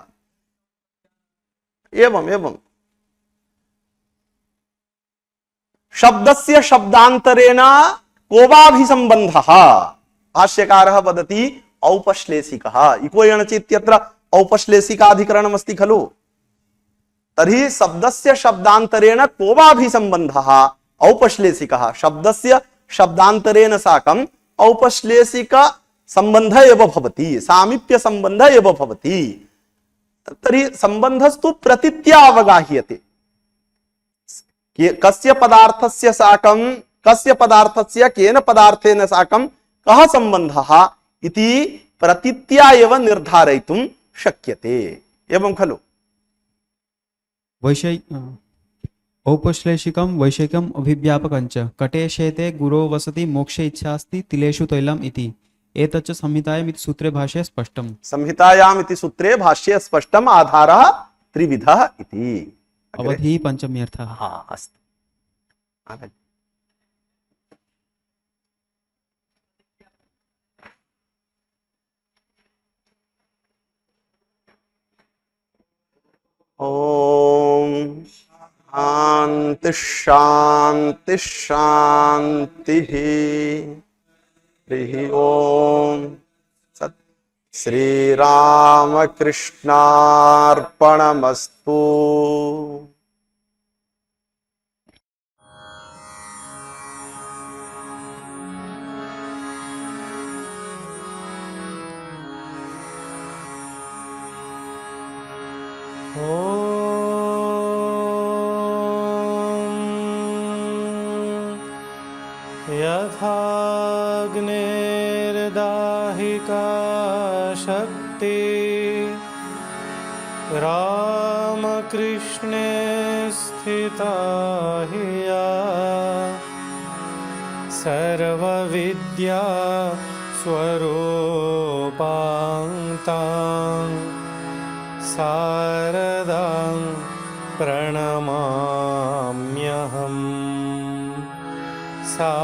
एवम् एवं शब्दस्य शब्दान्तरेण को वाभिसम्बन्धः, भाष्यकारः वदति औपश्लेषिकः। इको यणचि इत्यत्र औपश्लेषिकाधिकरणमस्ति खलु, तर्हि शब्दस्य शब्दान्तरेण को वाभिसम्बन्धः औपश्लेषिकः, शब्दस्य शब्दान्तरेण साकम् औपश्लेषिक सम्बन्धः एव भवति, सामीप्य सम्बन्धः एव भवति। तर्हि सम्बन्धस्तु प्रतीत्या अवगाह्यते। कस्य पदार्थस्य साकं कस्य पदार्थस्य केन पदार्थेन साकं कः सम्बन्धः इति प्रतीत्या एव निर्धारयितुं शक्यते। एवं खलु। औपश्लेषिकं वैशेकम् अभिव्यापकं च कटे शेते गुरो वसति मोक्षे इच्छास्ति तिलेषु तैलम् इति एतच्च संहितायाम् इति सूत्रे भाष्ये स्पष्टम्। संहितायाम् इति सूत्रे भाष्ये स्पष्टम्, आधारः त्रिविधः इति। अवधि पंचम्यर्थः। हाँ, अस्तु। आगच्छ। ओम शांति शांति शांतिः। हरि ओम सत्। श्री राम कृष्णार्पणमस्तु। यथाग्निर्दाहिका शक्ति रामकृष्णे स्थिता हि या सर्वविद्या स्वरूपां शारदां प्रणमाम्यहम्। सा